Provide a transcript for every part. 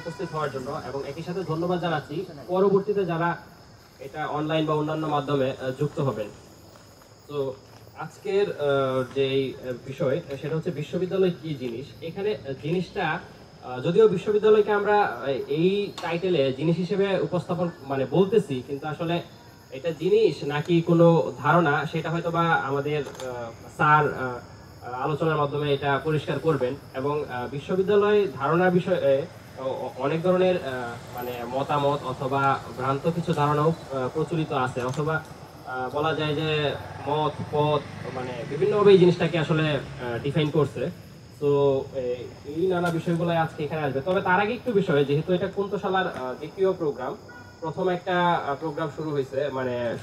উপস্থিত হওয়ার জন্য এবং একই সাথে ধন্যবাদ জানাচ্ছি পরবর্তীতে যারা এটা অনলাইন বা অন্যান্য মাধ্যমে যুক্ত হবেন। তো আজকের যে বিষয় সেটা হচ্ছে বিশ্ববিদ্যালয় কি জিনিস। এখানে জিনিসটা যদিও বিশ্ববিদ্যালয়কে আমরা এই টাইটেলে জিনিস হিসেবে উপস্থাপন মানে বলতেছি, কিন্তু আসলে এটা জিনিস নাকি কোনো ধারণা সেটা হয়তো বা আমাদের স্যার আলোচনার মাধ্যমে এটা পরিষ্কার করবেন। এবং বিশ্ববিদ্যালয় ধারণার বিষয়ে অনেক ধরনের মানে মতামত অথবা ভ্রান্ত কিছু ধারণাও প্রচলিত আছে, অথবা বলা যায় যে মত পথ মানে বিভিন্নভাবে এই জিনিসটাকে আসলে ডিফাইন করছে। তো এই নানা বিষয়গুলো আজকে এখানে আসবে। তবে তার আগে একটু বিষয়, যেহেতু এটা কুন্তশালার দ্বিতীয় প্রোগ্রাম, প্রথম একটা প্রোগ্রাম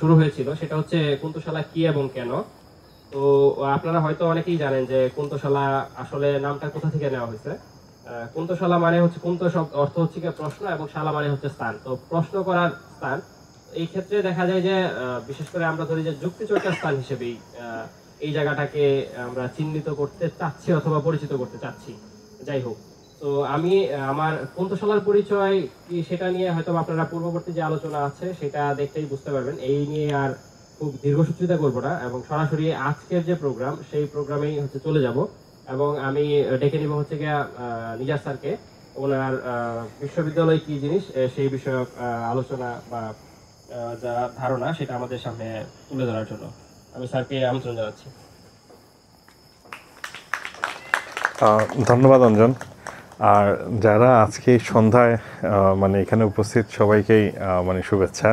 শুরু হয়েছিল, সেটা হচ্ছে কুন্তশালা কি এবং কেন। তো আপনারা হয়তো অনেকেই জানেন যে কুন্তশালা আসলে নামটা কোথা থেকে নেওয়া হয়েছে। কুন্তশালা মানে হচ্ছে কুন্ত শব্দ অর্থ হচ্ছে কি প্রশ্ন, এবং শালা মানে হচ্ছে স্থান। তো প্রশ্ন করার স্থান, এই ক্ষেত্রে দেখা যায় যে বিশেষ করে আমরা ধরি যে যুক্তিচর্চার স্থান হিসেবেই এই জায়গাটাকে আমরা চিহ্নিত করতে চাচ্ছি অথবা পরিচিত করতে চাচ্ছি। যাই হোক, তো আমি আমার কুন্তশালার পরিচয় কি সেটা নিয়ে হয়তো আপনারা পূর্ববর্তী যে আলোচনা আছে সেটা দেখতেই বুঝতে পারবেন। এই নিয়ে আর খুব দীর্ঘসূত্রিতা করবো না, এবং সরাসরি আজকের যে প্রোগ্রাম সেই প্রোগ্রামেই হচ্ছে চলে যাব। এবং আমি ডেকে নিব হচ্ছে গিয়া নিজার স্যারকে, ওনার বিশ্ববিদ্যালয় কি জিনিস সেই বিষয়ক আলোচনা বা যা ধারণা সেটা আমাদের সামনে তুলে ধরার জন্য আমি স্যারকে আমন্ত্রণ জানাচ্ছি। ধন্যবাদ অঞ্জন। আর যারা আজকে সন্ধ্যায় মানে এখানে উপস্থিত সবাইকেই মানে শুভেচ্ছা।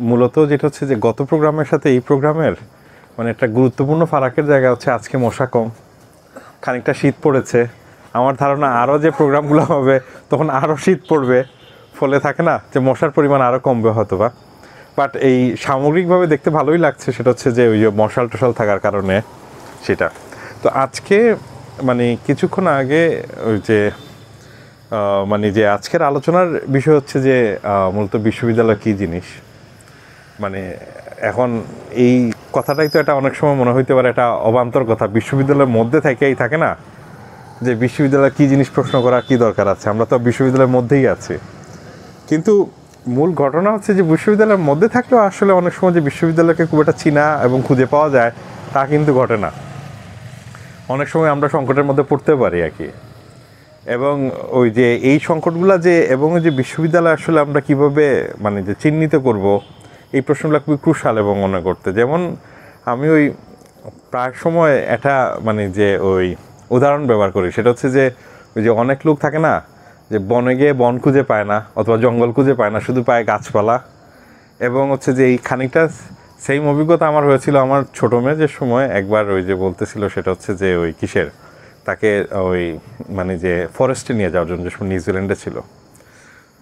মূলত যেটা হচ্ছে যে গত প্রোগ্রামের সাথে এই প্রোগ্রামের মানে একটা গুরুত্বপূর্ণ ফারাকের জায়গা হচ্ছে আজকে মশা কম, খানিকটা শীত পড়েছে। আমার ধারণা আরও যে প্রোগ্রামগুলো হবে তখন আরও শীত পড়বে, ফলে থাকে না যে মশার পরিমাণ আরও কমবে হয়তো বা। বাট এই সামগ্রিকভাবে দেখতে ভালোই লাগছে, সেটা হচ্ছে যে ওই যে মশাল টশাল থাকার কারণে সেটা। তো আজকে মানে কিছুক্ষণ আগে ওই যে মানে যে আজকের আলোচনার বিষয় হচ্ছে যে মূলত বিশ্ববিদ্যালয় কী জিনিস। মানে এখন এই কথাটাই তো এটা অনেক সময় মনে হইতে পারে এটা অবান্তর কথা, বিশ্ববিদ্যালয়ের মধ্যে থেকেই থাকে না যে বিশ্ববিদ্যালয় কী জিনিস প্রশ্ন করার কী দরকার আছে, আমরা তো বিশ্ববিদ্যালয়ের মধ্যেই আছি। কিন্তু মূল ঘটনা হচ্ছে যে বিশ্ববিদ্যালয়ের মধ্যে থাকলেও আসলে অনেক সময় যে বিশ্ববিদ্যালয়কে খুব একটা চিনা এবং খুঁজে পাওয়া যায় তা কিন্তু ঘটে না। অনেক সময় আমরা সংকটের মধ্যে পড়তে পারি আর কি। এবং ওই যে এই সংকটগুলো যে এবং যে বিশ্ববিদ্যালয় আসলে আমরা কিভাবে মানে যে চিহ্নিত করব, এই প্রশ্নগুলো খুবই ক্রুশাল এবং মনে করতে। যেমন আমি ওই প্রায় সময় একটা মানে যে ওই উদাহরণ ব্যবহার করি, সেটা হচ্ছে যে ওই যে অনেক লোক থাকে না যে বনে গিয়ে বন খুঁজে পায় না অথবা জঙ্গল খুঁজে পায় না, শুধু পায় গাছপালা। এবং হচ্ছে যে এই খানিকটা সেম অভিজ্ঞতা আমার হয়েছিল আমার ছোটো মেয়ের সময়। একবার ওই যে বলতেছিল সেটা হচ্ছে যে ওই কিসের তাকে ওই মানে যে ফরেস্টে নিয়ে যাওয়ার জন্য, যে সময় নিউজিল্যান্ডে ছিল।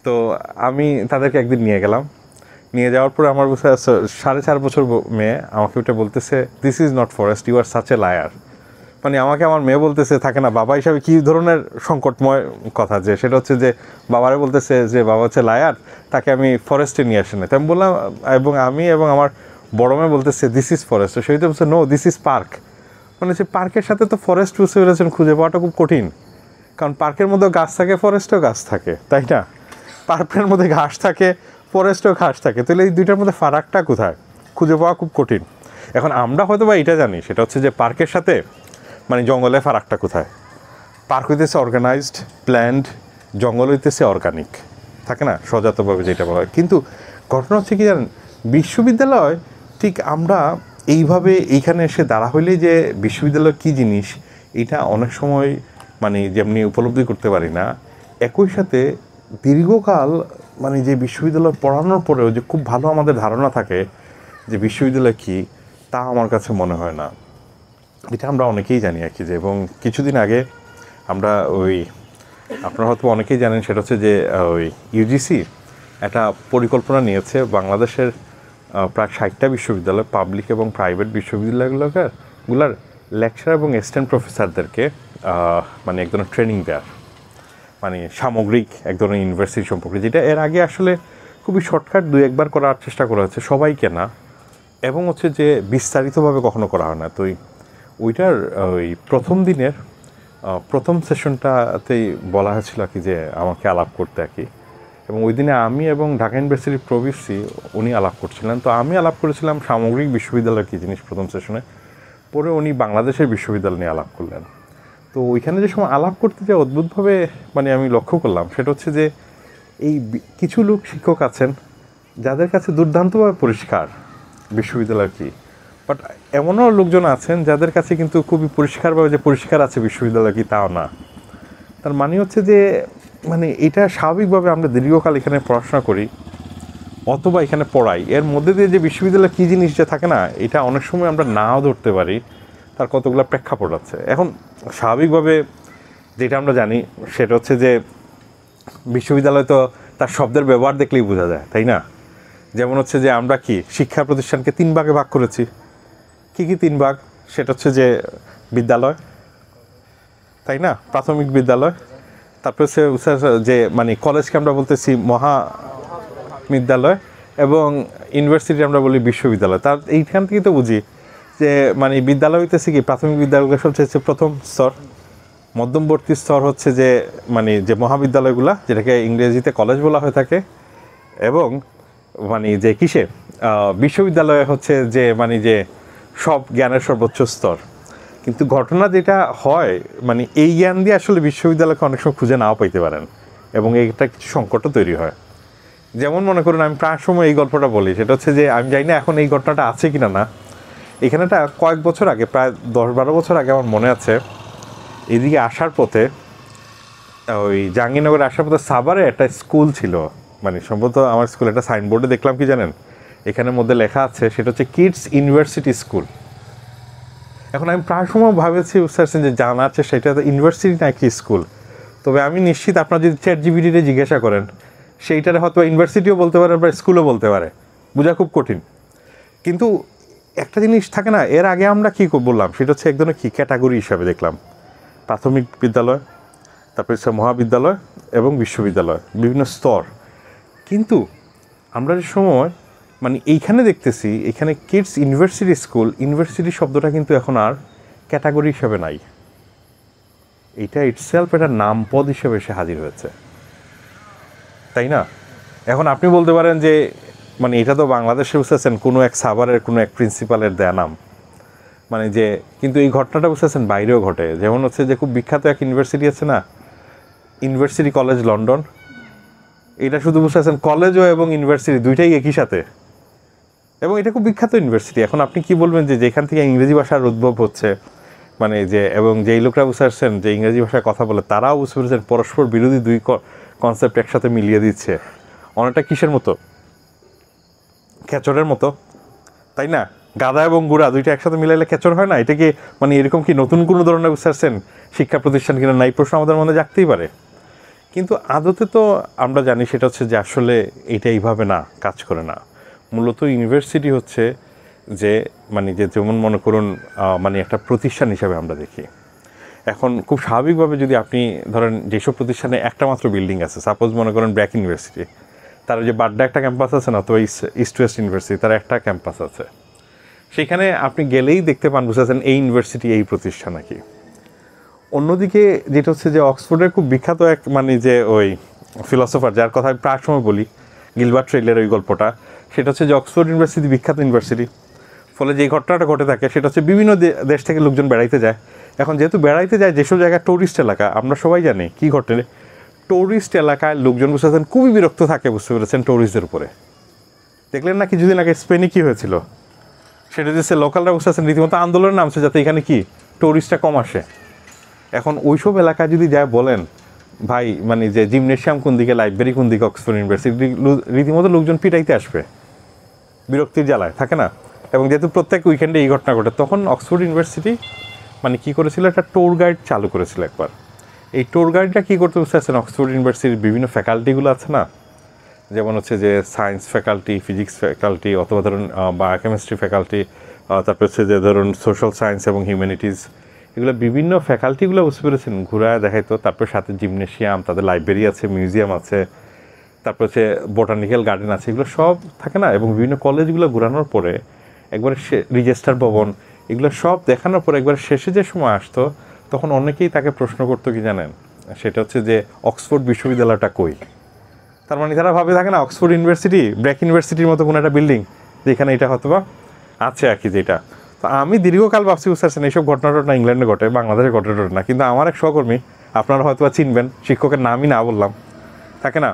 তো আমি তাদেরকে একদিন নিয়ে গেলাম, নিয়ে যাওয়ার পরে আমার 4.5 বছর মেয়ে আমাকে ওটা বলতেছে, this is not forest, you are such a liar. মানে আমাকে আমার মেয়ে বলতেছে, থাকে না বাবা হিসাবে কী ধরনের সংকটময় কথা, যে সেটা হচ্ছে যে বাবারে বলতেছে যে বাবা হচ্ছে লায়ার, তাকে আমি ফরেস্টে নিয়ে আসি না। তো আমি বললাম, এবং আমি এবং আমার বড় মেয়ে বলতেছে দিস ইজ ফরেস্ট, তো সেই তো বলছে নো দিস ইজ পার্ক। মানে হচ্ছে পার্কের সাথে তো ফরেস্ট বুঝতে পেরেছেন খুঁজে পাওয়াটা খুব কঠিন, কারণ পার্কের মধ্যে গাছ থাকে, ফরেস্টও গাছ থাকে, তাই না? পার্কের মধ্যে ঘাস থাকে, ফরেস্টও ঘাস থাকে, তাহলে এই দুইটার মধ্যে ফারাকটা কোথায় খুঁজে পাওয়া খুব কঠিন। এখন আমরা হয়তো বা এটা জানি, সেটা হচ্ছে যে পার্কের সাথে মানে জঙ্গলের ফারাকটা কোথায়। পার্ক হইতেছে অর্গানাইজড প্ল্যান্ড, জঙ্গল হইতেছে অর্গানিক, থাকে না সজাতভাবে যেটা বলা হয়। কিন্তু ঘটনা হচ্ছে কি জানেন, বিশ্ববিদ্যালয় ঠিক আমরা এইভাবে এইখানে এসে দাঁড়া হইলেই যে বিশ্ববিদ্যালয় কী জিনিস এটা অনেক সময় মানে যেমনি উপলব্ধি করতে পারি না। একই সাথে দীর্ঘকাল মানে যে বিশ্ববিদ্যালয় পড়ানোর পরেও যে খুব ভালো আমাদের ধারণা থাকে যে বিশ্ববিদ্যালয় কী, তা আমার কাছে মনে হয় না। এটা আমরা অনেকেই জানি আর কি। যে এবং কিছুদিন আগে আমরা ওই আপনারা হয়তো অনেকেই জানেন, সেটা হচ্ছে যে ওই ইউজিসি একটা পরিকল্পনা নিয়েছে বাংলাদেশের প্রায় 60টা বিশ্ববিদ্যালয়, পাবলিক এবং প্রাইভেট বিশ্ববিদ্যালয়গুলোর লেকচার এবং অ্যাসিস্ট্যান্ট প্রফেসরদেরকে মানে এক ধরনের ট্রেনিং দেওয়ার, মানে সামগ্রিক এক ধরনের ইউনিভার্সিটি সম্পর্কে, যেটা এর আগে আসলে খুবই শর্টকাট 2-1বার করার চেষ্টা করা হচ্ছে, সবাইকে না, এবং হচ্ছে যে বিস্তারিতভাবে কখনো করা হয় না। তো ওইটার ওই প্রথম দিনের প্রথম সেশনটাতেই বলা হয়েছিল কি যে আমাকে আলাপ করতে আর কি, এবং ওই দিনে আমি এবং ঢাকা ইউনিভার্সিটির প্রবিসি উনি আলাপ করছিলেন। তো আমি আলাপ করেছিলাম সামগ্রিক বিশ্ববিদ্যালয়ের কী জিনিস প্রথম সেশনে, পরে উনি বাংলাদেশের বিশ্ববিদ্যালয় নিয়ে আলাপ করলেন। তো ওইখানে যে সময় আলাপ করতে যে অদ্ভুতভাবে মানে আমি লক্ষ্য করলাম সেটা হচ্ছে যে এই কিছু লোক শিক্ষক আছেন যাদের কাছে দুর্দান্তভাবে পরিষ্কার বিশ্ববিদ্যালয় কী, বাট এমনও লোকজন আছেন যাদের কাছে কিন্তু খুবই পরিষ্কারভাবে যে পরিষ্কার আছে বিশ্ববিদ্যালয় কি তাও না। তার মানে হচ্ছে যে মানে এটা স্বাভাবিকভাবে আমরা দীর্ঘকাল এখানে পড়াশোনা করি অথবা এখানে পড়াই, এর মধ্যে দিয়ে যে বিশ্ববিদ্যালয় কী জিনিস যে থাকে না, এটা অনেক সময় আমরা নাও ধরতে পারি তার কতগুলো প্রেক্ষাপট আছে। এখন স্বাভাবিকভাবে যেটা আমরা জানি সেটা হচ্ছে যে বিশ্ববিদ্যালয় তো তার শব্দের ব্যবহার দেখলেই বোঝা যায়, তাই না? যেমন হচ্ছে যে আমরা কি শিক্ষা প্রতিষ্ঠানকে 3 ভাগে ভাগ করেছি। কী 3 ভাগ? সেটা হচ্ছে যে বিদ্যালয়, তাই না, প্রাথমিক বিদ্যালয়, তারপর হচ্ছে যে মানে কলেজকে আমরা বলতেছি মহাবিদ্যালয়, এবং ইউনিভার্সিটি আমরা বলি বিশ্ববিদ্যালয়। তার এইখান থেকে তো বুঝি যে মানে বিদ্যালয় হইতেছে কি প্রাথমিক বিদ্যালয়গুলো সবচেয়ে হচ্ছে প্রথম স্তর, মধ্যমবর্তী স্তর হচ্ছে যে মানে যে মহাবিদ্যালয়গুলো যেটাকে ইংরেজিতে কলেজ বলা হয়ে থাকে, এবং মানে যে কিসে বিশ্ববিদ্যালয় হচ্ছে যে মানে যে সব জ্ঞানের সর্বোচ্চ স্তর। কিন্তু ঘটনা যেটা হয় মানে এই জ্ঞান দিয়ে আসলে বিশ্ববিদ্যালয়কে অনেক সময় খুঁজে নাও পাইতে পারেন, এবং এইটা কিছু সংকটও তৈরি হয়। যেমন মনে করুন আমি প্রায় সময় এই গল্পটা বলি, সেটা হচ্ছে যে আমি জানি না এখন এই ঘটনাটা আছে কিনা না, এখানেটা কয়েক বছর আগে প্রায় 10-12 বছর আগে আমার মনে আছে এদিকে আসার পথে ওই জাহাঙ্গীরনগরে আসার পথে সাভারে একটা স্কুল ছিল, মানে সম্ভবত আমার স্কুল একটা সাইনবোর্ডে দেখলাম কি জানেন, এখানের মধ্যে লেখা আছে সেটা হচ্ছে কিডস ইউনিভার্সিটি স্কুল। এখন আমি প্রায় সময় ভাবেছি বুঝতে যে জানা আছে সেটা তো ইউনিভার্সিটি না কি স্কুল, তবে আমি নিশ্চিত আপনার যদি ChatGPT-তে জিজ্ঞাসা করেন সেইটারে হয়তো ইউনিভার্সিটিও বলতে পারে বা স্কুলও বলতে পারে, বোঝা খুব কঠিন। কিন্তু একটা জিনিস থাকে না, এর আগে আমরা কী বললাম সেটা হচ্ছে এক ধরনের কী ক্যাটাগরি হিসাবে দেখলাম, প্রাথমিক বিদ্যালয়, তারপরে হচ্ছে মহাবিদ্যালয় এবং বিশ্ববিদ্যালয়, বিভিন্ন স্তর। কিন্তু আমরা যে সময় মানে এইখানে দেখতেছি এখানে কিডস ইউনিভার্সিটি স্কুল, ইউনিভার্সিটি শব্দটা কিন্তু এখন আর ক্যাটাগরি হিসাবে নাই, এটা ইটসেলফ একটা নামপদ হিসেবে এসে হাজির হয়েছে, তাই না? এখন আপনি বলতে পারেন যে মানে এটা তো বাংলাদেশে বুঝতেছেন কোনো এক সাভারের কোনো এক প্রিন্সিপালের দেয়া নাম, মানে যে কিন্তু এই ঘটনাটা বুঝতেছেন বাইরেও ঘটে। যেমন হচ্ছে যে খুব বিখ্যাত এক ইউনিভার্সিটি আছে না, ইউনিভার্সিটি কলেজ লন্ডন, এটা শুধু বুঝতেছেন কলেজও এবং ইউনিভার্সিটি দুইটাই একই সাথে, এবং এটা খুব বিখ্যাত ইউনিভার্সিটি। এখন আপনি কি বলবেন যে যেখান থেকে ইংরেজি ভাষার উদ্ভব হচ্ছে, মানে যে এবং যেই লোকরা বুঝতে পারছেন যে ইংরেজি ভাষায় কথা বলে তারাও বুঝতে পেরেছেন পরস্পর বিরোধী দুই কনসেপ্ট একসাথে মিলিয়ে দিচ্ছে, অনেকটা কিসের মতো, খেচরের মতো, তাই না? গাদা এবং গুড়া দুইটা একসাথে মিলাইলে খেচর হয় না? এটা কি মানে এরকম কি নতুন কোনো ধরনের বুঝতে পারছেন শিক্ষা প্রতিষ্ঠান কিনা নাই প্রশ্ন আমাদের মনে জাগতেই পারে। কিন্তু আদতে তো আমরা জানি সেটা হচ্ছে যে আসলে এটা এইভাবে না, কাজ করে না। মূলত ইউনিভার্সিটি হচ্ছে যে মানে যে যেমন মনে করুন মানে একটা প্রতিষ্ঠান হিসাবে আমরা দেখি। এখন খুব স্বাভাবিকভাবে যদি আপনি ধরেন যেসব প্রতিষ্ঠানে একটা মাত্র বিল্ডিং আছে, সাপোজ মনে করেন ব্র্যাক ইউনিভার্সিটি, তার যে বাড্ডা একটা ক্যাম্পাস আছে না, অথবা ইস্ট ওয়েস্ট ইউনিভার্সিটি তার একটা ক্যাম্পাস আছে, সেখানে আপনি গেলেই দেখতে পান বুঝেছেন এই ইউনিভার্সিটি এই প্রতিষ্ঠান নাকি। অন্যদিকে যেটা হচ্ছে যে অক্সফোর্ডের খুব বিখ্যাত এক মানে যে ওই ফিলসফার যার কথা আমি প্রায় সময় বলি, গিলবার্ট ট্রেইলের ওই গল্পটা, সেটা হচ্ছে যে অক্সফোর্ড ইউনিভার্সিটি বিখ্যাত ইউনিভার্সিটি, ফলে যে ঘটনাটা ঘটে থাকে সেটা হচ্ছে বিভিন্ন দেশ থেকে লোকজন বেড়াইতে যায়। এখন যেহেতু বেড়াইতে যায় যেসব জায়গায় টুরিস্ট এলাকা, আমরা সবাই জানি কী ঘটে, টুরিস্ট এলাকায় লোকজন বুঝতে পারছেন খুবই বিরক্ত থাকে বুঝতে পেরেছেন টুরিস্টদের উপরে। দেখলেন না কিছুদিন আগে স্পেনে কী হয়েছিল, সেটা হচ্ছে লোকালরা বুঝতে পারছেন রীতিমতো আন্দোলনের নামছে যাতে এখানে কি টুরিস্টটা কম আসে। এখন ওইসব এলাকায় যদি যায় বলেন ভাই মানে যে জিমনেশিয়াম কোন দিকে, লাইব্রেরি কোন দিকে, অক্সফোর্ড ইউনিভার্সিটি, রীতিমতো লোকজন পিটাইতে আসবে, বিরক্তির জ্বালায় থাকে না। এবং যেহেতু প্রত্যেক উইকেন্ডে এই ঘটনা ঘটে, তখন অক্সফোর্ড ইউনিভার্সিটি মানে কী করেছিল, একটা ট্যুর গাইড চালু করেছিল একবার। এই ট্যুর গাইডটা কী করতে বুঝতে পারছেন, অক্সফোর্ড ইউনিভার্সিটির বিভিন্ন ফ্যাকাল্টিগুলো আছে না, যেমন হচ্ছে যে সায়েন্স ফ্যাকাল্টি, ফিজিক্স ফ্যাকাল্টি, অথবা ধরুন বায়োকেমিস্ট্রি ফ্যাকাল্টি, তারপর হচ্ছে যে ধরুন সোশ্যাল সায়েন্স এবং হিউম্যানিটিস, এগুলো বিভিন্ন ফ্যাকাল্টিগুলো বুঝতে পেরেছেন ঘুরায় দেখাইতো। তারপর সাথে জিমনেশিয়াম, তাদের লাইব্রেরি আছে, মিউজিয়াম আছে, তারপর হচ্ছে বোটানিক্যাল গার্ডেন আছে, এগুলো সব থাকে না। এবং বিভিন্ন কলেজগুলো ঘোরানোর পরে একবারে রেজিস্টার ভবন, এগুলো সব দেখানোর পরে একবার শেষে যে সময় আসতো তখন অনেকেই তাকে প্রশ্ন করতো কি জানেন, সেটা হচ্ছে যে অক্সফোর্ড বিশ্ববিদ্যালয়টা কই। তার মানে তারা ভাবে থাকে না অক্সফোর্ড ইউনিভার্সিটি ব্র্যাক ইউনিভার্সিটির মতো কোনো একটা বিল্ডিং যেখানে এটা হয়তো বা আছে আর কি যেটা। তো আমি দীর্ঘকাল ভাবছি বুঝতে পারছেন এইসব ঘটনাটা ইংল্যান্ডে ঘটে, বাংলাদেশে ঘটে না। কিন্তু আমার এক সহকর্মী, আপনারা হয়তো বা চিনবেন, শিক্ষকের নামই না বললাম, থাকে না,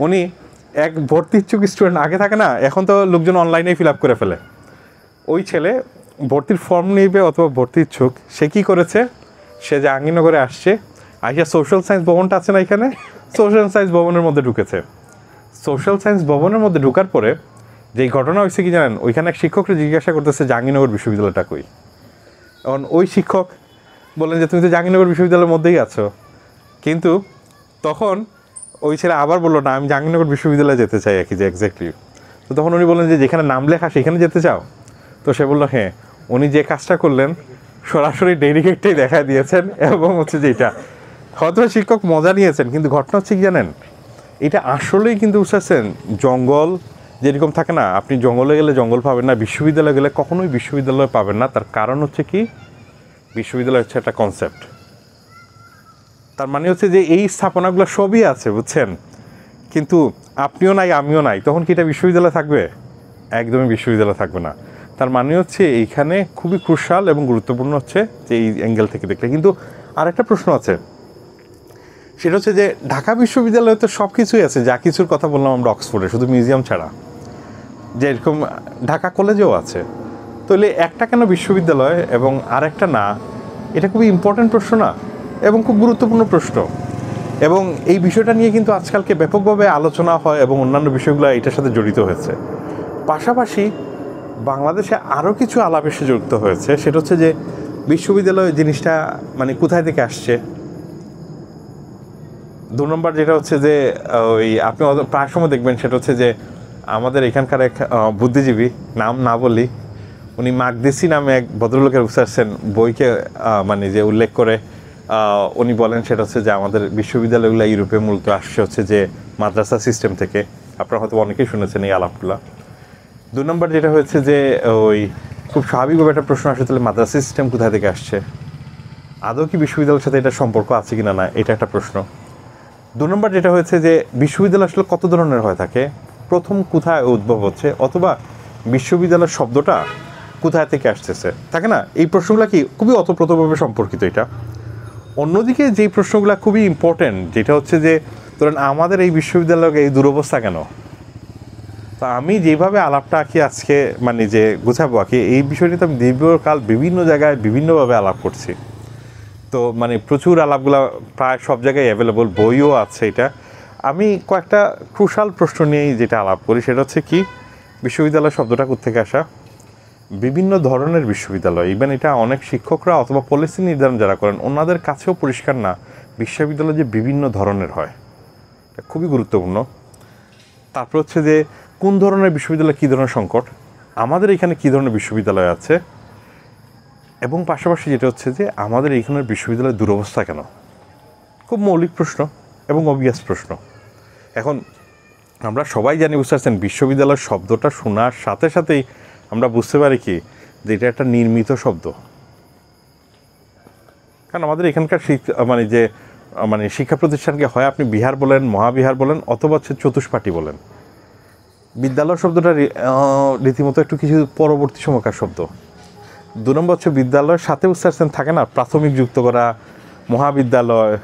উনি এক ভর্তি ইচ্ছুক স্টুডেন্ট, আগে থাকে না, এখন তো লোকজন অনলাইনেই ফিল আপ করে ফেলে, ওই ছেলে ভর্তির ফর্ম নিবে অথবা ভর্তি ইচ্ছুক, সে কী করেছে, সে জাহাঙ্গীরনগরে আসছে, আইসা সোশ্যাল সায়েন্স ভবনটা আছে না এখানে, সোশ্যাল সায়েন্স ভবনের মধ্যে ঢুকেছে। সোশ্যাল সায়েন্স ভবনের মধ্যে ঢোকার পরে যেই ঘটনা হয়েছে কি জানেন, ওইখানে এক শিক্ষককে জিজ্ঞাসা করতেছে জাহাঙ্গীরনগর বিশ্ববিদ্যালয়টা কই। এখন ওই শিক্ষক বললেন যে তুমি তো জাহাঙ্গীরনগর বিশ্ববিদ্যালয়ের মধ্যেই আছো। কিন্তু তখন ওই ছেলে আবার বললো না আমি জাহাঙ্গীরনগর বিশ্ববিদ্যালয়ে যেতে চাই আর কি, যে এক্স্যাক্টলি। তো তখন উনি বললেন যে যেখানে নাম লেখা সেখানে যেতে চাও। তো সে বললো হ্যাঁ। উনি যে কাজটা করলেন সরাসরি ডেডিকেটটাই দেখা দিয়েছেন, এবং হচ্ছে যে এটা হয়তো শিক্ষক মজা নিয়েছেন, কিন্তু ঘটনা হচ্ছে কি জানেন, এটা আসলেই কিন্তু বুঝতেছেন জঙ্গল যেরকম থাকে না, আপনি জঙ্গলে গেলে জঙ্গল পাবেন না, বিশ্ববিদ্যালয়ে গেলে কখনোই বিশ্ববিদ্যালয় পাবেন না। তার কারণ হচ্ছে কি, বিশ্ববিদ্যালয় হচ্ছে একটা কনসেপ্ট। তার মানে হচ্ছে যে এই স্থাপনাগুলো সবই আছে বুঝছেন, কিন্তু আপনিও নাই আমিও নাই, তখন কি এটা বিশ্ববিদ্যালয় থাকবে? একদমই বিশ্ববিদ্যালয় থাকবে না। তার মানে হচ্ছে এইখানে খুবই ক্রুশাল এবং গুরুত্বপূর্ণ হচ্ছে যে এই অ্যাঙ্গেল থেকে দেখলে। কিন্তু আরেকটা প্রশ্ন আছে, সেটা হচ্ছে যে ঢাকা বিশ্ববিদ্যালয়ে তো সব কিছুই আছে, যা কিছুর কথা বললাম আমরা অক্সফোর্ডে, শুধু মিউজিয়াম ছাড়া, যে এরকম ঢাকা কলেজেও আছে। তাহলে একটা কেন বিশ্ববিদ্যালয় এবং আরেকটা না? এটা খুবই ইম্পর্ট্যান্ট প্রশ্ন না, এবং খুব গুরুত্বপূর্ণ প্রশ্ন। এবং এই বিষয়টা নিয়ে কিন্তু আজকালকে ব্যাপকভাবে আলোচনা হয় এবং অন্যান্য বিষয়গুলো এটার সাথে জড়িত হয়েছে। পাশাপাশি বাংলাদেশে আরও কিছু আলাপ এসে যুক্ত হয়েছে, সেটা হচ্ছে যে বিশ্ববিদ্যালয় জিনিসটা মানে কোথায় থেকে আসছে। 2 নম্বর যেটা হচ্ছে যে ওই আপনি প্রায় সময় দেখবেন, সেটা হচ্ছে যে আমাদের এখানকার এক বুদ্ধিজীবী, নাম না বলি, উনি মাকদেসি নামে এক ভদ্রলোকের উচ্চারছেন বইকে মানে যে উল্লেখ করে উনি বলেন সেটা হচ্ছে যে আমাদের বিশ্ববিদ্যালয়গুলো ইউরোপে মূলত আসছে হচ্ছে যে মাদ্রাসা সিস্টেম থেকে। আপনারা হয়তো অনেকেই শুনেছেন এই আলাপগুলো। 2 নম্বর যেটা হয়েছে যে ওই খুব স্বাভাবিকভাবে একটা প্রশ্ন আসে, তাহলে মাদ্রাসা সিস্টেম কোথায় থেকে আসছে, আদৌ কি বিশ্ববিদ্যালয়ের সাথে এটা সম্পর্ক আছে কিনা না, এটা একটা প্রশ্ন। 2 নম্বর যেটা হয়েছে যে বিশ্ববিদ্যালয় আসলে কত ধরনের হয়ে থাকে, প্রথম কোথায় উদ্ভব হচ্ছে, অথবা বিশ্ববিদ্যালয় শব্দটা কোথায় থেকে আসতেছে, থাকে না, এই প্রশ্নগুলো কি খুবই ওতপ্রোতভাবে সম্পর্কিত এটা। অন্যদিকে যেই প্রশ্নগুলো খুবই ইম্পর্টেন্ট, যেটা হচ্ছে যে ধরেন আমাদের এই বিশ্ববিদ্যালয়ের এই দুরবস্থা কেন। তো আমি যেভাবে আলাপটা আঁকি আজকে মানে যে গুছাবো আঁকি, এই বিষয়টিতে আমি দীর্ঘকাল বিভিন্ন জায়গায় বিভিন্নভাবে আলাপ করছি। তো মানে প্রচুর আলাপগুলো প্রায় সব জায়গায় অ্যাভেলেবল, বইও আছে। এটা আমি কয়েকটা ক্রুশাল প্রশ্ন নিয়েই যেটা আলাপ করি, সেটা হচ্ছে কি, বিশ্ববিদ্যালয় শব্দটা কোত্থেকে আসা, বিভিন্ন ধরনের বিশ্ববিদ্যালয়, ইভেন এটা অনেক শিক্ষকরা অথবা পলিসি নির্ধারণ যারা করেন ওনাদের কাছেও পরিষ্কার না বিশ্ববিদ্যালয় যে বিভিন্ন ধরনের হয়, এটা খুবই গুরুত্বপূর্ণ। তারপর হচ্ছে যে কোন ধরনের বিশ্ববিদ্যালয়, কী ধরনের সংকট, আমাদের এখানে কী ধরনের বিশ্ববিদ্যালয় আছে, এবং পাশাপাশি যেটা হচ্ছে যে আমাদের এইখানের বিশ্ববিদ্যালয়ের দুরবস্থা কেন। খুব মৌলিক প্রশ্ন এবং অবভিয়াস প্রশ্ন। এখন আমরা সবাই জানি, বুঝতে পারছেন, বিশ্ববিদ্যালয় শব্দটা শোনার সাথে সাথেই আমরা বুঝতে পারি কি যে এটা একটা নির্মিত শব্দ। কারণ আমাদের এখানকার মানে যে মানে শিক্ষা প্রতিষ্ঠানকে হয় আপনি বিহার বলেন, মহাবিহার বলেন, অথবা হচ্ছে চতুষ্পাঠী বলেন। বিদ্যালয় শব্দটা রীতিমতো একটু কিছু পরবর্তী সময়কার শব্দ। 2 নম্বর হচ্ছে বিদ্যালয়ের সাথে বুঝতে থাকে না, প্রাথমিক যুক্ত করা, মহাবিদ্যালয়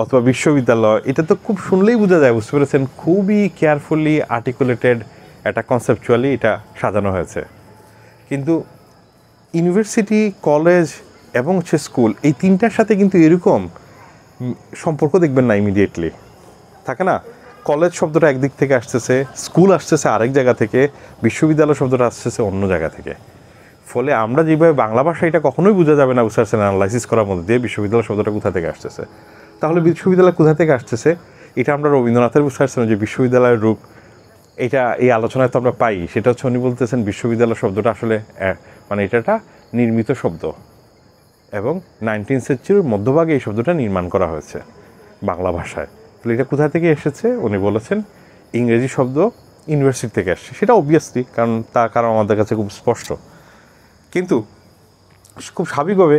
অথবা বিশ্ববিদ্যালয়, এটা তো খুব শুনলেই বোঝা যায়, বুঝতে পেরেছেন, খুবই কেয়ারফুলি আর্টিকুলেটেড একটা কনসেপচুয়ালি এটা সাজানো হয়েছে। কিন্তু ইউনিভার্সিটি, কলেজ এবং হচ্ছে স্কুল, এই তিনটার সাথে কিন্তু এরকম সম্পর্ক দেখবেন না ইমিডিয়েটলি, থাকে না। কলেজ শব্দটা একদিক থেকে আসতেছে, স্কুল আসতেছে আরেক জায়গা থেকে, বিশ্ববিদ্যালয় শব্দটা আসতেছে অন্য জায়গা থেকে। ফলে আমরা যেভাবে বাংলা ভাষা, এটা কখনোই বোঝা যাবে না, বুঝতে পারছেন, অ্যানালাইসিস করার মধ্যে দিয়ে বিশ্ববিদ্যালয় শব্দটা কোথা থেকে আসতেছে। তাহলে বিশ্ববিদ্যালয় কোথা থেকে আসতেছে, এটা আমরা রবীন্দ্রনাথের বুঝতে পারছেন যে বিশ্ববিদ্যালয়ের রূপ, এটা এই আলোচনায় তো আমরা পাই। সেটা হচ্ছে উনি বলতেছেন বিশ্ববিদ্যালয় শব্দটা আসলে মানে এটা একটা নির্মিত শব্দ, এবং 19th সেঞ্চুরির মধ্যভাগে এই শব্দটা নির্মাণ করা হয়েছে বাংলা ভাষায়। তাহলে এটা কোথা থেকে এসেছে, উনি বলেছেন ইংরেজি শব্দ ইউনিভার্সিটি থেকে আসছে। সেটা অবভিয়াসলি, কারণ তার কারণ আমাদের কাছে খুব স্পষ্ট। কিন্তু খুব স্বাভাবিকভাবে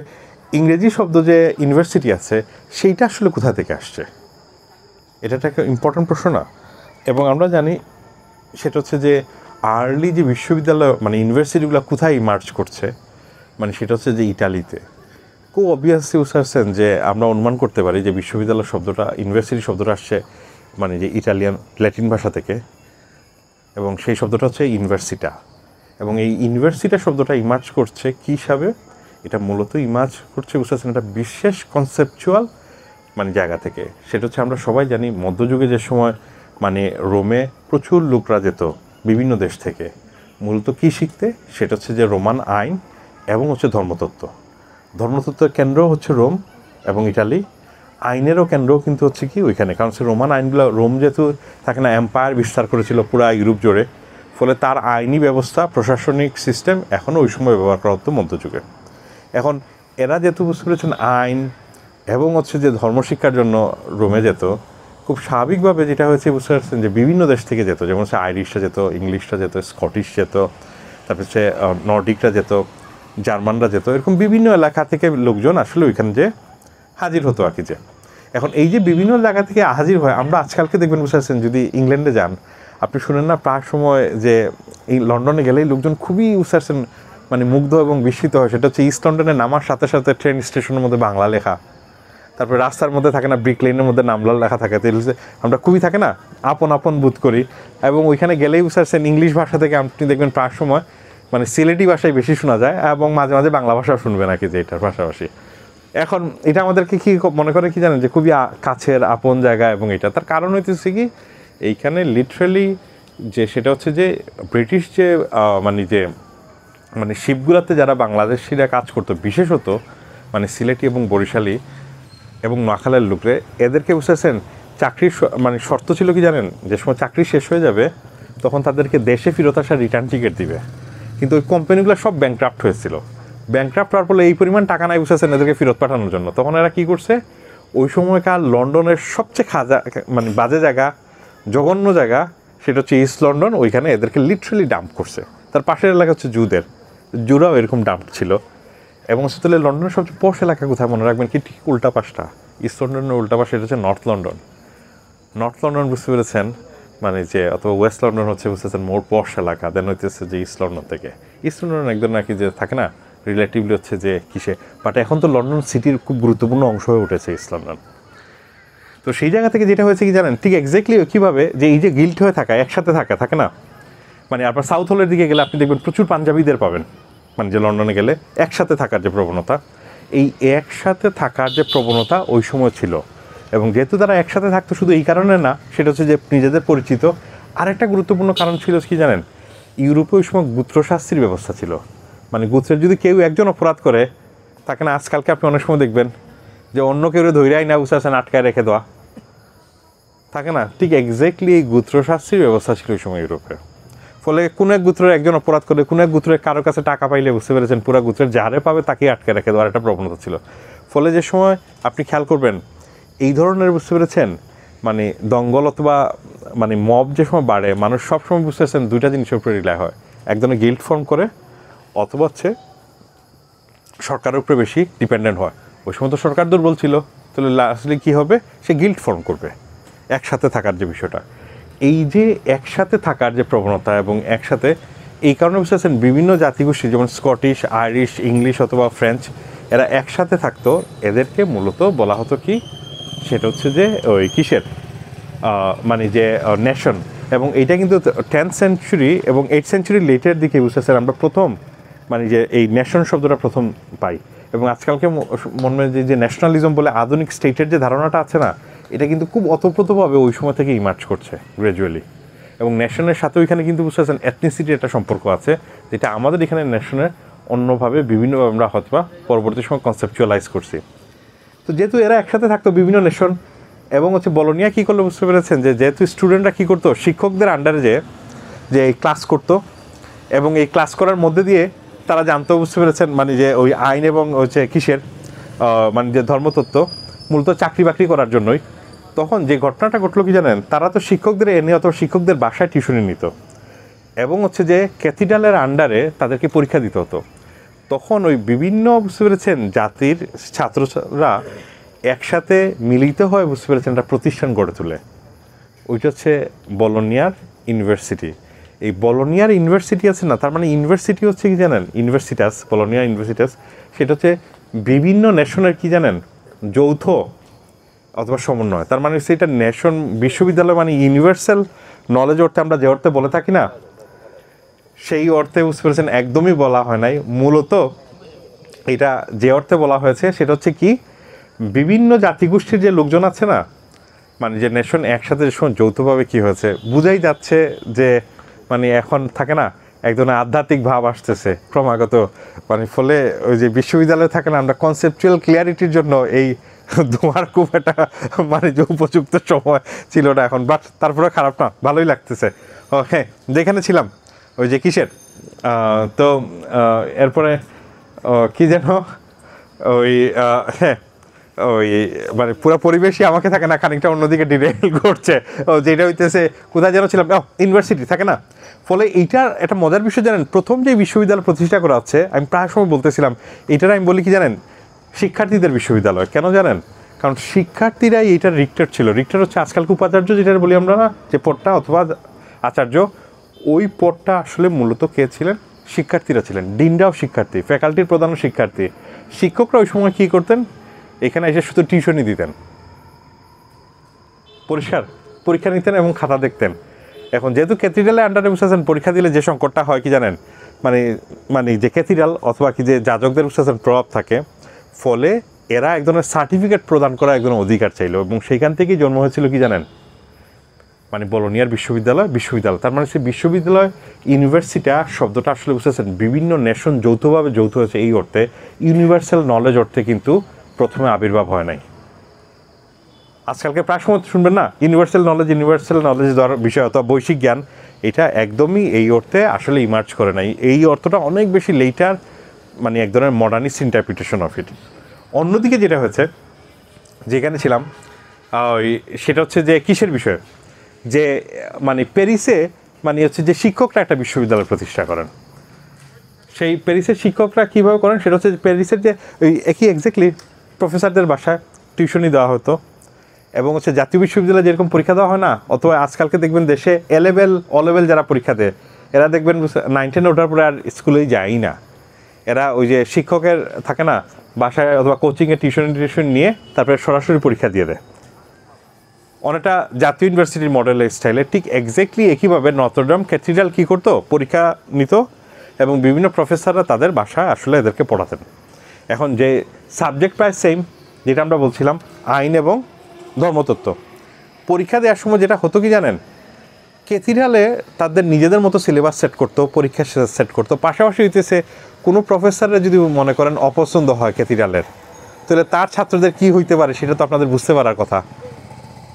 ইংরেজি শব্দ যে ইউনিভার্সিটি আছে সেইটা আসলে কোথা থেকে আসছে, এটা একটা ইম্পর্ট্যান্ট প্রশ্ন না? এবং আমরা জানি সেটা হচ্ছে যে আর্লি যে বিশ্ববিদ্যালয় মানে ইউনিভার্সিটিগুলো কোথায় ইমার্জ করছে, মানে সেটা হচ্ছে যে ইটালিতে। খুব অবভিয়াসলি বুঝতে যে আমরা অনুমান করতে পারি যে বিশ্ববিদ্যালয় শব্দটা, ইউনিভার্সিটি শব্দটা আসছে মানে যে ইটালিয়ান ল্যাটিন ভাষা থেকে, এবং সেই শব্দটা হচ্ছে ইউনিভার্সিটা। এবং এই ইউনিভার্সিটা শব্দটা ইমার্জ করছে কী হিসাবে? এটা মূলত ইমার্জ করছে বুঝতে পারছেন একটা বিশেষ কনসেপচুয়াল মানে জায়গা থেকে। সেটা হচ্ছে আমরা সবাই জানি মধ্যযুগে যে সময় মানে রোমে প্রচুর লোকরা যেত বিভিন্ন দেশ থেকে, মূলত কী শিখতে? সেটা হচ্ছে যে রোমান আইন এবং হচ্ছে ধর্মতত্ত্ব। ধর্মতত্ত্বের কেন্দ্র হচ্ছে রোম এবং ইটালি, আইনেরও কেন্দ্র কিন্তু হচ্ছে কি ওইখানে, কারণ সে রোমান আইনগুলো, রোম যেহেতু থাকে না এম্পায়ার বিস্তার করেছিল পুরা ইউরোপ জুড়ে, ফলে তার আইনি ব্যবস্থা, প্রশাসনিক সিস্টেম এখনও ওই সময় ব্যবহার করা হতো মধ্যযুগে। এখন এরা যেহেতু বুঝতে পেরেছেন আইন এবং হচ্ছে যে ধর্মশিক্ষার জন্য রোমে যেত, খুব স্বাভাবিকভাবে যেটা হয়েছে বুঝতে পারছেন যে বিভিন্ন দেশ থেকে যেত, যেমন হচ্ছে আইরিশরা যেত, ইংলিশরা যেত, স্কটিশ যেত, তারপর হচ্ছে নর্ডিকরা যেত, জার্মানরা যেত, এরকম বিভিন্ন এলাকা থেকে লোকজন আসলে ওইখানে যে হাজির হতো আর কি। যে এখন এই যে বিভিন্ন জায়গা থেকে হাজির হয়, আমরা আজকালকে দেখবেন বুঝতে পারছেন যদি ইংল্যান্ডে যান আপনি শুনেন না প্রায় সময় যে এই লন্ডনে গেলেই লোকজন খুবই বুঝতে পারছেন মানে মুগ্ধ এবং বিস্মিত হয়। সেটা হচ্ছে ইস্ট লন্ডনে নামার সাথে সাথে ট্রেন স্টেশনের মধ্যে বাংলা লেখা, তারপরে রাস্তার মধ্যে থাকে না ব্রিক লেনের মধ্যে নামলাল লেখা থাকে, আমরা খুবই থাকে না আপন আপন বোধ করি। এবং ওইখানে গেলেই বুঝতে পারছেন ইংলিশ ভাষা থেকে আপনি দেখবেন প্রায় সময় মানে সিলেটি ভাষায় বেশি শোনা যায়, এবং মাঝে মাঝে বাংলা ভাষাও শুনবে নাকি যে এটার পাশাপাশি। এখন এটা আমাদেরকে কি মনে করে কি জানেন, যে খুবই কাছের আপন জায়গা। এবং এটা তার কারণ হইতেছে কি, এইখানে লিটারালি যে সেটা হচ্ছে যে ব্রিটিশ যে মানে শিপগুলোতে যারা বাংলাদেশিরা কাজ করতো, বিশেষত মানে সিলেটি এবং বরিশালী এবং নোয়াখালীর লোকরে, এদেরকে বুঝতেছেন চাকরির মানে শর্ত ছিল কি জানেন, যে সময় চাকরি শেষ হয়ে যাবে তখন তাদেরকে দেশে ফেরত আসার রিটার্ন টিকিট দিবে। কিন্তু ওই কোম্পানিগুলো সব ব্যাংক্রাফ্ট হয়েছিল। ব্যাংক্রাফ্ট হওয়ার ফলে এই পরিমাণ টাকা নাই বুঝতেছেন এদেরকে ফেরত পাঠানোর জন্য। তখন এরা কী করছে, ওই সময়কার লন্ডনের সবচেয়ে মানে বাজে জায়গা, জঘন্য জায়গা, সেটা হচ্ছে ইস্ট লন্ডন, ওইখানে এদেরকে লিটারালি ডাম্প করছে। তার পাশের এলাকা হচ্ছে জুরাও এরকম ডাম্প ছিল। এবং সেটা লন্ডনের সবচেয়ে পশ এলাকা কোথায় মনে রাখবেন কি, ঠিক উল্টা পাশটা, ইস্ট লন্ডনের উল্টা পাশে এটা হচ্ছে নর্থ লন্ডন। নর্থ লন্ডন বুঝতে পেরেছেন মানে যে, অথবা ওয়েস্ট লন্ডন হচ্ছে বুঝতেছেন মোর পশ এলাকা, দেন হইতেছে যে ইস্ট লন্ডন থেকে। ইস্ট লন্ডন একদম নাকি যে থাকে না রিলেটিভলি হচ্ছে যে কিসে, বাট এখন তো লন্ডন সিটির খুব গুরুত্বপূর্ণ অংশ হয়ে উঠেছে ইস্ট লন্ডন। তো সেই জায়গা থেকে যেটা হয়েছে কি জানেন, ঠিক এক্স্যাক্টলি কীভাবে যে এই যে গিল্ট হয়ে থাকা, একসাথে থাকে না, মানে আপনার সাউথ হলের দিকে গেলে আপনি দেখবেন প্রচুর পাঞ্জাবিদের পাবেন, মানে যে লন্ডনে গেলে একসাথে থাকার যে প্রবণতা, এই একসাথে থাকার যে প্রবণতা ওই সময় ছিল। এবং যেহেতু তারা একসাথে থাকতো শুধু এই কারণে না, সেটা হচ্ছে যে নিজেদের পরিচিত। আরেকটা গুরুত্বপূর্ণ কারণ ছিল কি জানেন, ইউরোপে ওই সময় গোত্রশাস্ত্রীর ব্যবস্থা ছিল। মানে গোত্রের যদি কেউ একজন অপরাধ করে, তাকে না আজকালকে আপনি অনেক সময় দেখবেন যে অন্য কেউ ধৈর্যাই না বুঝতেছেন আটকায় রেখে দেওয়া থাকে না, ঠিক এক্স্যাক্টলি এই গোত্রশাস্ত্রীর ব্যবস্থা ছিল ওই সময় ইউরোপে। ফলে কোনো এক গোত্রের একজন অপরাধ করে, কোনো এক গোত্রের কারোর কাছে টাকা পাইলে বুঝতে পেরেছেন পুরো গোত্রের যারে পাবে তাকে আটকে রেখে দেওয়ার একটা প্রবণতা ছিল। ফলে যে সময় আপনি খেয়াল করবেন এই ধরনের বুঝতে পেরেছেন মানে দঙ্গল অথবা মানে মব যে সময় বাড়ে, মানুষ সবসময় বুঝতে পারছেন দুইটা জিনিসের উপরে রিলাই হয়, একজনে গিল্ট ফর্ম করে অথবা হচ্ছে সরকারের উপরে বেশি ডিপেন্ডেন্ট হয়। ওই সময় তো সরকার দুর্বল ছিল, তাহলে লাস্টলি কী হবে, সে গিল্ট ফর্ম করবে। একসাথে থাকার যে বিষয়টা, এই যে একসাথে থাকার যে প্রবণতা এবং একসাথে, এই কারণে বুঝতে পারছেন বিভিন্ন জাতিগোষ্ঠী যেমন স্কটিশ, আইরিশ, ইংলিশ অথবা ফ্রেঞ্চ, এরা একসাথে থাকতো, এদেরকে মূলত বলা হতো কি, সেটা হচ্ছে যে ওই কিসের মানে যে নেশন। এবং এইটা কিন্তু 10th সেঞ্চুরি এবং 8th সেঞ্চুরি লেটের দিকে বুঝতেছেন আমরা প্রথম মানে যে এই নেশন শব্দটা প্রথম পাই। এবং আজকালকে মনে হয় যে ন্যাশনালিজম বলে আধুনিক স্টেটের যে ধারণাটা আছে না, এটা কিন্তু খুব অতপ্রতভাবে ওই সময় থেকে ইমার্জ করছে গ্র্যাজুয়ালি। এবং ন্যাশনের সাথে ওইখানে কিন্তু বুঝতে পারছেন এথনিসিটির একটা সম্পর্ক আছে, যেটা আমাদের এখানে ন্যাশনের অন্যভাবে বিভিন্নভাবে আমরা হয়তো পরবর্তী সময় কনসেপচুয়ালাইজ করছি। তো যেহেতু এরা একসাথে থাকতো বিভিন্ন নেশন, এবং হচ্ছে বলোনিয়া কী করলে বুঝতে পেরেছেন যে যেহেতু স্টুডেন্টরা কী করতো, শিক্ষকদের আন্ডারে যে এই ক্লাস করতো, এবং এই ক্লাস করার মধ্যে দিয়ে তারা জানতেও বুঝতে পেরেছেন মানে যে ওই আইন এবং হচ্ছে কিসের মানে যে ধর্মতত্ত্ব মূলত চাকরি বাকরি করার জন্যই। তখন যে ঘটনাটা ঘটলো কি জানেন, তারা তো শিক্ষকদের এনে অথবা শিক্ষকদের বাসায় টিউশনি নিত, এবং হচ্ছে যে ক্যাথিড্রালের আন্ডারে তাদেরকে পরীক্ষা দিতে হতো। তখন ওই বিভিন্ন বুঝতে পেরেছেন জাতির ছাত্ররা একসাথে মিলিত হয়ে বুঝতে পেরেছেন একটা প্রতিষ্ঠান গড়ে তোলে। ওইটা হচ্ছে বলোনিয়ার ইউনিভার্সিটি। এই বলোনিয়ার ইউনিভার্সিটি আছে না, তার মানে ইউনিভার্সিটি হচ্ছে কি জানেন, ইউনিভার্সিটাস, বলোনিয়া ইউনিভার্সিটাস, সেটা হচ্ছে বিভিন্ন নেশনের কি জানেন যৌথ অথবা সমন্বয়। তার মানে হচ্ছে এটা নেশন বিশ্ববিদ্যালয়, মানে ইউনিভার্সাল নলেজ অর্থে আমরা যে অর্থে বলে থাকি না, সেই অর্থে বুঝতে পেরেছেন একদমই বলা হয় নাই। মূলত এটা যে অর্থে বলা হয়েছে সেটা হচ্ছে কি, বিভিন্ন জাতিগোষ্ঠীর যে লোকজন আছে না, মানে যে নেশন একসাথে যে সময় যৌথভাবে কী হয়েছে বুঝাই যাচ্ছে যে মানে এখন থাকে না এক ধরনের আধ্যাত্মিক ভাব আসতেছে ক্রমাগত, মানে ফলে ওই যে বিশ্ববিদ্যালয়ে থাকে না, আমরা কনসেপচুয়াল ক্লিয়ারিটির জন্য এই ধোঁয়ার খুব একটা মানে যে উপযুক্ত সময় ছিল না এখন, বাট তারপরে খারাপ না, ভালোই লাগতেছে। ও হ্যাঁ, যেখানে ছিলাম ওই যে কিসের তো এরপরে কি যেন ওই হ্যাঁ ওই মানে পুরো পরিবেশই আমাকে থাকে না, খানিকটা অন্যদিকে ডিরেল করছে। ও যেটা হইতেছে কোথায় যেন ছিলাম, ইউনিভার্সিটি থাকে না। ফলে এইটার একটা মজার বিষয় জানেন, প্রথম যে বিশ্ববিদ্যালয় প্রতিষ্ঠা করা হচ্ছে, আমি প্রায় সময় বলতেছিলাম এটার, আমি বলি কি জানেন, শিক্ষার্থীদের বিশ্ববিদ্যালয়। কেন জানেন? কারণ শিক্ষার্থীরাই এইটার রিক্টার ছিল। রিক্টার হচ্ছে আজকালকে উপাচার্য যেটা বলি আমরা না, যে পদটা অথবা আচার্য, ওই পদটা আসলে মূলত কে ছিলেন? শিক্ষার্থীরা ছিলেন। ডিনরাও শিক্ষার্থী, ফ্যাকাল্টির প্রধানও শিক্ষার্থী। শিক্ষকরা ওই সময় কী করতেন? এখানে এসে শুধু টিউশনই দিতেন, পরিষ্কার পরীক্ষা নিতেন এবং খাতা দেখতেন। এখন যেহেতু ক্যাথিড্রালের আন্ডারে বসেছেন, পরীক্ষা দিলে যে সংকটটা হয় কি জানেন, মানে মানে যে ক্যাথিড্রাল অথবা কি যে যাজকদের বসেছেন প্রভাব থাকে, ফলে এরা এক ধরনের সার্টিফিকেট প্রদান করা এক ধরনের অধিকার চাইল, এবং সেইখান থেকেই জন্ম হয়েছিল কি জানেন, মানে বলোনিয়ার বিশ্ববিদ্যালয়। তার মানে সে বিশ্ববিদ্যালয়, ইউনিভার্সিটা শব্দটা আসলে বুঝতেছেন বিভিন্ন নেশন যৌথভাবে যৌথ হয়েছে এই অর্থে, ইউনিভার্সাল নলেজ অর্থে কিন্তু প্রথমে আবির্ভাব হয় নাই। আজকালকে প্রায় সময় শুনবেন না ইউনিভার্সাল নলেজ দেওয়ার বিষয় অথবা বৈশ্বিক জ্ঞান, এটা একদমই এই অর্থে আসলে ইমার্জ করে নাই। এই অর্থটা অনেক বেশি লেটার, মানে এক ধরনের মডার্নিস্ট ইন্টারপ্রিটেশন অফ ইট। অন্যদিকে যেটা হয়েছে, যেখানে ছিলাম সেটা হচ্ছে যে কিসের বিষয়ে, যে মানে প্যারিসে মানে হচ্ছে যে শিক্ষকরা একটা বিশ্ববিদ্যালয় প্রতিষ্ঠা করেন। সেই প্যারিসের শিক্ষকরা কীভাবে করেন সেটা হচ্ছে প্যারিসের যে ওই একই এক্স্যাক্টলি প্রফেসরদের বাসায় টিউশনি দেওয়া হতো, এবং হচ্ছে জাতীয় বিশ্ববিদ্যালয়ে যেরকম পরীক্ষা দেওয়া হয় না, অথবা আজকালকে দেখবেন দেশে অ লেভেল যারা পরীক্ষা দেয়, এরা দেখবেন 9 10 ওঠার পরে আর স্কুলেই যায়ই না। এরা ওই যে শিক্ষকের থাকে না বাসায় অথবা কোচিংয়ে টিউশন নিয়ে তারপরে সরাসরি পরীক্ষা দিয়ে দেয়, অনেকটা জাতীয় ইউনিভার্সিটির মডেলের স্টাইলে। ঠিক এক্স্যাক্টলি একইভাবে নটরডেম ক্যাথিড্রাল কী করতো, পরীক্ষা নিত এবং বিভিন্ন প্রফেসররা তাদের বাসায় আসলে এদেরকে পড়াতেন। এখন যে সাবজেক্ট প্রায় সেম, যেটা আমরা বলছিলাম আইন এবং ধর্মতত্ত্ব, পরীক্ষা দেওয়ার সময় যেটা হতো কি জানেন, ক্যাথিড্রালে তাদের নিজেদের মতো সিলেবাস সেট করতো, পরীক্ষা সেট করতো। পাশাপাশি হইতেছে কোনো প্রফেসররা যদি মনে করেন অপছন্দ হয় ক্যাথিড্রালের, তাহলে তার ছাত্রদের কি হইতে পারে সেটা তো আপনাদের বুঝতে পারার কথা,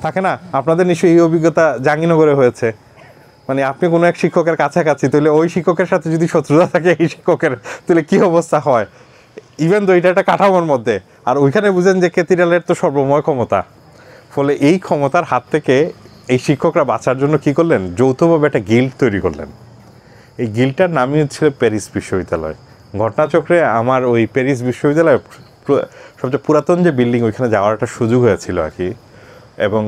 থাকে না? আপনাদের নিশ্চয়ই এই অভিজ্ঞতা জাহাঙ্গীরনগরে হয়েছে। মানে আপনি কোনো এক শিক্ষকের কাছাকাছি, তাহলে ওই শিক্ষকের সাথে যদি শত্রুতা থাকে এই শিক্ষকের, তাহলে কী অবস্থা হয়। ইভেন তো এটা একটা কাঠামোর মধ্যে, আর ওইখানে বুঝেন যে ক্যাথিড্রালের তো সর্বময় ক্ষমতা। ফলে এই ক্ষমতার হাত থেকে এই শিক্ষকরা বাঁচার জন্য কী করলেন, যৌথভাবে একটা গিল্ড তৈরি করলেন। এই গিল্ডটার নামই হচ্ছিল প্যারিস বিশ্ববিদ্যালয়। ঘটনাচক্রে আমার ওই প্যারিস বিশ্ববিদ্যালয়ের সবচেয়ে পুরাতন যে বিল্ডিং, ওইখানে যাওয়ার একটা সুযোগ হয়েছিল আর কি। এবং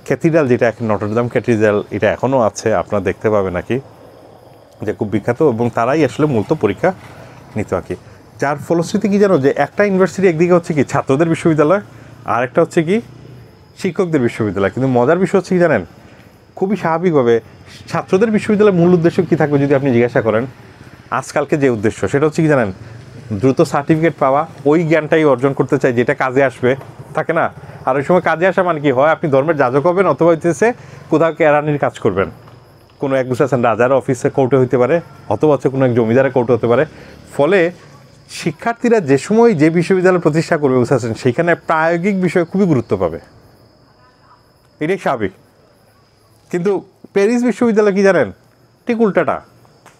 ক্যাথিড্রাল যেটা নটরডেম ক্যাথিড্রাল, এটা এখনও আছে, আপনারা দেখতে পাবেন নাকি, যে খুব বিখ্যাত, এবং তারাই আসলে মূলত পরীক্ষা নিত আর কি। যার ফলশ্রুতি কী জানো, যে একটা ইউনিভার্সিটি একদিকে হচ্ছে কি ছাত্রদের বিশ্ববিদ্যালয়, আর একটা হচ্ছে কি শিক্ষকদের বিশ্ববিদ্যালয়। কিন্তু মজার বিষয় হচ্ছে কি জানেন, খুবই স্বাভাবিকভাবে ছাত্রদের বিশ্ববিদ্যালয়ের মূল উদ্দেশ্য কী থাকবে যদি আপনি জিজ্ঞাসা করেন, আজকালকে যে উদ্দেশ্য সেটা হচ্ছে কি জানেন, দ্রুত সার্টিফিকেট পাওয়া, ওই জ্ঞানটাই অর্জন করতে চাই যেটা কাজে আসবে, থাকে না? আর ওই সময় কাজে আসা মানে কি হয়, আপনি ধর্মের যাজক হবেন অথবা হইতেছে কোথাও কেরানির কাজ করবেন, কোনো এক বুঝেছেন রাজার অফিসে কোর্টে হইতে পারে, অথবা হচ্ছে কোনো এক জমিদারের কোর্টে হতে পারে। ফলে শিক্ষার্থীরা যে সময় যে বিশ্ববিদ্যালয় প্রতিষ্ঠা করবে বুঝেছেন, সেইখানে প্রায়োগিক বিষয় খুবই গুরুত্ব পাবে, এটাই স্বাভাবিক। কিন্তু প্যারিস বিশ্ববিদ্যালয় কি জানেন, ঠিক উল্টাটা।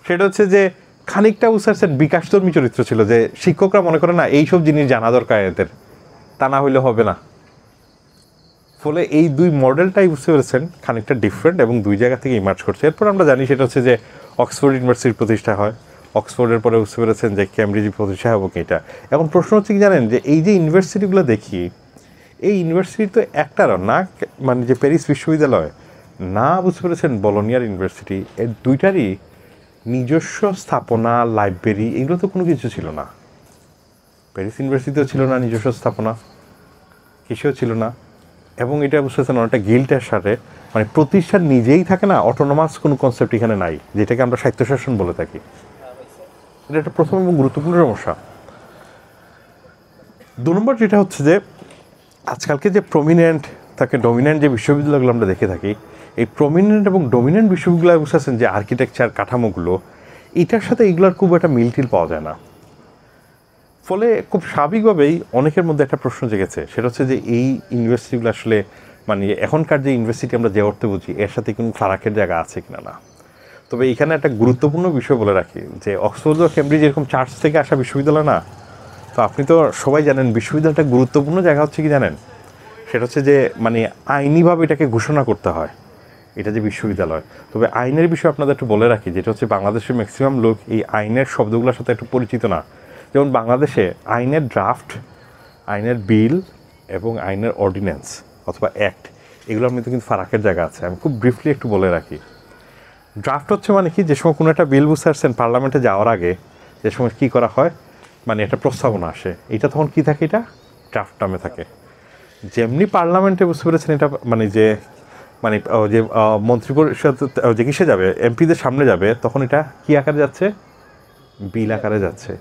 সেটা হচ্ছে যে খানিকটা বুঝেছেন বিকাশধর্মী চরিত্র ছিল, যে শিক্ষকরা মনে করে না এইসব জিনিস জানা দরকার এদের, তা না হইলে হবে না। ফলে এই দুই মডেলটাই বুঝতে পেরেছেন খানিকটা ডিফারেন্ট এবং দুই জায়গা থেকে ইমার্জ করছে। এরপর আমরা জানি সেটা হচ্ছে যে অক্সফোর্ড ইউনিভার্সিটির প্রতিষ্ঠা হয়। অক্সফোর্ডের পরে বুঝতে পেরেছেন যে ক্যামব্রিজ প্রতিষ্ঠা এবং এটা। এখন প্রশ্ন হচ্ছে কি জানেন, যে এই যে ইউনিভার্সিটিগুলো দেখি, এই ইউনিভার্সিটি তো একটারও না, মানে যে প্যারিস বিশ্ববিদ্যালয় না বুঝতে পেরেছেন বলোনিয়ার ইউনিভার্সিটি, এর দুইটারই নিজস্ব স্থাপনা, লাইব্রেরি, এগুলো তো কোনো কিছু ছিল না। প্যারিস ইউনিভার্সিটিতেও ছিল না নিজস্ব স্থাপনা, কিছুও ছিল না। এবং এটা বুঝতে পারছেন অনেকটা গিল্টের সাথে, মানে প্রতিষ্ঠান নিজেই থাকে না, অটোনোমাস কোনো কনসেপ্ট এখানে নাই, যেটাকে আমরা স্বায়ত্তশাসন বলে থাকি। এটা একটা প্রথম এবং গুরুত্বপূর্ণ সমস্যা। 2 নম্বর যেটা হচ্ছে যে আজকালকে যে প্রমিনেন্ট থাকে, ডমিনেন্ট যে বিশ্ববিদ্যালয়গুলো আমরা দেখে থাকি, এই প্রমিনেন্ট এবং ডমিনেন্ট বিশ্ববিদ্যালয় বুঝতেছেন যে আর্কিটেকচার কাঠামোগুলো, এটার সাথে এগুলোর খুব একটা মিল পাওয়া যায় না। ফলে খুব স্বাভাবিকভাবেই অনেকের মধ্যে একটা প্রশ্ন জেগেছে, সেটা হচ্ছে যে এই ইউনিভার্সিটিগুলো আসলে মানে এখনকার যে ইউনিভার্সিটি আমরা যে অর্থে বুঝি, এর সাথে কোনো ফারাকের জায়গা আছে কিনা না। তবে এখানে একটা গুরুত্বপূর্ণ বিষয় বলে রাখি, যে অক্সফোর্ড ও ক্যামব্রিজ এরকম চার্চ থেকে আসা বিশ্ববিদ্যালয় না। তো আপনি তো সবাই জানেন বিশ্ববিদ্যালয়টা গুরুত্বপূর্ণ জায়গা হচ্ছে কি জানেন, সেটা হচ্ছে যে মানে আইনিভাবে এটাকে ঘোষণা করতে হয় এটা যে বিশ্ববিদ্যালয়। তবে আইনের বিষয়ে আপনাদের একটু বলে রাখি, যেটা হচ্ছে বাংলাদেশের ম্যাক্সিমাম লোক এই আইনের শব্দগুলোর সাথে একটু পরিচিত না। যেমন বাংলাদেশে আইনের ড্রাফট, আইনের বিল এবং আইনের অর্ডিন্যান্স অথবা অ্যাক্ট, এগুলোর মধ্যে কিন্তু ফারাকের জায়গা আছে। আমি খুব ব্রিফলি একটু বলে রাখি। ড্রাফট হচ্ছে মানে কি, যে সময় কোনো একটা বিল বুঝতে পারছেন পার্লামেন্টে যাওয়ার আগে যে সময় কী করা হয়, মানে একটা প্রস্তাবনা আসে, এটা তখন কি থাকে, এটা ড্রাফট নামে থাকে। যেমনি পার্লামেন্টে বুঝতে পেরেছেন এটা মানে যে মানে যে মন্ত্রিপরিষদ যে কিসে যাবে, এমপিদের সামনে যাবে, তখন এটা কী আকারে যাচ্ছে, বিল আকারে যাচ্ছে।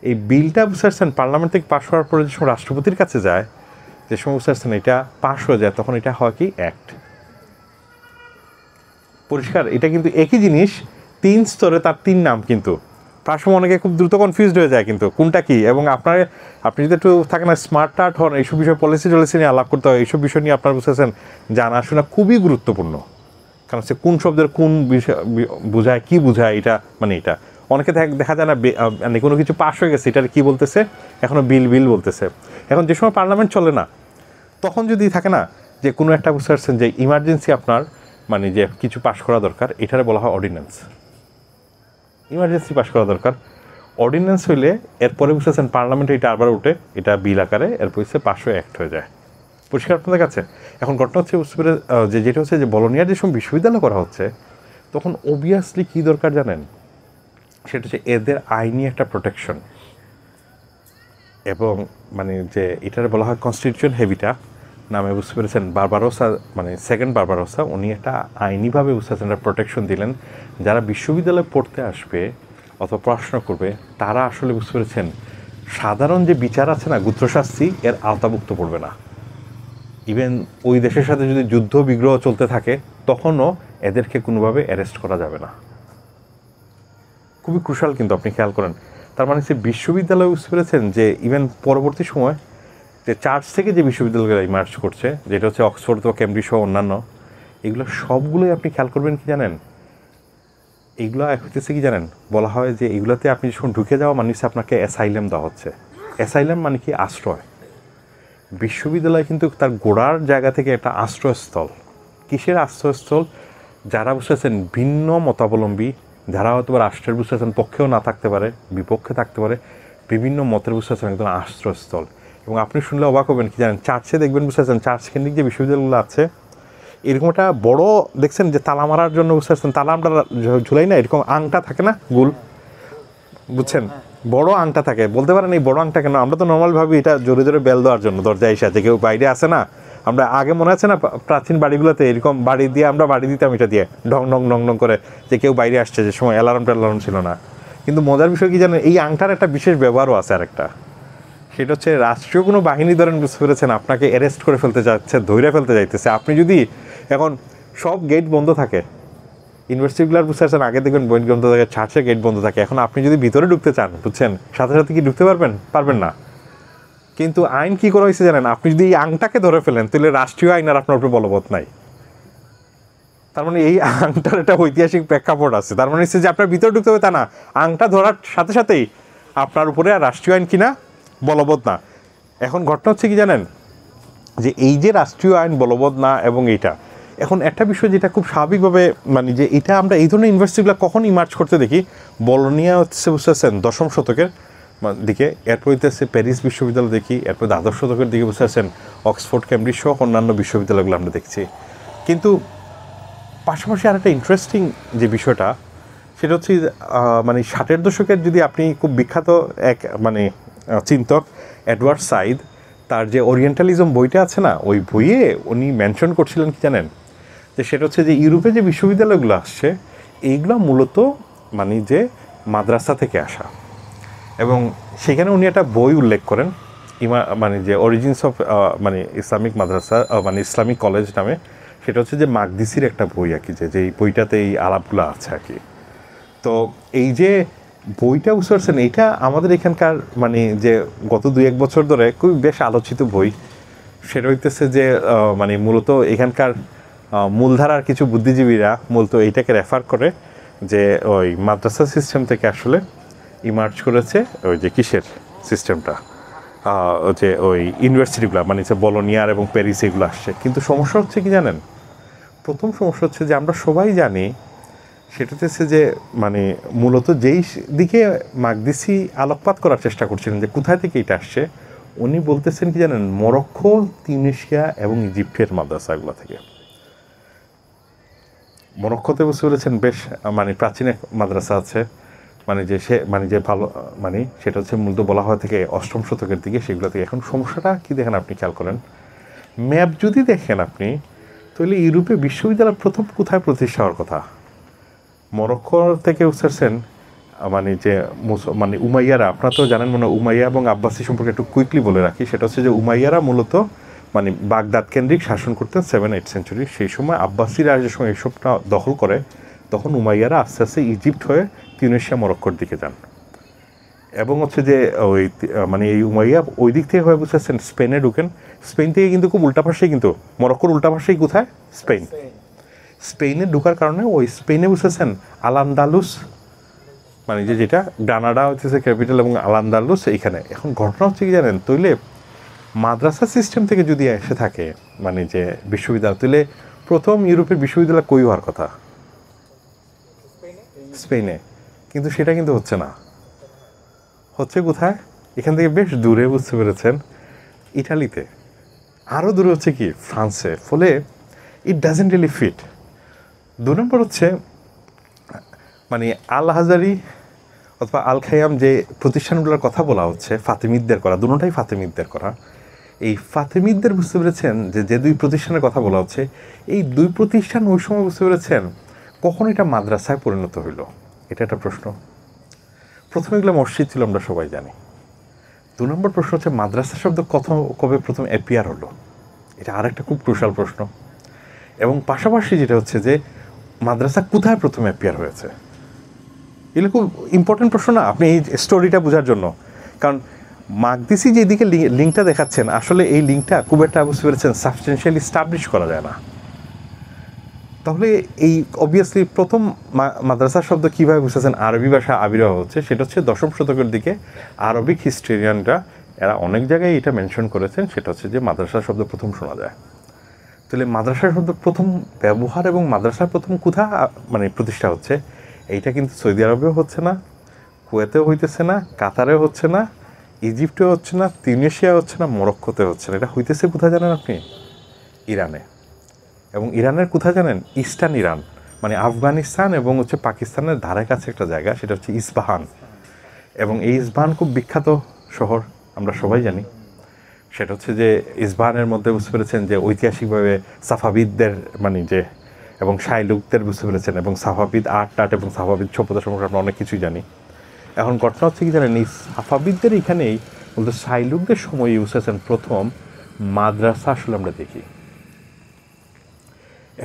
এই বিলটা বুঝতে পারছেন পার্লামেন্ট থেকে পাশ হওয়ার পরে যে সময় রাষ্ট্রপতির কাছে যায়, যে সময় বুঝতে পারছেন এটা পাশ হয়ে যায়, তখন এটা হয় কি অ্যাক্ট। পরিষ্কার, এটা কিন্তু একই জিনিস 3 স্তরে, তার 3 নাম কিন্তু। প্রায় সময় অনেকে খুব দ্রুত কনফিউজড হয়ে যায় কিন্তু কোনটা কি। এবং আপনি যদি একটু থাকেন না স্মার্ট টার্ট হন, এইসব বিষয়ে পলিসি নিয়ে আলাপ করতে হয়, এইসব বিষয় নিয়ে আপনারা বুঝতেছেন জানাশোনা খুবই গুরুত্বপূর্ণ। কারণ সে কোন শব্দের কোন বিষয় বোঝায়, কী বোঝায়, এটা মানে এটা অনেকে দেখা যায় না, মানে কোনো কিছু পাস হয়ে গেছে, এটার কী বলতেছে, এখনও বিল বলতেছে। এখন যে সময় পার্লামেন্ট চলে না, তখন যদি থাকে না যে কোনো একটা বুঝতে পারছেন যে ইমার্জেন্সি আপনার মানে যে কিছু পাস করা দরকার, এটারে বলা হয় অর্ডিন্যান্স। ইমার্জেন্সি পাস করা দরকার, অর্ডিন্যান্স হইলে এরপরে বুঝতেছেন পার্লামেন্টে এটা আবার উঠে, এটা বিল আকারে এরপর হচ্ছে পাস হয়ে অ্যাক্ট হয়ে যায়। পরিষ্কার আপনাদের কাছে? এখন ঘটনা হচ্ছে বুঝতে পেরে যে যেটা হচ্ছে যে বলোনিয়ার যে সময় বিশ্ববিদ্যালয় করা হচ্ছে, তখন অবভিয়াসলি কী দরকার জানেন, সেটা হচ্ছে এদের আইনি একটা প্রোটেকশন। এবং মানে যে এটার বলা হয় কনস্টিটিউশন হেভিটা নামে বুঝতে পেরেছেন বারবারোসা, মানে সেকেন্ড বারবারোসা, উনি একটা আইনিভাবে বুঝতে পারছেন একটা প্রোটেকশন দিলেন, যারা বিশ্ববিদ্যালয়ে পড়তে আসবে অথবা পড়াশোনা করবে, তারা আসলে বুঝতে পেরেছেন সাধারণ যে বিচার আছে না, গুত্রশাস্তি, এর আওতাভুক্ত পড়বে না। ইভেন ওই দেশের সাথে যদি যুদ্ধ বিগ্রহ চলতে থাকে, তখনও এদেরকে কোনোভাবে অ্যারেস্ট করা যাবে না। খুবই ক্রুশাল কিন্তু, আপনি খেয়াল করেন। তার মানে সে বিশ্ববিদ্যালয় বুঝতে পেরেছেন যে ইভেন পরবর্তী সময় যে চার্চ থেকে যে বিশ্ববিদ্যালয়গুলো ইমার্জ করছে, যেটা হচ্ছে অক্সফোর্ড বা ক্যামব্রিজ সহ অন্যান্য, এগুলো সবগুলোই আপনি খেয়াল করবেন কি জানেন, এইগুলো হচ্ছে কি জানেন, বলা হয় যে এগুলোতে আপনি যখন ঢুকে যাওয়া মানে আপনাকে অ্যাসাইলাম দেওয়া হচ্ছে। অ্যাসাইলাম মানে কি, আশ্রয়। বিশ্ববিদ্যালয় কিন্তু তার গোড়ার জায়গা থেকে একটা আশ্রয়স্থল। কিসের আশ্রয়স্থল? যারা বুঝতেছেন ভিন্ন মতাবলম্বী, যারা হয়তো রাষ্ট্রের বুঝতেছেন পক্ষেও না থাকতে পারে, বিপক্ষে থাকতে পারে, বিভিন্ন মতের বুঝতেছেন একদম আশ্রয়স্থল। এবং আপনি শুনলে অবাক হবেন কি জানেন, চার্চে দেখবেন বুঝতেছেন, চার্চ কেন্দ্রিক যে বিশ্ববিদ্যালয়গুলো আছে, এরকম একটা বড় দেখছেন যে তালা মারার জন্য বুঝতেছেন, তালা আমরা ঝুলাই না, এরকম আংটা থাকে না গোল, বুঝছেন, বড় আংটা থাকে। বলতে পারেন এই বড় আংটা কেন, আমরা তো নর্মাল ভাবি এটা জোরে জোরে বেল দেওয়ার জন্য, দরজায় এসে আছে, কেউ বাইরে আসে না। আমরা আগে মনে আছে না প্রাচীন বাড়িগুলোতে এরকম বাড়ি দিয়ে আমরা বাড়ি দিতাম এটা দিয়ে, ঢং ঢং ঢং ঢং করে, যে কেউ বাইরে আসছে, যে সময় অ্যালার্ম ছিল না। কিন্তু মজার বিষয় কি জানেন, এই আংটার একটা বিশেষ ব্যবহারও আছে আরেকটা, সেটা হচ্ছে রাষ্ট্রীয় কোনো বাহিনী ধরেন বুঝতে পেরেছেন আপনাকে অ্যারেস্ট করে ফেলতে যাচ্ছে, ধরে ফেলতে যাইতেছে, আপনি যদি এখন সব গেট বন্ধ থাকে, ইউনিভার্সিটিগুলোর বুঝতে পারছেন আগে দেখবেন বই বন্ধ থাকে, চার্চের গেট বন্ধ থাকে, এখন আপনি যদি ভিতরে ঢুকতে চান বুঝছেন, সাথে সাথে কি ঢুকতে পারবেন না। কিন্তু আইন কি করা হয়েছে জানেন, আপনি যদি এই আংটাকে ধরে ফেলেন, তাহলে রাষ্ট্রীয় আইন আর আপনার উপরে বলবৎ নাই। তার মানে এই আংটার একটা ঐতিহাসিক প্রেক্ষাপট আছে। তার মানে হচ্ছে যে আপনার ভিতরে ঢুকতে হবে তা না, আংটা ধরার সাথে সাথেই আপনার উপরে আর রাষ্ট্রীয় আইন কিনা বলবৎ না। এখন ঘটনা হচ্ছে কি জানেন, যে এই যে রাষ্ট্রীয় আইন বলবৎ না এবং এইটা, এখন একটা বিষয় যেটা খুব স্বাভাবিকভাবে মানে যে এটা আমরা এই ধরনের ইউনিভার্সিটিগুলো কখন ইমার্জ করতে দেখি, বলোনিয়া হচ্ছে বুঝতেছেন 10ম শতকের দিকে, এরপর হইতেছে প্যারিস বিশ্ববিদ্যালয় দেখি, এরপর 12শ শতকের দিকে বুঝতে পারছেন অক্সফোর্ড কেমব্রিজ সহ অন্যান্য বিশ্ববিদ্যালয়গুলো আমরা দেখছি। কিন্তু পাশাপাশি আরেকটা ইন্টারেস্টিং যে বিষয়টা সেটা হচ্ছে মানে 60-এর দশকের যদি আপনি খুব বিখ্যাত এক মানে চিন্তক এডওয়ার্ড সাইদ, তার যে ওরিয়েন্টালিজম বইটা আছে না, ওই বইয়ে উনি মেনশন করছিলেন কি জানেন, যে সেটা হচ্ছে যে ইউরোপে যে বিশ্ববিদ্যালয়গুলো আসছে এইগুলো মূলত মানে যে মাদ্রাসা থেকে আসা। এবং সেখানে উনি একটা বই উল্লেখ করেন মানে যে অরিজিনস অফ মানে ইসলামিক মাদ্রাসা মানে ইসলামিক কলেজ নামে, সেটা হচ্ছে যে মাকদিসির একটা বই আর কি, যে এই বইটাতে এই আলাপগুলো আছে আর কি। তো এই যে বইটা বুঝতে পারছেন, এইটা আমাদের এখানকার মানে যে গত 2-1 বছর ধরে খুবই বেশ আলোচিত বই। সেটা হইতেছে যে মানে মূলত এখানকার মূলধারার কিছু বুদ্ধিজীবীরা মূলত এইটাকে রেফার করে যে ওই মাদ্রাসা সিস্টেম থেকে আসলে ইমার্জ করেছে ওই যে কিসের সিস্টেমটা, যে ওই ইউনিভার্সিটিগুলো মানে যে বলোনিয়ার এবং প্যারিস এগুলো আসছে। কিন্তু সমস্যা হচ্ছে কি জানেন, প্রথম সমস্যা হচ্ছে যে আমরা সবাই জানি সেটা হচ্ছে যে মানে মূলত যেই দিকে মাকদিসি আলোকপাত করার চেষ্টা করছিলেন যে কোথায় থেকে এটা আসছে, উনি বলতেছেন কি জানেন, মরক্কো, তিউনিসিয়া এবং ইজিপ্টের মাদ্রাসাগুলো থেকে। মরক্কোতে বুঝতে পেরেছেন বেশ মানে প্রাচীন এক মাদ্রাসা আছে, মানে যে সে মানে যে ভালো মানে সেটা হচ্ছে মূলত বলা হয় থেকে 8ম শতকের দিকে, সেগুলো থেকে। এখন সমস্যাটা কি দেখেন, আপনি খেয়াল করেন ম্যাপ যদি দেখেন আপনি, তাহলে ইউরোপে বিশ্ববিদ্যালয় প্রথম কোথায় প্রতিষ্ঠা হওয়ার কথা, মরক্কো থেকে উঠছেন মানে যে মানে উমাইয়ারা। আপনারা তো জানেন মনে হয় উমাইয়া এবং আব্বাসি সম্পর্কে একটু কুইকলি বলে রাখি। সেটা হচ্ছে যে উমাইয়ারা মূলত মানে বাগদাদ কেন্দ্রিক শাসন করতেন 7-8 সেঞ্চুরি। সেই সময় আব্বাসিরা যে সময় এইসবটা দখল করে, তখন উমাইয়ারা আস্তে আস্তে ইজিপ্ট হয়ে তিউনিসিয়া মরক্কোর দিকে যান। এবং হচ্ছে যে ওই মানে এই উমাইয়া ওই দিক থেকে হয়ে বুঝতেছেন স্পেনে ঢুকেন। স্পেন থেকে কিন্তু খুব উল্টা পাশেই, কিন্তু মরক্কোর উল্টা পাশেই কোথায়, স্পেন। স্পেনে ঢোকার কারণে ওই স্পেনে বুঝতেছেন আল-আন্দালুস মানে যেটা গ্রানাডা হচ্ছে ক্যাপিটাল, এবং আল-আন্দালুস এইখানে। এখন ঘটনা হচ্ছে কি জানেন, তৈলে মাদ্রাসা সিস্টেম থেকে যদি এসে থাকে মানে যে বিশ্ববিদ্যালয়, তাহলে প্রথম ইউরোপের বিশ্ববিদ্যালয় কই হওয়ার কথা, স্পেনে। কিন্তু সেটা কিন্তু হচ্ছে না, হচ্ছে কোথায়, এখান থেকে বেশ দূরে, বুঝতে পেরেছেন, ইটালিতে। আরও দূরে হচ্ছে কি, ফ্রান্সে। ফলে ইট ডাজেন্ট রিয়েলি ফিট। 2 নম্বর হচ্ছে মানে আল হাজারি অথবা আল খায়াম যে প্রতিষ্ঠানগুলোর কথা বলা হচ্ছে ফাতেমিদদের করা, দুটোটাই ফাতেমিদদের করা। এই ফাতেমিদদের বুঝতে পেরেছেন যে 2 প্রতিষ্ঠানের কথা বলা হচ্ছে, এই 2 প্রতিষ্ঠান ওই সময় বুঝতে পেরেছেন কখন এটা মাদ্রাসায় পরিণত হইল, এটা একটা প্রশ্ন। প্রথমে এগুলো মসজিদ ছিল, আমরা সবাই জানি। 2 নম্বর প্রশ্ন হচ্ছে মাদ্রাসা শব্দ কবে প্রথম অ্যাপিয়ার হলো, এটা আরেকটা খুব ক্রুশাল প্রশ্ন। এবং পাশাপাশি যেটা হচ্ছে যে মাদ্রাসা কোথায় প্রথম অ্যাপিয়ার হয়েছে, এগুলো খুব ইম্পর্টেন্ট প্রশ্ন না আপনি এই স্টোরিটা বোঝার জন্য। কারণ মাকদিসি যেদিকে লিঙ্কটা দেখাচ্ছেন, আসলে এই লিঙ্কটা খুব একটা বুঝতে পেরেছেন সাবস্টেন্সিয়ালি স্টাবলিশ করা যায় না। তাহলে এই অবভিয়াসলি প্রথম মাদ্রাসা শব্দ কীভাবে বুঝতেছেন আরবি ভাষা আবির্ভাব হচ্ছে, সেটা হচ্ছে 10ম শতকের দিকে আরবিক হিস্টোরিয়ানরা এরা অনেক জায়গায় এটা মেনশন করেছেন, সেটা হচ্ছে যে মাদ্রাসা শব্দ প্রথম শোনা যায়। তাহলে মাদ্রাসা শব্দ প্রথম ব্যবহার এবং মাদ্রাসার প্রথম কোথা মানে প্রতিষ্ঠা হচ্ছে, এইটা কিন্তু সৌদি আরবেও হচ্ছে না, কুয়েতেও হইতেছে না, কাতারেও হচ্ছে না, ইজিপ্টেও হচ্ছে না, তিউনিসিয়া হচ্ছে না, মরক্কোতে হচ্ছে না। এটা হইতেছে কোথায় জানেন আপনি, ইরানে। এবং ইরানের কোথায় জানেন, ইস্টার্ন ইরান, মানে আফগানিস্তান এবং হচ্ছে পাকিস্তানের ধারে কাছে একটা জায়গা, সেটা হচ্ছে ইস্পাহান। এবং এই ইস্পাহান খুব বিখ্যাত শহর, আমরা সবাই জানি। সেটা হচ্ছে যে ইস্পাহানের মধ্যে বুঝতে পেরেছেন যে ঐতিহাসিকভাবে সাফাবিদদের মানে যে এবং শাইলুকদের বুঝতে পেরেছেন, এবং সাফাবিদ আর্ট এবং সাফাবিদ সভ্যতা সম্পর্কে আমরা অনেক কিছুই জানি। এখন ঘটনা হচ্ছে কি জানেন, এই সাফাবিদদের এখানেই বলতে শাইলুকদের সময় ইউজ হয়েছেন প্রথম মাদ্রাসা আসলে আমরা দেখি।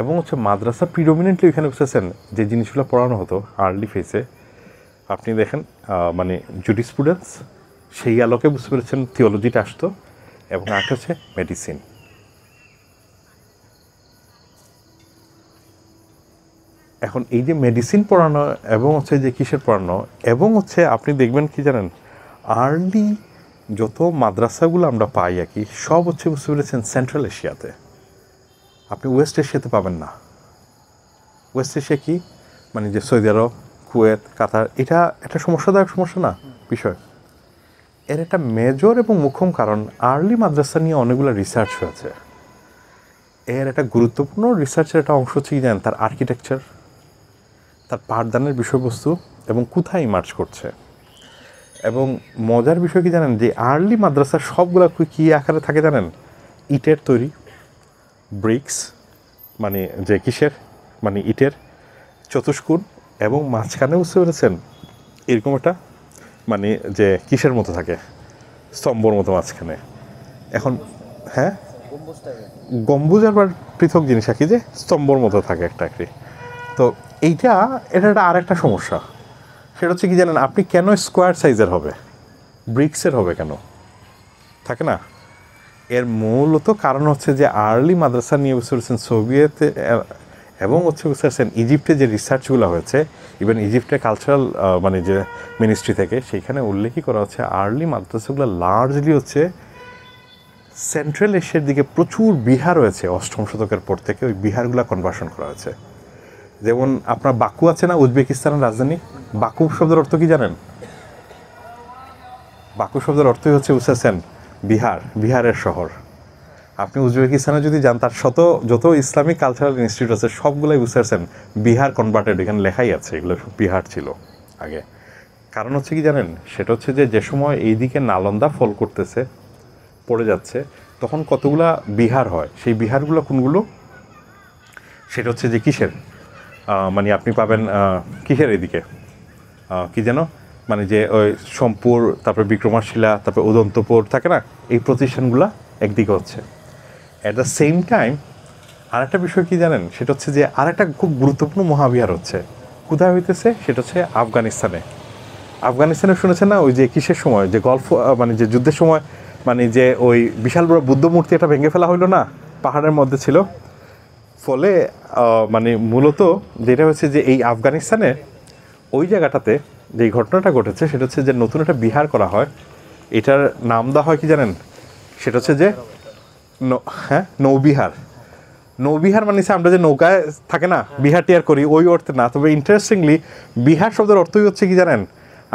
এবং হচ্ছে মাদ্রাসা প্রিডোমিনেন্টলি এখানে বুঝতেছেন যে জিনিসগুলো পড়ানো হতো আর্লি ফেসে, আপনি দেখেন মানে জুরিসপ্রুডেন্স, সেই আলোকে বুঝতে পেরেছেন থিওলজিটা আসতো, এবং আরেকটা হচ্ছে মেডিসিন। এখন এই যে মেডিসিন পড়ানো এবং হচ্ছে যে কিসের পড়ানো, এবং হচ্ছে আপনি দেখবেন কি জানেন, আর্লি যত মাদ্রাসাগুলো আমরা পাই আর কি, সব হচ্ছে বুঝতে পেরেছেন সেন্ট্রাল এশিয়াতে। আপনি ওয়েস্ট এশিয়াতে পাবেন না। ওয়েস্ট এশিয়া কি, মানে যে সৌদি আরব, কুয়েত, কাতার, এটা একটা সমস্যাদায়ক সমস্যা না বিষয়। এর একটা মেজর এবং মুখ্যম কারণ আর্লি মাদ্রাসা নিয়ে অনেকগুলো রিসার্চ হয়েছে। এর একটা গুরুত্বপূর্ণ রিসার্চের একটা অংশ হচ্ছে কি জানেন, তার আর্কিটেকচার, তার পাঠদানের বিষয়বস্তু এবং কোথায় ইমার্জ করছে। এবং মজার বিষয় কি জানেন, যে আর্লি মাদ্রাসার সবগুলো কী আকারে থাকে জানেন, ইটের তৈরি, ব্রিক্স, মানে যে কিসের, মানে ইটের চতুষ্কোণ, এবং মাঝখানে বুঝতে পেরেছেন এরকম একটা মানে যে কিসের মতো থাকে, স্তম্ভর মতো মাঝখানে। এখন হ্যাঁ, গম্বুজ আবার পৃথক জিনিস আর কি, যে স্তম্ভর মতো থাকে একটা একটি। তো এটা একটা আরেকটা সমস্যা, সেটা হচ্ছে কি জানেন, আপনি কেন স্কোয়ার সাইজের হবে, ব্রিক্সের হবে কেন, থাকে না। এর মূলত কারণ হচ্ছে যে আর্লি মাদ্রাসা নিয়ে বুঝতে পেরেছেন সোভিয়েত এবং হচ্ছে বুঝতে পারছেন ইজিপ্টে যে রিসার্চগুলো হয়েছে, ইভেন ইজিপ্টের কালচারাল মানে যে মিনিস্ট্রি থেকে, সেইখানে উল্লেখই করা হচ্ছে আর্লি মাদ্রাসাগুলো লার্জলি হচ্ছে সেন্ট্রাল এশিয়ার দিকে প্রচুর বিহার রয়েছে, অষ্টম শতকের পর থেকে ওই বিহারগুলো কনভার্সন করা হয়েছে। যেমন আপনার বাকু আছে না, উজবেকিস্তানের রাজধানী, বাকু শব্দের অর্থ কি জানেন? বাকু শব্দের অর্থই হচ্ছে বুঝতেছেন বিহার, বিহারের শহর। আপনি উজবেকিস্তানে যদি যান, তার যত ইসলামিক কালচারাল ইনস্টিটিউট আছে সবগুলোই বুঝতে পারছেন বিহার কনভার্টেড, এখানে লেখাই আছে এগুলো সব বিহার ছিল আগে। কারণ হচ্ছে কি জানেন, সেটা হচ্ছে যে সময় এইদিকে নালন্দা ফল করতেছে, পড়ে যাচ্ছে, তখন কতগুলা বিহার হয়, সেই বিহারগুলো কোনগুলো, সেটা হচ্ছে যে কিসের, মানে আপনি পাবেন কিসের এদিকে কি যেন, মানে যে ওই সোমপুর, তারপরে বিক্রমশিলা, তারপরে উদন্তপুর থাকে না, এই প্রতিষ্ঠানগুলো একদিকে হচ্ছে। অ্যাট দ্য সেম টাইম আরেকটা বিষয় কি জানেন, সেটা হচ্ছে যে আরেকটা খুব গুরুত্বপূর্ণ মহাবিহার হচ্ছে, কোথায় হইতেছে, সেটা হচ্ছে আফগানিস্তানে। আফগানিস্তানে শুনেছেন না, ওই যে কিসের সময়, যে গল্ফ মানে যে যুদ্ধের সময়, মানে যে ওই বিশাল বড় বুদ্ধ মূর্তি এটা ভেঙে ফেলা হইলো না, পাহাড়ের মধ্যে ছিল। ফলে মানে মূলত যেটা হচ্ছে যে এই আফগানিস্তানে ওই জায়গাটাতে যে ঘটনাটা ঘটেছে, সেটা হচ্ছে যে নতুন একটা বিহার করা হয়, এটার নাম দেওয়া হয় কি জানেন, সেটা হচ্ছে যে হ্যাঁ নৌবিহার। নৌবিহার মানে আমরা যে নৌকায় থাকে না বিহার টিয়ার করি, ওই অর্থে না। তবে ইন্টারেস্টিংলি বিহার শব্দের অর্থই হচ্ছে কি জানেন,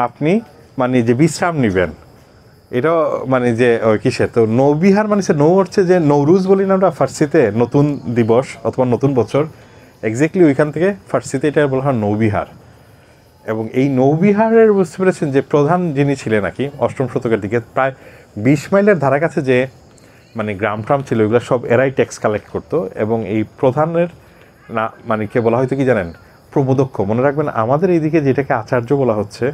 আপনি মানে যে বিশ্রাম নেবেন, এটা মানে যে কিসে, তো নৌবিহার মানে নৌ হচ্ছে যে নৌরুজ বলি না আমরা ফার্সিতে, নতুন দিবস অথবা নতুন বছর, এক্স্যাক্টলি ওইখান থেকে ফার্সিতে এটা বলা হয় নৌবিহার। এবং এই নৌবিহারের বুঝতে পেরেছেন যে প্রধান যিনি ছিলেন নাকি অষ্টম শতকের দিকে, প্রায় 20 মাইলের ধারা কাছে যে মানে গ্রাম ট্রাম ছিল, ওইগুলো সব এরাই ট্যাক্স কালেক্ট করতো। এবং এই প্রধানের না মানে কে বলা হয়তো কি জানেন, প্রমোদক্ষ। মনে রাখবেন আমাদের এইদিকে যেটাকে আচার্য বলা হচ্ছে,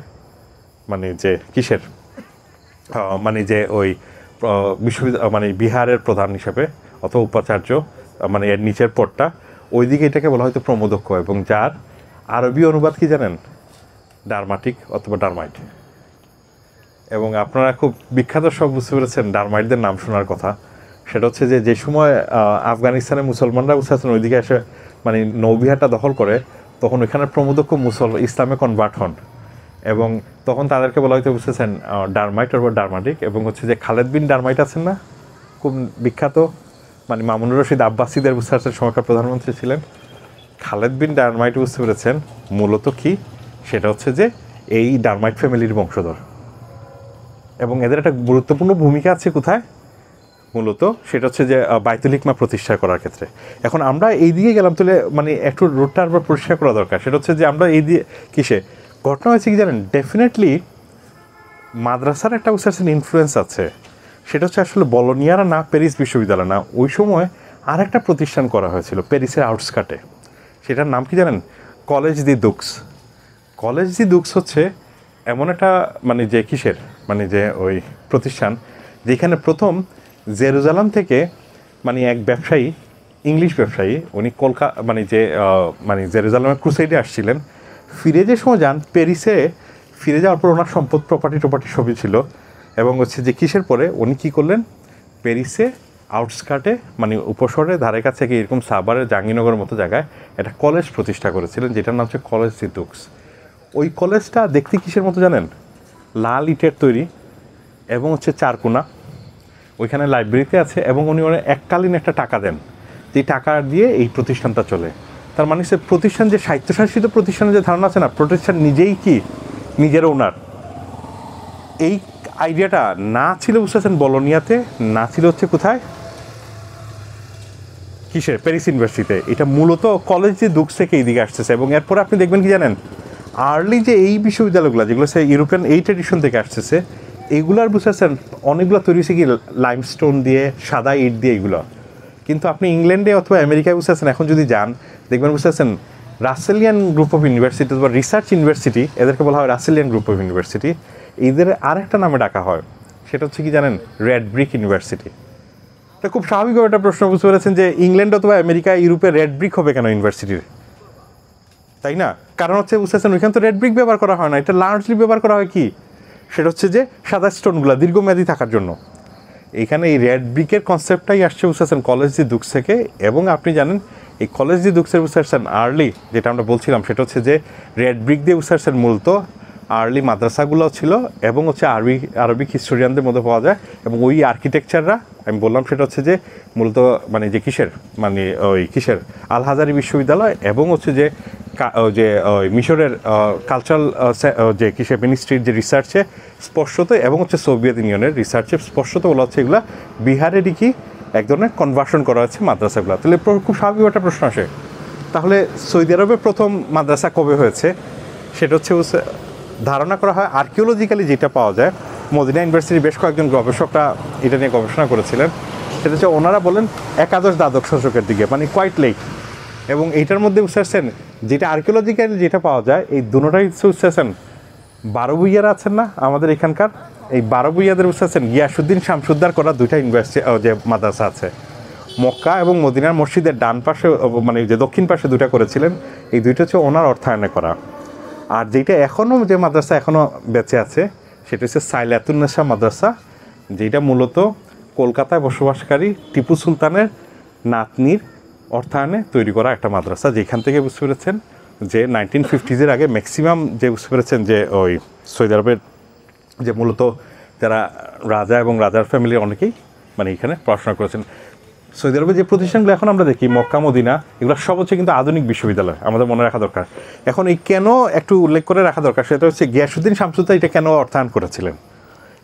মানে যে কিসের, মানে যে ওই বিশ্ববিদ্যালয় মানে বিহারের প্রধান হিসেবে অথবা উপাচার্য, মানে এর নিচের পদটা, ওইদিকে এটাকে বলা হয়তো প্রমোদক্ষ। এবং যার আরবি অনুবাদ কি জানেন, ডারমাটিক অথবা ডারমাইট। এবং আপনারা খুব বিখ্যাত সব বুঝতে পেরেছেন ডারমাইটদের নাম শোনার কথা, সেটা হচ্ছে যে সময় আফগানিস্তানের মুসলমানরা বুঝতে পারছেন ওইদিকে এসে মানে নৌবিহারটা দখল করে, তখন ওইখানের প্রমোদক্ষ ইসলামে কনভার্ট হন। এবং তখন তাদেরকে বলা হয়তো বুঝতেছেন ডারমাইট অথবা ডারমাটিক। এবং হচ্ছে যে খালেদ বিন ডারমাইট আছেন না, খুব বিখ্যাত, মানে মামুনুর রশিদ আব্বাসীদের বুঝতে পারছেন সময়কার প্রধানমন্ত্রী ছিলেন। খালেদ বিন ডারমাইট বুঝতে পেরেছেন মূলত কি, সেটা হচ্ছে যে এই ডারমাইট ফ্যামিলির বংশধর। এবং এদের একটা গুরুত্বপূর্ণ ভূমিকা আছে কোথায়, মূলত সেটা হচ্ছে যে বাইতুল হিকমা প্রতিষ্ঠা করার ক্ষেত্রে। এখন আমরা এই দিকে গেলাম, তাহলে মানে একটু রোডটা আবার পরিষ্কার করা দরকার। সেটা হচ্ছে যে আমরা এই দিয়ে কিসে ঘটনা হয়েছে কি জানেন, ডেফিনেটলি মাদ্রাসার একটা বুঝতে ইনফ্লুয়েন্স আছে। সেটা হচ্ছে আসলে বলোনিয়ারা না, প্যারিস বিশ্ববিদ্যালয় না, ওই সময় আর একটা প্রতিষ্ঠান করা হয়েছিল প্যারিসের আউটস্কার্টে। সেটার নাম কি জানেন, কলেজ দি দুক্স। কলেজ দি দুক্স হচ্ছে এমন একটা মানে যে কিসের, মানে যে ওই প্রতিষ্ঠান যেখানে প্রথম জেরুজালাম থেকে মানে এক ব্যবসায়ী, ইংলিশ ব্যবসায়ী, উনি মানে যে মানে জেরুজালামের ক্রুসেডে আসছিলেন, ফিরে যে সময় যান প্যারিসে, ফিরে যাওয়ার পর ওনার সম্পদ প্রপার্টি সবই ছিল। এবং হচ্ছে যে কিসের পরে উনি কী করলেন, প্যারিসে আউটস্কার্টে মানে উপশহরের ধারে কাছে গিয়ে এরকম সাভারের জাহাঙ্গীরনগরের মতো জায়গায় একটা কলেজ প্রতিষ্ঠা করেছিলেন, যেটার নাম হচ্ছে কলেজ দি দুক্স। ওই কলেজটা দেখতে কিসের মতো জানেন, লাল ইটের তৈরি এবং হচ্ছে চারকোনা, ওইখানে লাইব্রেরিতে আছে। এবং উনি এককালীন একটা টাকা দেন, যে টাকা দিয়ে এই প্রতিষ্ঠানটা চলে। তার মানে সে প্রতিষ্ঠান যে স্বায়ত্তশাসিত প্রতিষ্ঠানের যে ধারণা আছে না, প্রতিষ্ঠান নিজেই কি নিজের ওনার, এই আইডিয়াটা না ছিল বুঝতেছেন বলোনিয়াতে, না ছিল হচ্ছে কোথায়, কিসের, প্যারিস ইউনিভার্সিটিতে। এটা মূলত কলেজ যে দুঃখ থেকে এইদিকে আসতেছে। এবং এরপরে আপনি দেখবেন কি জানেন, আর্লি যে এই বিশ্ববিদ্যালয়গুলো যেগুলো সে ইউরোপিয়ান এই ট্রেডিশন থেকে আসতেছে, এইগুলার বুঝতেছেন অনেকগুলো তৈরি হয়েছে কি লাইমস্টোন দিয়ে, সাদা ইট দিয়ে এইগুলো। কিন্তু আপনি ইংল্যান্ডে অথবা আমেরিকায় বুঝতেছেন এখন যদি যান দেখবেন বুঝতেছেন রাসেলিয়ান গ্রুপ অফ ইউনিভার্সিটি বা রিসার্চ ইউনিভার্সিটি, এদেরকে বলা হয় রাসেলিয়ান গ্রুপ অফ ইউনিভার্সিটি। এদের আরেকটা নামে ডাকা হয়, সেটা হচ্ছে কি জানেন, রেড ব্রিক ইউনিভার্সিটি। তো খুব স্বাভাবিকভাবে একটা প্রশ্ন বুঝতে পেরেছেন যে ইংল্যান্ড অথবা আমেরিকা ইউরোপে রেড ব্রিক হবে কেন ইউনিভার্সিটির, তাই না? কারণ হচ্ছে বুঝতেছেন ওইখানে তো রেড ব্রিক ব্যবহার করা হয় না, এটা লার্জলি ব্যবহার করা হয় কি, সেটা হচ্ছে যে সাদা স্টোনগুলো দীর্ঘমেয়াদী থাকার জন্য। এখানে এই রেড ব্রিকের কনসেপ্টটাই আসছে বুঝতেছেন কলেজ দি দুক্স থেকে। এবং আপনি জানেন এই কলেজ দি দুক্সের বুঝতেছেন আর্লি যেটা আমরা বলছিলাম সেটা হচ্ছে যে রেড ব্রিক দিয়ে বুঝতেছেন মূলত আর্লি মাদ্রাসাগুলো ছিল এবং হচ্ছে আরবিক হিস্টোরিয়ানদের মধ্যে পাওয়া যায়। এবং ওই আর্কিটেকচাররা আমি বললাম সেটা হচ্ছে যে মূলত মানে যে কিসের, মানে ওই কিসের আল হাজারি বিশ্ববিদ্যালয় এবং হচ্ছে যে যে মিশরের কালচারাল যে কিসের মিনিস্ট্রির যে রিসার্চে স্পষ্টত এবং হচ্ছে সোভিয়েত ইউনিয়নের রিসার্চে স্পষ্টত বলা হচ্ছে এগুলো বিহারেরই কি এক ধরনের কনভার্সন করা হচ্ছে মাদ্রাসাগুলো। তাহলে খুব স্বাভাবিক একটা প্রশ্ন আসে, তাহলে সৌদি আরবে প্রথম মাদ্রাসা কবে হয়েছে? সেটা হচ্ছে ধারণা করা হয় আর্কিওলজিক্যালি যেটা পাওয়া যায়, মদিনা ইউনিভার্সিটির বেশ কয়েকজন গবেষকরা এটা নিয়ে গবেষণা করেছিলেন। সেটা হচ্ছে ওনারা বলেন একাদশ দ্বাদশ শতকের দিকে, মানে কোয়াইট লেট। এবং এইটার মধ্যে বুঝতেছেন যেটা আর্কিওলজিক্যালি যেটা পাওয়া যায় এই দুটোটাই বুঝতেছেন 12 ভূঁইয়ারা আছেন না আমাদের এখানকার, এই 12 ভূঁইয়াদের বুঝতেছেন গিয়াসুদ্দিন শামসুদ্দার করা দুইটা ইউনিভার্সিটি যে মাদ্রাসা আছে, মক্কা এবং মদিনার মসজিদের ডান পাশে মানে যে দক্ষিণ পাশে দুটা করেছিলেন, এই দুইটা হচ্ছে ওনার অর্থায়নে করা। আর যেটা এখনও যে মাদ্রাসা এখনও বেঁচে আছে সেটা হচ্ছে সাইলাতুন্নেসা মাদ্রাসা, যেটা মূলত কলকাতায় বসবাসকারী টিপু সুলতানের নাতনির অর্থায়নে তৈরি করা একটা মাদ্রাসা, যেখান থেকে বুঝতে পেরেছেন যে 1950s আগে ম্যাক্সিমাম যে বুঝতে পেরেছেন যে ওই সৌদি আরবের যে মূলত যারা রাজা এবং রাজার ফ্যামিলির অনেকেই মানে এখানে পড়াশোনা করেছেন। সৌদি আরবের যে প্রতিষ্ঠানগুলো এখন আমরা দেখি মক্কা মদিনা, এগুলো সব হচ্ছে কিন্তু আধুনিক বিশ্ববিদ্যালয়, আমাদের মনে রাখা দরকার। এখন এই কেন একটু উল্লেখ করে রাখা দরকার সেটা হচ্ছে গিয়াসুদ্দিন শামসুদ্দা এটা কেন অর্থায়ন করেছিলেন,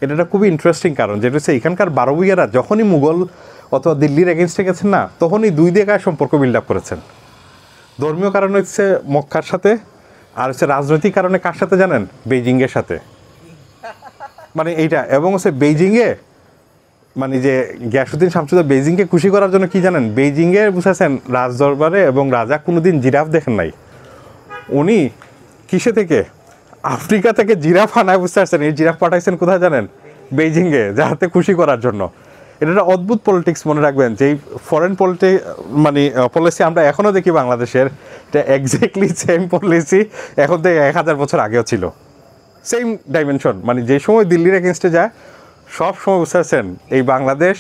এটা একটা খুবই ইন্টারেস্টিং কারণ। যেটা হচ্ছে এখানকার 12 ভূঁইয়ারা যখনই মুঘল অথবা দিল্লির এগেনস্টে গেছেন না, তখনই দুই দিকে সম্পর্ক বিল্ড আপ করেছেন। ধর্মীয় কারণ হচ্ছে মক্কার সাথে, আর হচ্ছে রাজনৈতিক কারণে কার সাথে জানেন, বেইজিংয়ের সাথে, মানে এইটা। এবং হচ্ছে বেইজিংয়ে মানে যে গিয়াসুদ্দিন শামসুদ্দা বেইজিংকে খুশি করার জন্য কি জানেন, বেইজিংয়ে বুঝেছেন রাজদরবারে এবং রাজা কোনোদিন জিরাফ দেখেন নাই, উনি কিসে থেকে আফ্রিকা থেকে জিরাফ আনায়, বুঝতে পারছেন, এই জিরাফ পাঠাইছেন কোথায় জানেন, বেইজিংয়ে, যাতে খুশি করার জন্য। এটা একটা অদ্ভুত পলিটিক্স, মনে রাখবেন যেই ফরেন মানে পলিসি আমরা এখনও দেখি বাংলাদেশের, এটা এক্স্যাক্টলি সেম পলিসি এখন থেকে 1000 বছর আগেও ছিল, সেম ডাইমেনশন। মানে যে সময় দিল্লির এগেনস্টে যায় সব সময় বুঝতে পারছেন এই বাংলাদেশ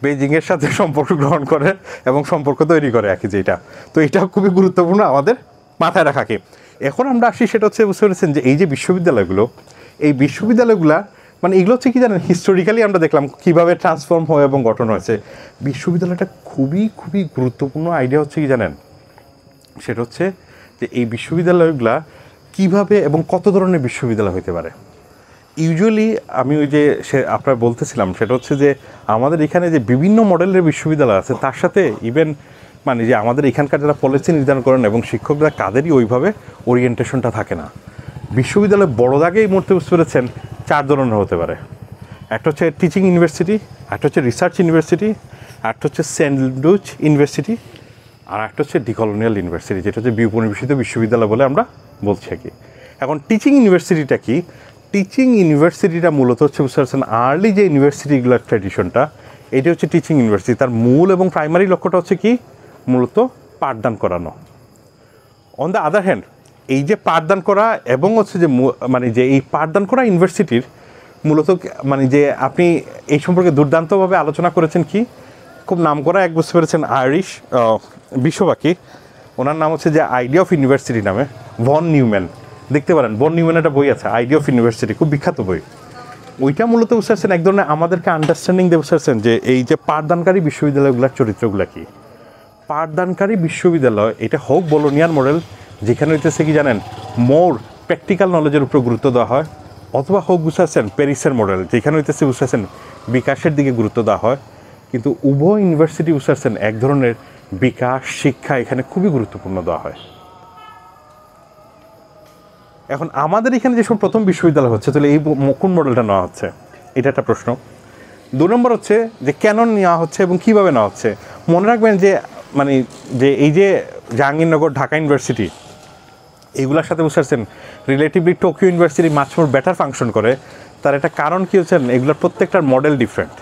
বেইজিংয়ের সাথে সম্পর্ক গ্রহণ করে এবং সম্পর্ক তৈরি করে আর কি, যেটা। তো এটা খুবই গুরুত্বপূর্ণ আমাদের মাথায় রাখাকে। এখন আমরা আসি সেটা হচ্ছে বুঝতে পেরেছেন যে এই যে বিশ্ববিদ্যালয়গুলো, এই বিশ্ববিদ্যালয়গুলা মানে এগুলো হচ্ছে কি জানেন, হিস্টোরিক্যালি আমরা দেখলাম কীভাবে ট্রান্সফর্ম হয় এবং গঠন হয়েছে। বিশ্ববিদ্যালয়টা খুবই খুবই গুরুত্বপূর্ণ আইডিয়া হচ্ছে কি জানেন, সেটা হচ্ছে যে এই বিশ্ববিদ্যালয়গুলা কীভাবে এবং কত ধরনের বিশ্ববিদ্যালয় হতে পারে। ইউজুয়ালি আমি ওই যে আপনার বলতেছিলাম সেটা হচ্ছে যে আমাদের এখানে যে বিভিন্ন মডেলের বিশ্ববিদ্যালয় আছে, তার সাথে ইভেন মানে যে আমাদের এখানকার যারা পলিসি নির্ধারণ করেন এবং শিক্ষকরা কাদেরই ওইভাবে ওরিয়েন্টেশনটা থাকে না। বিশ্ববিদ্যালয় বড় দাগে এই মুহূর্তে বুঝতে পেরেছেন 4 ধরনের হতে পারে। একটা হচ্ছে টিচিং ইউনিভার্সিটি, একটা হচ্ছে রিসার্চ ইউনিভার্সিটি, একটা হচ্ছে সেন্ট লুইস ইউনিভার্সিটি, আর একটা হচ্ছে ডিকলোনিয়াল ইউনিভার্সিটি, যেটা হচ্ছে বিপরিবেশিত বিশ্ববিদ্যালয় বলে আমরা বলছি আর কি। এখন টিচিং ইউনিভার্সিটিটা কি? টিচিং ইউনিভার্সিটিটা মূলত হচ্ছে বুঝতে পারছেন আর্লি যে ইউনিভার্সিটিগুলোর ট্র্যাডিশনটা, এটি হচ্ছে টিচিং ইউনিভার্সিটি। তার মূল এবং প্রাইমারি লক্ষ্যটা হচ্ছে কি, মূলত পাঠদান করানো। অন দ্য আদার হ্যান্ড এই যে পাঠদান করা এবং হচ্ছে যে মানে যে এই পাঠদান করা ইউনিভার্সিটির মূলত মানে যে আপনি এই সম্পর্কে দুর্দান্তভাবে আলোচনা করেছেন কি, খুব নাম করা এক বুঝতে পেরেছেন আইরিশ বিশ্ববাকী, ওনার নাম হচ্ছে যে আইডিয়া অফ ইউনিভার্সিটি নামে, ভন নিউম্যান। দেখতে পারেন ভন নিউম্যানের একটা বই আছে আইডিয়া অফ ইউনিভার্সিটি, খুব বিখ্যাত বই। ওইটা মূলত বুঝতে পারছেন এক ধরনের আমাদেরকে আন্ডারস্ট্যান্ডিং দিয়ে বুঝতে পারছেন যে এই যে পাঠদানকারী বিশ্ববিদ্যালয়গুলোর চরিত্রগুলো কী, পাঠদানকারী বিশ্ববিদ্যালয়, এটা হোক বোলোনিয়ার মডেল যেখানে হইতেছে কি জানেন মোর প্র্যাকটিক্যাল নলেজের উপর গুরুত্ব দেওয়া হয়, অথবা হোক বুঝতেছেন প্যারিসের মডেল যেখানে হইতেছে বুঝতেছেন বিকাশের দিকে গুরুত্ব দেওয়া হয়, কিন্তু উভয় ইউনিভার্সিটি বুঝতেছেন এক ধরনের বিকাশ শিক্ষা এখানে খুবই গুরুত্বপূর্ণ দেওয়া হয়। এখন আমাদের এখানে যেসব প্রথম বিশ্ববিদ্যালয় হচ্ছে, তাহলে এই কোন মডেলটা নেওয়া হচ্ছে, এটা একটা প্রশ্ন। 2 নম্বর হচ্ছে যে কেন নেওয়া হচ্ছে এবং কীভাবে নেওয়া হচ্ছে। মনে রাখবেন যে মানে যে এই যে জাহাঙ্গীরনগর, ঢাকা ইউনিভার্সিটি, এইগুলোর সাথে বুঝতে পারছেন রিলেটিভলি টোকিও ইউনিভার্সিটি মাছ মোর বেটার ফাংশন করে। তার একটা কারণ কী হচ্ছেন, এগুলোর প্রত্যেকটার মডেল ডিফারেন্ট,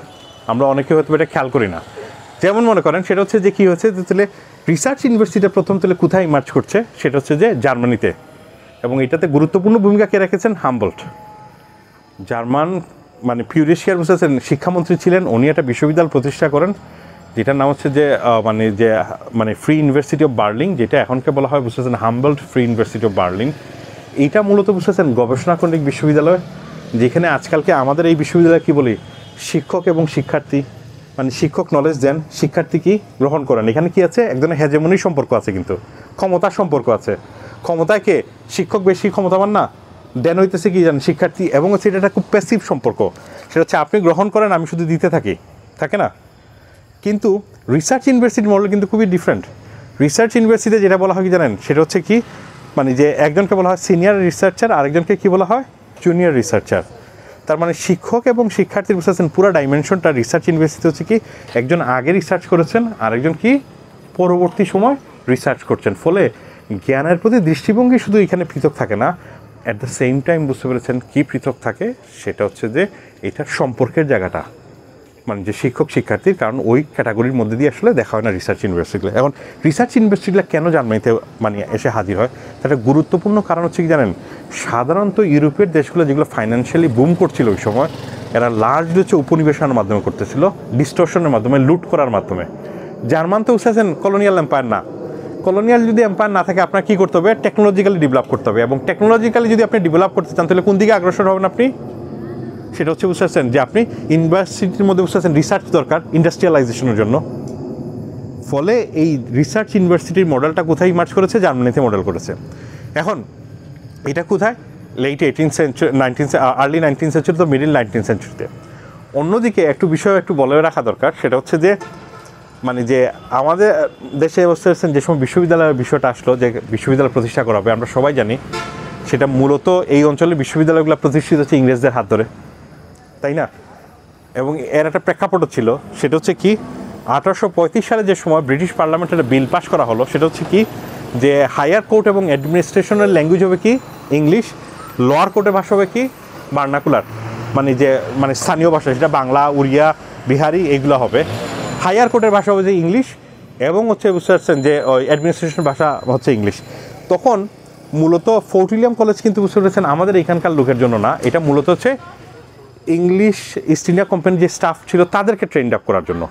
আমরা অনেকে হয়তো এটা খেয়াল করি না। যেমন মনে করেন সেটা হচ্ছে যে কী হচ্ছে যে তাহলে রিসার্চ ইউনিভার্সিটিটা প্রথম তাহলে কোথায় ইমার্জ করছে, সেটা হচ্ছে যে জার্মানিতে, এবং এটাতে গুরুত্বপূর্ণ ভূমিকা কে রেখেছেন, হামবোল্ট। জার্মান মানে পিউরেশিয়ার বুঝতেছেন শিক্ষামন্ত্রী ছিলেন, উনি একটা বিশ্ববিদ্যালয় প্রতিষ্ঠা করেন যেটার নাম হচ্ছে যে মানে ফ্রি ইউনিভার্সিটি অফ বার্লিন, যেটা এখনকে বলা হয় বুঝতেছেন Humboldt free university of Berlin. এইটা মূলত বুঝতেছেন গবেষণাকেন্দ্রিক বিশ্ববিদ্যালয়, যেখানে আজকালকে আমাদের এই বিশ্ববিদ্যালয়ে কী বলি, শিক্ষক এবং শিক্ষার্থী, মানে শিক্ষক নলেজ দেন, শিক্ষার্থী কি গ্রহণ করেন। এখানে কি আছে, এক ধরনের হেজেমনির সম্পর্ক আছে, কিন্তু ক্ষমতার সম্পর্ক আছে। ক্ষমতায় কে, শিক্ষক বেশি ক্ষমতাবান না, দেন হইতেছে কি জানেন শিক্ষার্থী, এবং হচ্ছে এটা একটা খুব প্যাসিভ সম্পর্ক, সেটা হচ্ছে আপনি গ্রহণ করেন, আমি শুধু দিতে থাকি, থাকে না। কিন্তু রিসার্চ ইউনিভার্সিটির মডেল কিন্তু খুবই ডিফারেন্ট। রিসার্চ ইউনিভার্সিটিতে যেটা বলা হয় কি জানেন, সেটা হচ্ছে কি মানে যে একজনকে বলা হয় সিনিয়র রিসার্চার, আরেকজনকে কি বলা হয়, জুনিয়র রিসার্চার। তার মানে শিক্ষক এবং শিক্ষার্থীর বুঝতেছেন পুরো ডাইমেনশনটা রিসার্চ ইউনিভার্সিটি হচ্ছে কি একজন আগে রিসার্চ করেছেন, আরেকজন কি পরবর্তী সময় রিসার্চ করছেন। ফলে জ্ঞানের প্রতি দৃষ্টিভঙ্গি শুধু এখানে পৃথক থাকে না, অ্যাট দ্য সেম টাইম বুঝতে পেরেছেন কি পৃথক থাকে, সেটা হচ্ছে যে এটার সম্পর্কের জায়গাটা, মানে যে শিক্ষক শিক্ষার্থীর, কারণ ওই ক্যাটাগরির মধ্যে দিয়ে আসলে দেখা হয় না রিসার্চ ইউনিভার্সিটিগুলো। এখন রিসার্চ ইউনিভার্সিটিগুলো কেন জার্মানিতে মানে এসে হাজির হয়, তার একটা গুরুত্বপূর্ণ কারণ হচ্ছে কি জানেন, সাধারণত ইউরোপের দেশগুলো যেগুলো ফাইন্যান্সিয়ালি বুম করছিল ওই সময়, এরা লার্জলি হচ্ছে উপনিবেশনের মাধ্যমে করতেছিল, ডিস্টর্শনের মাধ্যমে, লুট করার মাধ্যমে। জার্মান তো বুঝতেছেন কলোনিয়াল এম্পায়ার না, কলোনিয়াল যদি এম্পায়ার না থাকে আপনার কী করতে হবে, টেকনোলজিক্যালি ডেভেলপ করতে হবে, এবং টেকনোলজিক্যালি যদি আপনি ডেভেলপ করতে চান তাহলে কোন দিকে অগ্রসর হবেন আপনি, সেটা হচ্ছে বুঝতে পারছেন যে আপনি ইউনিভার্সিটির মধ্যে বুঝতে পারছেন রিসার্চ দরকার ইন্ডাস্ট্রিয়ালাইজেশনের জন্য। ফলে এই রিসার্চ ইউনিভার্সিটির মডেলটা কোথায় ইমার্জ করেছে, জার্মানিতে মডেল করেছে। এখন এটা কোথায়, late 18th century, early 19th century, তো মিডিল 19th সেঞ্চুরিতে। অন্যদিকে একটু বিষয় একটু বলে রাখা দরকার, সেটা হচ্ছে যে মানে যে আমাদের দেশে বুঝতে পারছেন যে সময় বিশ্ববিদ্যালয়ের বিষয়টা আসলো, যে বিশ্ববিদ্যালয় প্রতিষ্ঠা করা হবে, আমরা সবাই জানি সেটা মূলত এই অঞ্চলের বিশ্ববিদ্যালয়গুলো প্রতিষ্ঠিত হচ্ছে ইংরেজদের হাত ধরে, তাই না। এবং এর একটা প্রেক্ষাপটও ছিল, সেটা হচ্ছে কি 1835 সালে যে সময় ব্রিটিশ পার্লামেন্টে একটা বিল পাস করা হলো, সেটা হচ্ছে কি যে হায়ার কোর্ট এবং অ্যাডমিনিস্ট্রেশনের ল্যাঙ্গুয়েজ হবে কি ইংলিশ, লোয়ার কোর্টের ভাষা হবে কি ভার্নাকুলার, মানে যে মানে স্থানীয় ভাষা, সেটা বাংলা, উড়িয়া, বিহারি এগুলো হবে। হায়ার কোর্টের ভাষা হবে যে ইংলিশ, এবং হচ্ছে বুঝতে পারছেন যে ওই অ্যাডমিনিস্ট্রেশন ভাষা হচ্ছে ইংলিশ। তখন মূলত ফোর্ট উইলিয়াম কলেজ কিন্তু বুঝতে পেরেছেন আমাদের এখানকার লোকের জন্য না, এটা মূলত হচ্ছে ইংলিশ ইস্ট ইন্ডিয়া কোম্পানির যে স্টাফ ছিল তাদেরকে ট্রেন্ড আপ করার জন্য।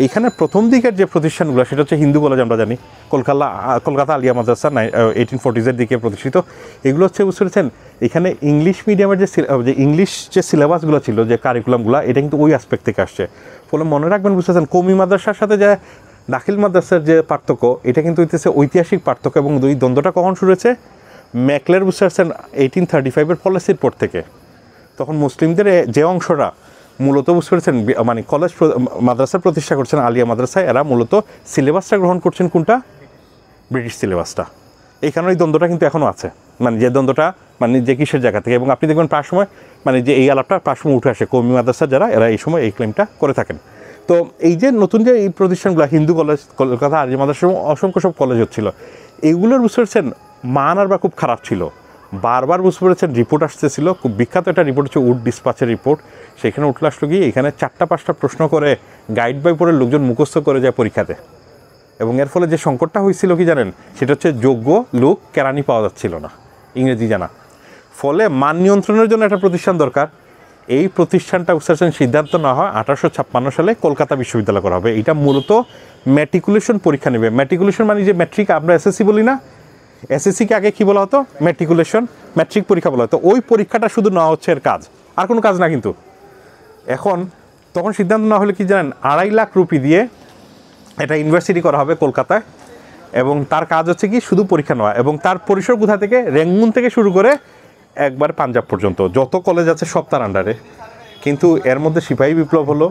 এইখানে প্রথম দিকের যে প্রতিষ্ঠানগুলো সেটা হচ্ছে হিন্দু কলেজ, আমরা জানি কলকাতা আলিয়া মাদ্রাসা 1840s দিকে প্রতিষ্ঠিত। এগুলো হচ্ছে বুঝতে পেরেছেন এখানে ইংলিশ মিডিয়ামের যে ইংলিশ যে সিলেবাসগুলো ছিল, যে কারিকুলামগুলো, এটা কিন্তু ওই অ্যাসপেক্ট থেকে আসছে। ফলে মনে রাখবেন বুঝতে পারছেন কওমি মাদ্রাসার সাথে যে দাখিল মাদ্রাসার যে পার্থক্য, এটা কিন্তু হইতেছে ঐতিহাসিক পার্থক্য, এবং দুই দ্বন্দ্বটা কখন শুরু হয়েছে, ম্যাকলের বুঝতে পারছেন 1835-এর পলিসির পর থেকে। তখন মুসলিমদের যে অংশরা মূলত বুঝতে পেরেছেন মানে কলেজ মাদ্রাসা প্রতিষ্ঠা করছেন আলিয়া মাদ্রাসায়, এরা মূলত সিলেবাসটা গ্রহণ করছেন কোনটা, ব্রিটিশ সিলেবাসটা। এই কারণে এই দ্বন্দ্বটা কিন্তু এখনও আছে, মানে যে দ্বন্দ্বটা মানে যে কিসের জায়গা থেকে। এবং আপনি দেখবেন প্রায় সময় মানে যে এই আলাপটা প্রায় সময় উঠে আসে, কওমি মাদ্রাসা যারা, এরা এই সময় এই ক্লেমটা করে থাকেন। তো এই যে নতুন যে এই প্রতিষ্ঠানগুলো, হিন্দু কলেজ, কলকাতা আলিয়া মাদ্রাসা, অসংখ্য সব কলেজ হচ্ছিল, এগুলোর বুঝতে পেরেছেন মান আর বা খুব খারাপ ছিল। বারবার বুঝতে পেরেছেন রিপোর্ট আসতেছিল, খুব বিখ্যাত একটা রিপোর্ট হচ্ছে উড ডিসপাচের রিপোর্ট। সেখানে উঠলে আসলো গিয়ে এখানে 4-5টা প্রশ্ন করে গাইড বাই পড়ে লোকজন মুখস্থ করে যায় পরীক্ষাতে। এবং এর ফলে যে সংকটটা হয়েছিল কি জানেন, সেটা হচ্ছে যোগ্য লোক কেরানি পাওয়া যাচ্ছিল না, ইংরেজি জানা। ফলে মান নিয়ন্ত্রণের জন্য একটা প্রতিষ্ঠান দরকার। এই প্রতিষ্ঠানটা বুঝতে সিদ্ধান্ত না হয় 1856 সালে কলকাতা বিশ্ববিদ্যালয় করা হবে। এটা মূলত ম্যাট্রিকুলেশন পরীক্ষা নেবে। ম্যাট্রিকুলেশন মানে যে ম্যাট্রিক আমরা এসএসসি বলি না, এসএসসিকে আগে কী বলা হতো, ম্যাট্রিকুলেশন, ম্যাট্রিক পরীক্ষা বলা হতো। ওই পরীক্ষাটা শুধু নেওয়া হচ্ছে এর কাজ, আর কোনো কাজ না। কিন্তু এখন তখন সিদ্ধান্ত না হলে কি জানেন, 2.5 লাখ রুপি দিয়ে এটা ইউনিভার্সিটি করা হবে কলকাতায়, এবং তার কাজ হচ্ছে কি শুধু পরীক্ষা নেওয়া, এবং তার পরিসর কোথা থেকে, রেঙ্গুন থেকে শুরু করে একবার পাঞ্জাব পর্যন্ত যত কলেজ আছে সব তার আন্ডারে। কিন্তু এর মধ্যে সিপাহী বিপ্লব হলো,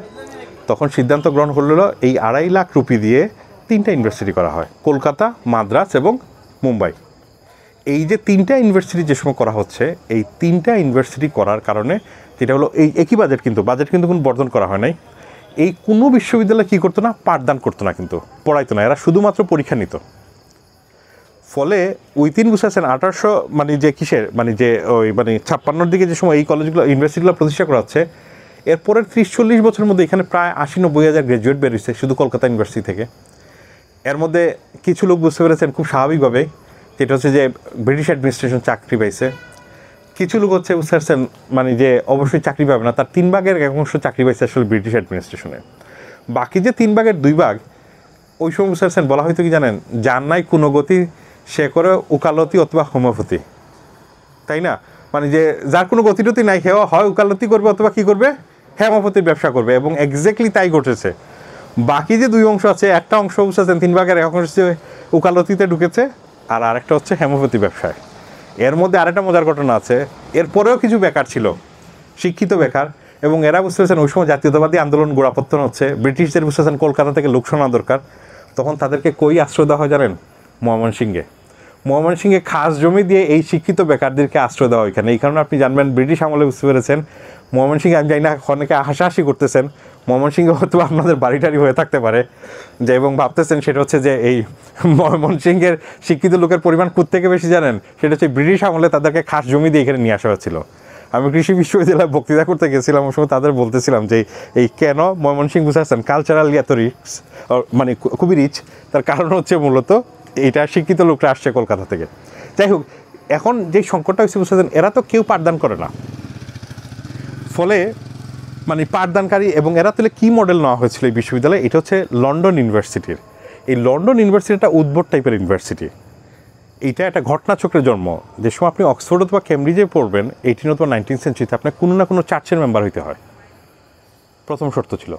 তখন সিদ্ধান্ত গ্রহণ করলো এই 2.5 লাখ রুপি দিয়ে 3টা ইউনিভার্সিটি করা হয়, কলকাতা, মাদ্রাজ এবং মুম্বাই। এই যে 3টা ইউনিভার্সিটি যে সময় করা হচ্ছে, এই 3টা ইউনিভার্সিটি করার কারণে যেটা হলো এই একই বাজেট কিন্তু কোনো বর্ধন করা হয় নাই। এই কোনো বিশ্ববিদ্যালয় কী করতো না, পাঠদান করতো না, কিন্তু পড়াইতো না, এরা শুধুমাত্র পরীক্ষা নিত। ফলে উইথিন বুঝেছেন 1800 মানে যে কিসের মানে যে ওই মানে 56-র দিকে যে সময় এই কলেজগুলো ইউনিভার্সিটিগুলো প্রতিষ্ঠা করা হচ্ছে, এরপরের 30-40 বছরের মধ্যে এখানে প্রায় 80-90 হাজার গ্র্যাজুয়েট বেরিয়েছে শুধু কলকাতা ইউনিভার্সিটি থেকে। এর মধ্যে কিছু লোক বুঝতে পেরেছেন খুব স্বাভাবিকভাবে, যেটা হচ্ছে যে ব্রিটিশ অ্যাডমিনিস্ট্রেশন চাকরি পাইছে। কিছু লোক হচ্ছে বুঝতে পারছেন মানে যে অবশ্যই চাকরি পাবে না, তার 3 ভাগের 1 অংশ চাকরি পাইছে আসলে ব্রিটিশ অ্যাডমিনিস্ট্রেশনে। বাকি যে 3 ভাগের 2 ভাগ, ওই সময় বুঝতে পারছেন বলা হয়তো কি জানেন, যার নাই কোনো গতি সে করে উকালতি অথবা হোমিওপ্যাথি, তাই না? মানে যে যার কোনো গতিটতি নাই সেও হয় উকালতি করবে অথবা কী করবে, হোমিওপ্যাথির ব্যবসা করবে, এবং এক্স্যাক্টলি তাই ঘটেছে। বাকি যে 2 অংশ আছে, একটা অংশ বুঝতেছেন 3 ভাগের 1 অংশ উকালতিতে ঢুকেছে, আর আরেকটা হচ্ছে হোমিওপ্যাথি ব্যবসায়। এর মধ্যে আরেকটা মজার ঘটনা আছে, এরপরেও কিছু বেকার ছিল, শিক্ষিত বেকার, এবং এরা বুঝতে পারছেন ওই সময় জাতীয়তাবাদী আন্দোলন গোড়াপত্তন হচ্ছে, ব্রিটিশদের বুঝতে পারছেন কলকাতা থেকে লোক শোনা দরকার, তখন তাদেরকে কই আশ্রয় দেওয়া হয় জানেন, ময়মনসিংহে খাস জমি দিয়ে এই শিক্ষিত বেকারদেরকে আশ্রয় দেওয়া এখানে। এই কারণে আপনি জানবেন ব্রিটিশ আমলে বুঝতে পেরেছেন ময়মনসিংহে, আমি জানি না অনেকে হাসাহাসি করতেছেন, ময়মনসিংহে হয়তো আপনাদের বাড়িটারি হয়ে থাকতে পারে যে, এবং ভাবতেছেন সেটা হচ্ছে যে এই ময়মনসিংহের শিক্ষিত লোকের পরিমাণ কোত্থেকে বেশি জানেন, সেটা হচ্ছে ব্রিটিশ আমলে তাদেরকে খাস জমি দিয়ে এখানে নিয়ে আসা হয়েছিল। আমি কৃষি বিশ্ববিদ্যালয়ে বক্তৃতা করতে গেছিলাম, ওই সময় তাদের বলতেছিলাম যে এই কেন ময়মনসিংহ বুঝাচ্ছেন কালচারালি এত রিচ, মানে খুবই রিচ, তার কারণ হচ্ছে মূলত এটা শিক্ষিত লোকরা আসছে কলকাতা থেকে। যাই হোক, এখন যে সংকটটা হচ্ছে বুঝতেছেন এরা তো কেউ পাঠদান করে না, ফলে মানে পাঠদানকারী, এবং এরা তাহলে কী মডেল নেওয়া হয়েছিল এই বিশ্ববিদ্যালয়ে, এটা হচ্ছে লন্ডন ইউনিভার্সিটির। এই লন্ডন ইউনিভার্সিটিটা উদ্ভট টাইপের ইউনিভার্সিটি, এইটা একটা ঘটনাচক্রের জন্ম। যে সময় আপনি অক্সফোর্ড অথবা কেমব্রিজে পড়বেন 18 অথবা 19 সেঞ্চুরিতে, আপনার কোনো না কোনো চার্চের মেম্বার হইতে হয়, প্রথম শর্ত ছিল।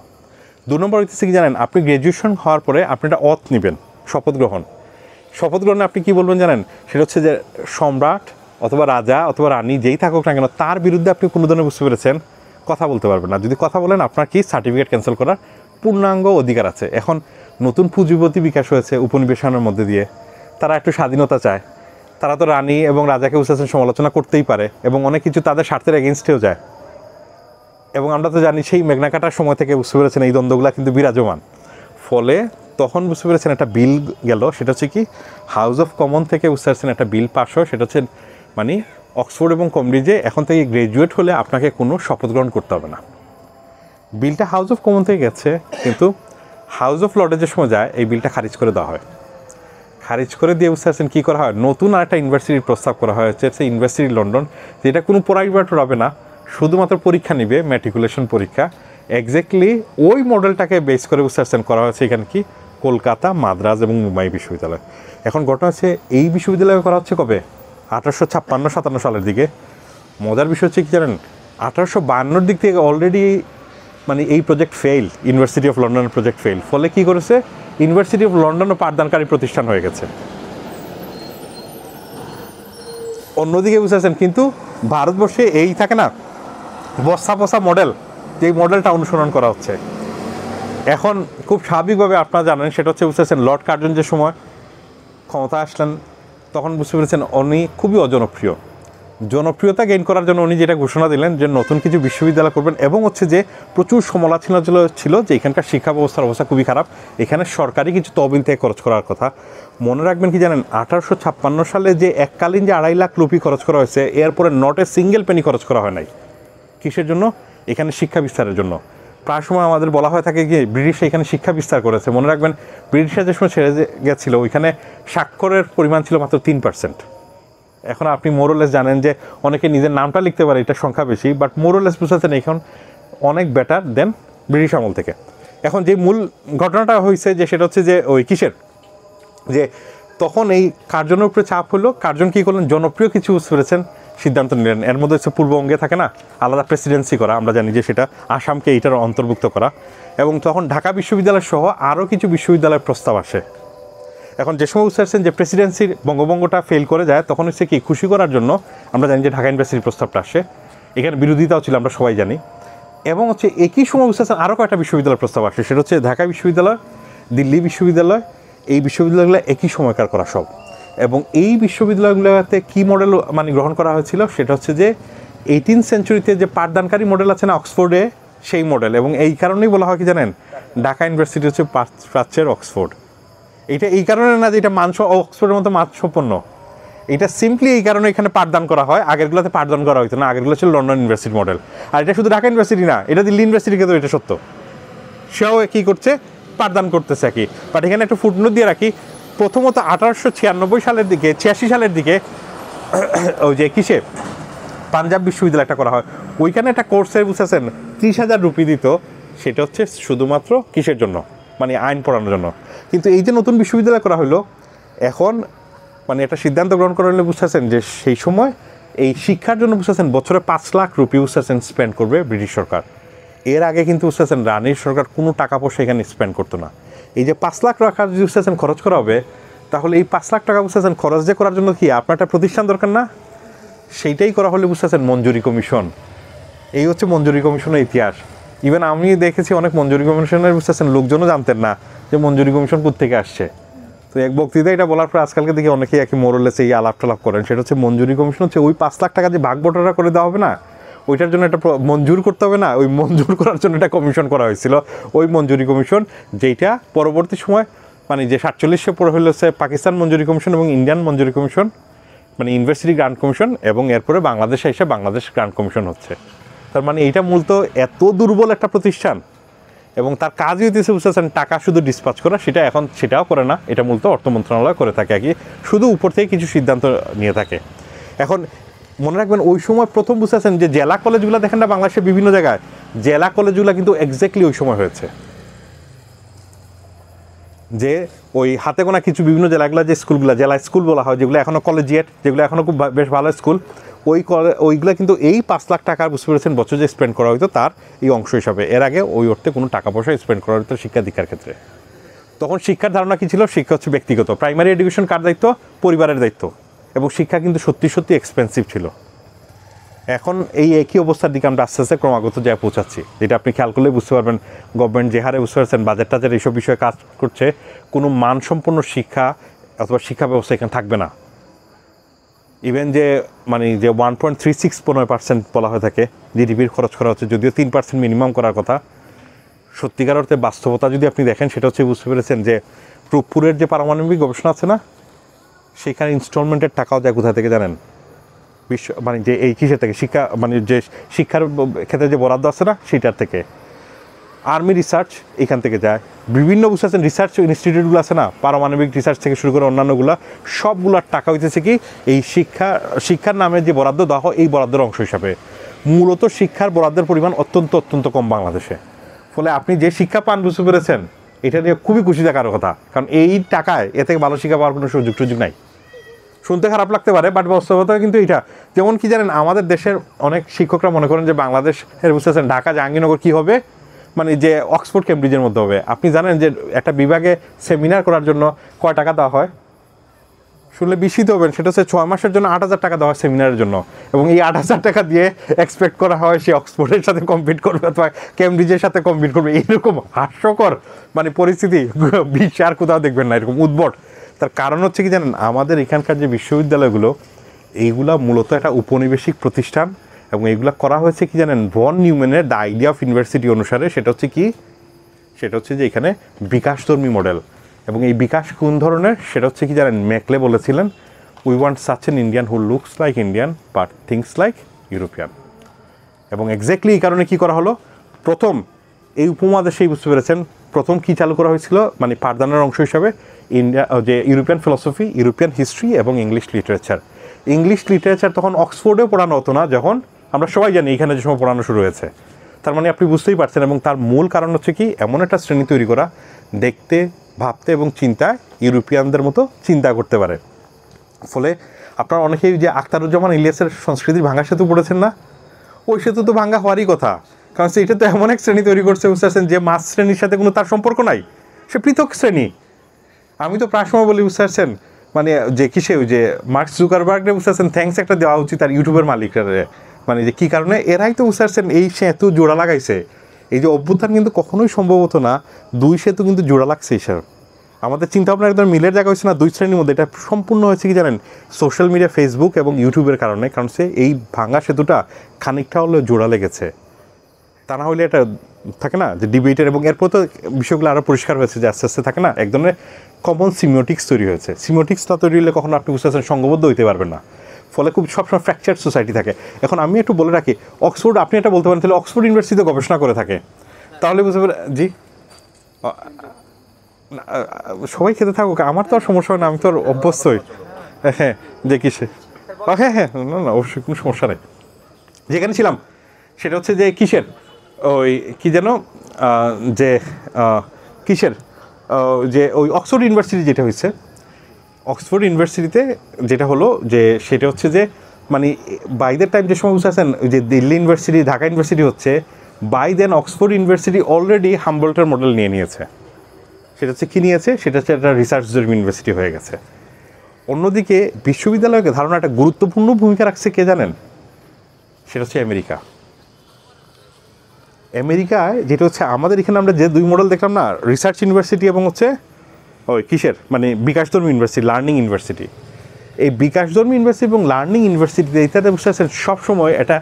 2 নম্বর হইতেছে কি জানেন, আপনি গ্র্যাজুয়েশন হওয়ার পরে আপনি একটা অথ নেবেন, শপথ গ্রহণে আপনি কি বলবেন জানেন, সেটা হচ্ছে যে সম্রাট অথবা রাজা অথবা রানী যেই থাকুক না কেন, তার বিরুদ্ধে আপনি কোনো ধরনের বুঝতে পেরেছেন কথা বলতে পারবেন না। যদি কথা বলেন আপনার কি সার্টিফিকেট ক্যান্সেল করার পূর্ণাঙ্গ অধিকার আছে। এখন নতুন পুঁজিপতি বিকাশ হয়েছে উপনিবেশনের মধ্যে দিয়ে, তারা একটু স্বাধীনতা চায়, তারা তো রানী এবং রাজাকে বুঝতে সমালোচনা করতেই পারে, এবং অনেক কিছু তাদের স্বার্থের এগেনস্টেও যায়। এবং আমরা তো জানি সেই মেঘনা কাটার সময় থেকে বুঝতে পেরেছেন এই দ্বন্দ্বগুলো কিন্তু বিরাজমান। ফলে তখন বুঝতে পেরেছেন একটা বিল গেল, সেটা হচ্ছে কি হাউস অফ কমন থেকে বুঝতে পারছেন একটা বিল পাস হয়, সেটা হচ্ছে মানে অক্সফোর্ড এবং কেমব্রিজে এখন থেকে গ্র্যাজুয়েট হলে আপনাকে কোনো শপথ গ্রহণ করতে হবে না। বিলটা হাউস অফ কমন থেকে গেছে, কিন্তু হাউস অফ লর্ডে যে সময় যায় এই বিলটা খারিজ করে দেওয়া হয়। খারিজ করে দিয়ে বুঝতে পারছেন কী করা হয়, নতুন আরেকটা ইউনিভার্সিটির প্রস্তাব করা হয়েছে, সেই ইউনিভার্সিটি লন্ডন, যেটা কোনো প্রাইভেট হবে না, শুধুমাত্র পরীক্ষা নিবে, ম্যাট্রিকুলেশন পরীক্ষা। এক্স্যাক্টলি ওই মডেলটাকে বেস করে বুঝতে পারছেন করা হয়েছে এখানে কি কলকাতা, মাদ্রাজ এবং মুম্বাই বিশ্ববিদ্যালয়। এখন ঘটনা হচ্ছে এই বিশ্ববিদ্যালয় করা হচ্ছে কবে, 1856-57 সালের দিকে। মজার বিষয় হচ্ছে কি জানেন, 1852 দিক থেকে অলরেডি মানে এই প্রজেক্ট ফেল, ইউনিভার্সিটি অফ লন্ডনের প্রজেক্ট ফেল। ফলে কী করেছে, ইউনিভার্সিটি অফ লন্ডনও পাঠদানকারী প্রতিষ্ঠান হয়ে গেছে। অন্যদিকে বুঝেছেন কিন্তু ভারতবর্ষে এই থাকে না বস্তা মডেল, যেই মডেলটা অনুসরণ করা হচ্ছে এখন খুব স্বাভাবিকভাবে আপনারা জানেন, সেটা হচ্ছে বুঝতেছেন লর্ড কার্জন যে সময় ক্ষমতা আসলেন তখন বুঝতে পেরেছেন উনি খুবই জনপ্রিয়তা গেইন করার জন্য উনি যেটা ঘোষণা দিলেন যে নতুন কিছু বিশ্ববিদ্যালয় করবেন, এবং হচ্ছে যে প্রচুর সমালোচনা ছিল যে এখানকার শিক্ষা ব্যবস্থার অবস্থা খুবই খারাপ, এখানে সরকারি কিছু তহবিল থেকে খরচ করার কথা। মনে রাখবেন কি জানেন, 1856 সালে যে এককালীন যে 2.5 লাখ রুপি খরচ করা হয়েছে, এরপরে নট এ সিঙ্গেল পেনি খরচ করা হয় নাই। কিসের জন্য? এখানে শিক্ষা বিস্তারের জন্য। প্রায় সময় আমাদের বলা হয়ে থাকে কি ব্রিটিশ এখানে শিক্ষা বিস্তার করেছে। মনে রাখবেন ব্রিটিশরা যে সময় ছেড়ে গেছিল ওইখানে স্বাক্ষরের পরিমাণ ছিল মাত্র 3%। এখন আপনি মোরলেস জানেন যে অনেকে নিজের নামটা লিখতে পারে, এটা সংখ্যা বেশি, বাট মোরলেস বুঝাচ্ছেন এখন অনেক বেটার দেন ব্রিটিশ আমল থেকে। এখন যে মূল ঘটনাটা হয়েছে যে সেটা হচ্ছে যে ওই কিসের যে তখন এই কার্জনের উপরে চাপ হলো, কার্জন কী করলেন, জনপ্রিয় কিছু বুঝতে পেরেছেন সিদ্ধান্ত নিলেন। এর মধ্যে হচ্ছে পূর্ববঙ্গে থাকে না আলাদা প্রেসিডেন্সি করা, আমরা জানি যে সেটা আসামকে এইটার অন্তর্ভুক্ত করা, এবং তখন ঢাকা বিশ্ববিদ্যালয় সহ আরও কিছু বিশ্ববিদ্যালয়ের প্রস্তাব আসে। এখন যে সময় বুঝতে পারছেন যে প্রেসিডেন্সির বঙ্গভঙ্গটা ফেল করে যায়, তখন হচ্ছে কি খুশি করার জন্য আমরা জানি যে ঢাকা ইউনিভার্সিটির প্রস্তাবটা আসে। এখানে বিরোধিতাও ছিল, আমরা সবাই জানি। এবং হচ্ছে একই সময় বুঝতে পারছেন আরও কয়েকটা বিশ্ববিদ্যালয়ের প্রস্তাব আসে, সেটা হচ্ছে ঢাকা বিশ্ববিদ্যালয়, দিল্লি বিশ্ববিদ্যালয়, এই বিশ্ববিদ্যালয়গুলো একই সময়কার করা সব। এবং এই বিশ্ববিদ্যালয়গুলোতে কী মডেল মানে গ্রহণ করা হয়েছিল, সেটা হচ্ছে যে 18th সেঞ্চুরিতে যে পাঠদানকারী মডেল আছে না অক্সফোর্ডে, সেই মডেল। এবং এই কারণেই বলা হয় কি জানেন, ঢাকা ইউনিভার্সিটি হচ্ছে প্রাচ্যের অক্সফোর্ড। এটা এই কারণে না যে এটা অক্সফোর্ডের মতো মানসম্পন্ন, এটা সিম্পলি এই কারণে এখানে পাঠদান করা হয়। আগেরগুলোতে পাঠদান করা হইতো না, আগেরগুলো ছিল লন্ডন ইউনিভার্সিটি মডেল। আর এটা শুধু ঢাকা ইউনিভার্সিটি না, এটা দিল্লি ইউনিভার্সিটিকে তো এটা সত্য, সেও কী করছে, পাঠদান করতেছে আর কি। বাট এখানে একটা ফুটনোট দিয়ে রাখি, প্রথমত 1896 সালের দিকে 86 সালের দিকে ওই যে কিসে পাঞ্জাব বিশ্ববিদ্যালয় একটা করা হয়, ওইখানে একটা কোর্সের বুঝেছেন 30,000 রুপি দিত। সেটা হচ্ছে শুধুমাত্র কিসের জন্য, মানে আইন পড়ানোর জন্য। কিন্তু এই যে নতুন বিশ্ববিদ্যালয় করা হলো, এখন মানে একটা সিদ্ধান্ত গ্রহণ করা হলে বুঝতেছেন যে সেই সময় এই শিক্ষার জন্য বুঝতেছেন বছরে 5 লাখ রুপি বুঝতেছেন স্পেন্ড করবে ব্রিটিশ সরকার। এর আগে কিন্তু বুঝতেছেন রানির সরকার কোনো টাকা পয়সা এখানে স্পেন্ড করতো না। এই যে 5 লাখ টাকা যদি বুঝতেছেন খরচ করা হবে, তাহলে এই 5 লাখ টাকা বুঝতেছেন খরচ যে করার জন্য কি আপনার একটা প্রতিষ্ঠান দরকার না, সেইটাই করা হলে বুঝতেছেন মঞ্জুরি কমিশন। এই হচ্ছে মঞ্জুরি কমিশনের ইতিহাস। ইভেন আমি দেখেছি অনেক মঞ্জুরি কমিশনের বুঝতেছেন লোকজনও জানতেন না যে মঞ্জুরি কমিশন কোত্থেকে আসছে। তো এক বক্তৃতা এটা বলার পর আজকালকে দেখি অনেকেই একই মোরলেসে এই আলাপ টালাপ করেন। সেটা হচ্ছে মঞ্জুরি কমিশন হচ্ছে ওই 5 লাখ টাকা যে ভাগ বটরা করে দেওয়া হবে না, ওইটার জন্য একটা মঞ্জুর করতে হবে না, ওই মঞ্জুর করার জন্য একটা কমিশন করা হয়েছিল, ওই মঞ্জুরি কমিশন, যেটা পরবর্তী সময় মানে যে 47 পরে হচ্ছে পাকিস্তান মঞ্জুরি কমিশন এবং ইন্ডিয়ান মঞ্জুরি কমিশন, মানে ইউনিভার্সিটি গ্রান্ট কমিশন, এবং এরপরে বাংলাদেশে এসে বাংলাদেশ গ্রান্ট কমিশন হচ্ছে। তার মানে এইটা মূলত এত দুর্বল একটা প্রতিষ্ঠান, এবং তার কাজই হইতেছে বুঝতেছেন টাকা শুধু ডিসপাচ করা, সেটাও করে না, এটা মূলত অর্থ মন্ত্রণালয় করে থাকে আর কি, শুধু উপর থেকে কিছু সিদ্ধান্ত নিয়ে থাকে। এখন মনে রাখবেন ওই সময় প্রথম বুঝতেছেন যে জেলা কলেজগুলো দেখেন না বাংলাদেশের বিভিন্ন জায়গায়, জেলা কলেজগুলো কিন্তু এক্স্যাক্টলি ওই সময় হয়েছে, যে ওই হাতে গোনা কিছু বিভিন্ন জেলাগুলো যে স্কুলগুলো জেলা স্কুল বলা হয়, যেগুলো এখনও কলেজিয়েট, যেগুলো এখনও খুব বেশ ভালো স্কুল, ওইগুলো কিন্তু এই 5 লাখ টাকা বুঝতে পেরেছেন বছর যে স্পেন্ড করা হতো তার এই অংশ হিসাবে। এর আগে ওই অর্থে কোনো টাকা পয়সা স্পেন্ড করা হতো শিক্ষা দীক্ষার ক্ষেত্রে। তখন শিক্ষার ধারণা কী ছিল, শিক্ষা হচ্ছে ব্যক্তিগত, প্রাইমারি এডুকেশন কার দায়িত্ব, পরিবারের দায়িত্ব, এবং শিক্ষা কিন্তু সত্যি সত্যি এক্সপেন্সিভ ছিল। এখন এই একই অবস্থার দিকে আমরা আস্তে আস্তে ক্রমাগত যায় পৌঁছাচ্ছি, যেটা আপনি খেয়াল করলে বুঝতে পারবেন গভর্নমেন্ট যে হারে বুঝতে পারছেন বাজেট টাজেট এইসব বিষয়ে কাজ করছে, কোনো মানসম্পন্ন শিক্ষা অথবা শিক্ষা ব্যবস্থা এখানে থাকবে না। ইভেন যে মানে যে 1.36% বলা হয়ে থাকে জিডিপির খরচ করা হচ্ছে, যদিও 3% মিনিমাম করার কথা, সত্যিকার অর্থে বাস্তবতা যদি আপনি দেখেন সেটা হচ্ছে বুঝতে পেরেছেন যে রূপপুরের যে পারমাণবিক গবেষণা আছে না, সেখানে ইনস্টলমেন্টের টাকাও যায় কোথা থেকে জানেন, মানে যে এই কিসের থেকে শিক্ষা মানে যে শিক্ষার ক্ষেত্রে যে বরাদ্দ আছে না সেটার থেকে। আর্মি রিসার্চ এখান থেকে যায়, বিভিন্ন বুঝতেছেন রিসার্চ ইনস্টিটিউটগুলো আছে না, পারমাণবিক রিসার্চ থেকে শুরু করে অন্যান্যগুলো সবগুলোর টাকা হইতেছে কি এই শিক্ষার নামে যে বরাদ্দ দেওয়া হয় এই বরাদ্দের অংশ হিসাবে। মূলত শিক্ষার বরাদ্দের পরিমাণ অত্যন্ত কম বাংলাদেশে। ফলে আপনি যে শিক্ষা পান বুঝতে পেরেছেন, এটা নিয়ে খুবই খুশি থাকার কথা, কারণ এই টাকায় এ থেকে ভালো শিক্ষা পাওয়ার কোনো সুযোগ নাই। শুনতে খারাপ লাগতে পারে, বাট বাস্তবতা কিন্তু এটা। যেমন কি জানেন, আমাদের দেশের অনেক শিক্ষকরা মনে করেন যে বাংলাদেশের বুঝতেছেন ঢাকা জাহাঙ্গীরনগর কী হবে, মানে যে অক্সফোর্ড কেমব্রিজের মধ্যে হবে। আপনি জানেন যে একটা বিভাগে সেমিনার করার জন্য কয় টাকা দেওয়া হয়, শুনলে বিস্মিত হবেন, সেটা হচ্ছে 6 মাসের জন্য 8,000 টাকা দেওয়া হয় সেমিনারের জন্য, এবং এই 8,000 টাকা দিয়ে এক্সপেক্ট করা হয় সে অক্সফোর্ডের সাথে কম্পিট করবে অথবা কেমব্রিজের সাথে কম্পিট করবে। এইরকম হাস্যকর মানে পরিস্থিতি বিশ্বে আর কোথাও দেখবেন না, এরকম উদ্ভট। তার কারণ হচ্ছে কি জানেন, আমাদের এখানকার যে বিশ্ববিদ্যালয়গুলো এইগুলা মূলত একটা উপনিবেশিক প্রতিষ্ঠান, এবং এইগুলো করা হয়েছে কি জানেন ভন নিউম্যানের দ্য আইডিয়া অফ ইউনিভার্সিটি অনুসারে। সেটা হচ্ছে কি, সেটা হচ্ছে যে এখানে বিকাশধর্মী মডেল। এবং এই বিকাশ কোন ধরনের, সেটা হচ্ছে কি জানেন, মেকলে বলেছিলেন, we want such N Indian who looks like Indian but things like European. এবং এক্স্যাক্টলি এই কারণে কী করা হলো, প্রথম এই উপমহাদেশেই বুঝতে পেরেছেন প্রথম কী চালু করা হয়েছিল, মানে পাঠদানের অংশ হিসাবে যে ইউরোপিয়ান ফিলসফি, ইউরোপিয়ান হিস্ট্রি এবং ইংলিশ লিটারেচার। ইংলিশ লিটারেচার তখন অক্সফোর্ডেও পড়ানো হতো না, যখন আমরা সবাই জানি এখানে যে সময় পড়ানো শুরু হয়েছে। তার মানে আপনি বুঝতেই পারছেন, এবং তার মূল কারণ হচ্ছে কি, এমন একটা শ্রেণী তৈরি করা দেখতে, ভাবতে এবং চিন্তায় ইউরোপিয়ানদের মতো চিন্তা করতে পারে। ফলে আপনারা অনেকেই যে আখতারুজ্জামান ইলিয়াসের সংস্কৃতির ভাঙ্গা সেতু পড়েছেন না, ওই সেতু তো ভাঙ্গা হওয়ারই কথা, কারণ এটা তো এমন এক শ্রেণী তৈরি করছে বুঝতে পারছেন যে মাছ শ্রেণীর সাথে কোনো তার সম্পর্ক নাই, সে পৃথক শ্রেণী। আমি তো প্রায় সময় বলি বুঝতে পারছেন মানে যে কিসে ওই যে মার্ক জুকারবার্গরে বুঝতে পারছেন থ্যাঙ্কস একটা দেওয়া উচিত আর ইউটিউবের মালিকরা, মানে যে কী কারণে এরাই তো বুঝতে পারছেন এই সেতু জোড়া লাগাইছে। এই যে অভ্যুত্থান কিন্তু কখনোই সম্ভব হতো না, দুই সেতু কিন্তু জোড়া লাগছে এইসব। আমাদের চিন্তা ভাবনা একদম মিলের জায়গা হয়েছে না দুই শ্রেণীর মধ্যে, এটা সম্পূর্ণ হয়েছে কি জানেন সোশ্যাল মিডিয়া, ফেসবুক এবং ইউটিউবের কারণে, কারণ সে এই ভাঙা সেতুটা খানিকটা হলেও জোড়া লেগেছে, তা না হলে এটা থাকে না যে ডিবেটের, এবং এরপর তো বিষয়গুলো আরও পরিষ্কার হয়েছে যে আস্তে আস্তে থাকে না এক ধরনের কমন সিমিওটিক্স তৈরি হয়েছে। সিমিওটিক্সটা তৈরি হলে কখনো আপনি বুঝতে পারছেন সংঘবদ্ধ হইতে পারবেন না, ফলে খুব সবসময় ফ্র্যাকচার সোসাইটি থাকে। এখন আমি একটু বলে রাখি, অক্সফোর্ড আপনি এটা বলতে পারেন তাহলে অক্সফোর্ড ইউনিভার্সিটিতে গবেষণা করে থাকে, তাহলে বুঝতে পারেন জি সবাই খেতে থাকুক, আমার তো আর সমস্যা হয় না, আমি তো আর অভ্যস্তই। হ্যাঁ যে কিসে হ্যাঁ হ্যাঁ না না অবশ্যই কোনো সমস্যা নেই। যেখানে ছিলাম সেটা হচ্ছে যে কিসের ওই কী যেন যে কিসের যে ওই অক্সফোর্ড ইউনিভার্সিটি যেটা হয়েছে, অক্সফোর্ড ইউনিভার্সিটিতে যেটা হলো যে সেটা হচ্ছে যে মানে বাই দ্য টাইম যে সময় বুঝতে আছেন যে দিল্লি ইউনিভার্সিটি ঢাকা ইউনিভার্সিটি হচ্ছে, by then Oxford university already হাম্বলটের মডেল নিয়ে নিয়েছে। সেটা হচ্ছে কী নিয়েছে, সেটা হচ্ছে একটা রিসার্চ জরিপ ইউনিভার্সিটি হয়ে গেছে। অন্যদিকে বিশ্ববিদ্যালয়কে ধারণা একটা গুরুত্বপূর্ণ ভূমিকা রাখছে কে জানেন, সেটা হচ্ছে আমেরিকা। আমেরিকায় যেটা হচ্ছে আমাদের এখানে আমরা যে দুই মডেল দেখলাম না, রিসার্চ ইউনিভার্সিটি এবং হচ্ছে ওই কিসের মানে বিকাশধর্মী ইউনিভার্সিটি, লার্নিং ইউনিভার্সিটি, এই বিকাশধর্মী ইউনিভার্সিটি এবং লার্নিং ইউনিভার্সিটিতে এইটাতে বুঝতে পারছেন সবসময় এটা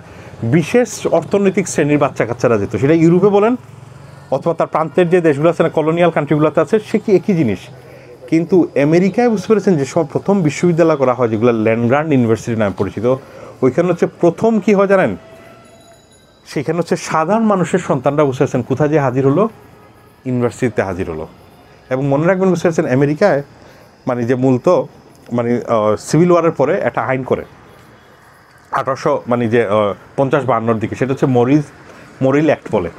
বিশেষ অর্থনৈতিক শ্রেণীর বাচ্চা কাচ্চারা যেত, সেটা ইউরোপে বলেন অথবা তার প্রান্তের যে দেশগুলো আছে না কলোনিয়াল কান্ট্রিগুলোতে আছে, সে কি একই জিনিস। কিন্তু আমেরিকায় বুঝতে পেরেছেন যে সব প্রথম বিশ্ববিদ্যালয় করা হয় যেগুলো ল্যান্ড গ্রান্ট ইউনিভার্সিটি নামে পরিচিত, ওইখানে হচ্ছে প্রথম কী হয় জানেন, সেখানে হচ্ছে সাধারণ মানুষের সন্তানরা বুঝতে পারছেন কোথায় যে হাজির হলো, ইউনিভার্সিটিতে হাজির হলো। এবং মনে রাখবেন বুঝতে পারছেন আমেরিকায় মানে যে মূলত মানে সিভিল ওয়ারের পরে একটা আইন করে 1800 মানে যে 50-52 দিকে, সেটা হচ্ছে মরিল অ্যাক্ট বলে।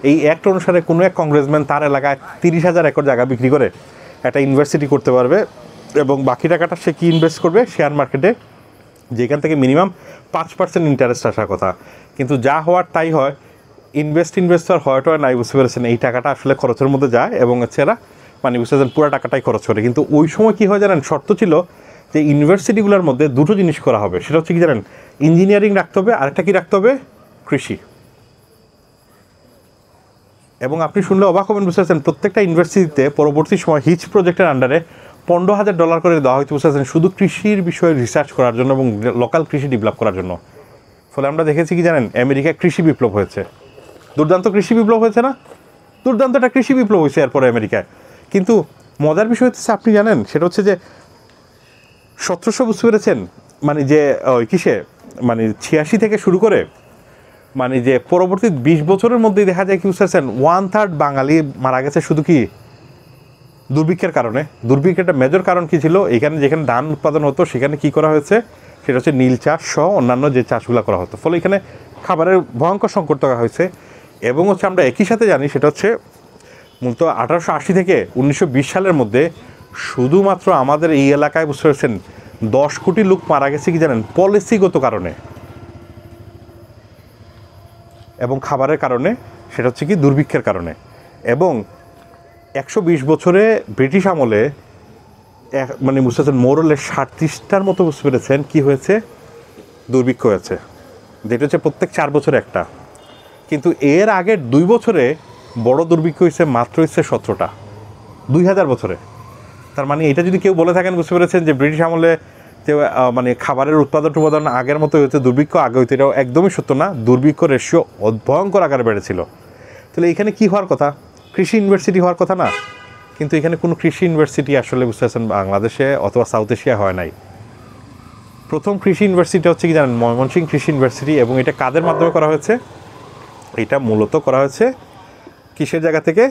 এই অ্যাক্ট অনুসারে কোনো এক কংগ্রেসম্যান তার এলাকায় 30,000 একর জায়গা বিক্রি করে একটা ইউনিভার্সিটি করতে পারবে, এবং বাকি টাকাটা সে কি ইনভেস্ট করবে শেয়ার মার্কেটে, যেখান থেকে মিনিমাম 5% ইন্টারেস্ট আসার কথা। কিন্তু যা হওয়ার তাই হয়, ইনভেস্টর হয়তো নাই বুঝতে পেরেছেন এই টাকাটা আসলে খরচের মধ্যে যায়, এবং হচ্ছে এরা মানে বুঝতে পারছেন পুরো টাকাটাই খরচ করে। কিন্তু ওই সময় কী হয় জানেন, শর্ত ছিল যে ইউনিভার্সিটিগুলোর মধ্যে দুটো জিনিস করা হবে, সেটা হচ্ছে কি জানেন, ইঞ্জিনিয়ারিং রাখতে হবে, আরেকটা কি রাখতে হবে, কৃষি। এবং আপনি শুনলে অবাক হবেন বুঝতে পারছেন প্রত্যেকটা ইউনিভার্সিটিতে পরবর্তী সময় হিচ প্রজেক্টের আন্ডারে $15,000 করে দেওয়া হয়তো বুঝতে পারছেন শুধু কৃষির বিষয়ে রিসার্চ করার জন্য এবং লোকাল কৃষি ডেভেলপ করার জন্য। ফলে আমরা দেখেছি কি জানেন, আমেরিকায় কৃষি বিপ্লব হয়েছে, দুর্দান্ত কৃষি বিপ্লব হয়েছে না, দুর্দান্ত একটা কৃষি বিপ্লব হয়েছে এরপরে আমেরিকায়। কিন্তু মজার বিষয় হচ্ছে আপনি জানেন সেটা হচ্ছে যে 1700 বুঝতে পেরেছেন মানে যে ওই কিসে মানে 86 থেকে শুরু করে মানে যে পরবর্তী 20 বছরের মধ্যেই দেখা যায় কি বুঝতে পারছেন 1/3 বাঙালি মারা গেছে শুধু কি দুর্ভিক্ষের কারণে। দুর্ভিক্ষের একটা মেজর কারণ কী ছিল, এখানে যেখানে ধান উৎপাদন হতো সেখানে কি করা হয়েছে, সেটা হচ্ছে নীল চাষ সহ অন্যান্য যে চাষগুলো করা হতো, ফলে এখানে খাবারের ভয়ঙ্কর সংকট থাকা হয়েছে। এবং হচ্ছে আমরা একই সাথে জানি সেটা হচ্ছে মূলত 1880 থেকে 1920 সালের মধ্যে শুধুমাত্র আমাদের এই এলাকায় বুঝতে পারছেন 10 কোটি লোক মারা গেছে কি জানেন, পলিসিগত কারণে এবং খাবারের কারণে, সেটা হচ্ছে কি দুর্ভিক্ষের কারণে। এবং 120 বছরে ব্রিটিশ আমলে মানে বুঝতে পারছেন মোরলে 37টার মতো বুঝতে পেরেছেন কী হয়েছে, দুর্ভিক্ষ হয়েছে, যেটা হচ্ছে প্রত্যেক 4 বছরে একটা। কিন্তু এর আগের 2 বছরে বড় দুর্ভিক্ষ হয়েছে মাত্র হচ্ছে 17টা 2000 বছরে। তার মানে এটা যদি কেউ বলে থাকেন বুঝতে পেরেছেন যে ব্রিটিশ আমলে যে মানে খাবারের উৎপাদন আগের মতো হয়েছে, দুর্ভিক্ষ আগে হইতে, এটাও একদমই সত্য না। দুর্ভিক্ষ রেশিও ভয়ঙ্কর আকারে বেড়েছিল। তাহলে এখানে কী হওয়ার কথা, কৃষি ইউনিভার্সিটি হওয়ার কথা না, কিন্তু এখানে কোনো কৃষি ইউনিভার্সিটি আসলে বুঝতে পারছেন বাংলাদেশে অথবা সাউথ এশিয়া হয় নাই। প্রথম কৃষি ইউনিভার্সিটি হচ্ছে কি জানেন, ময়মনসিংহ কৃষি ইউনিভার্সিটি। এবং এটা কাদের মাধ্যমে করা হয়েছে, এটা মূলত করা হয়েছে কিসের জায়গা থেকে,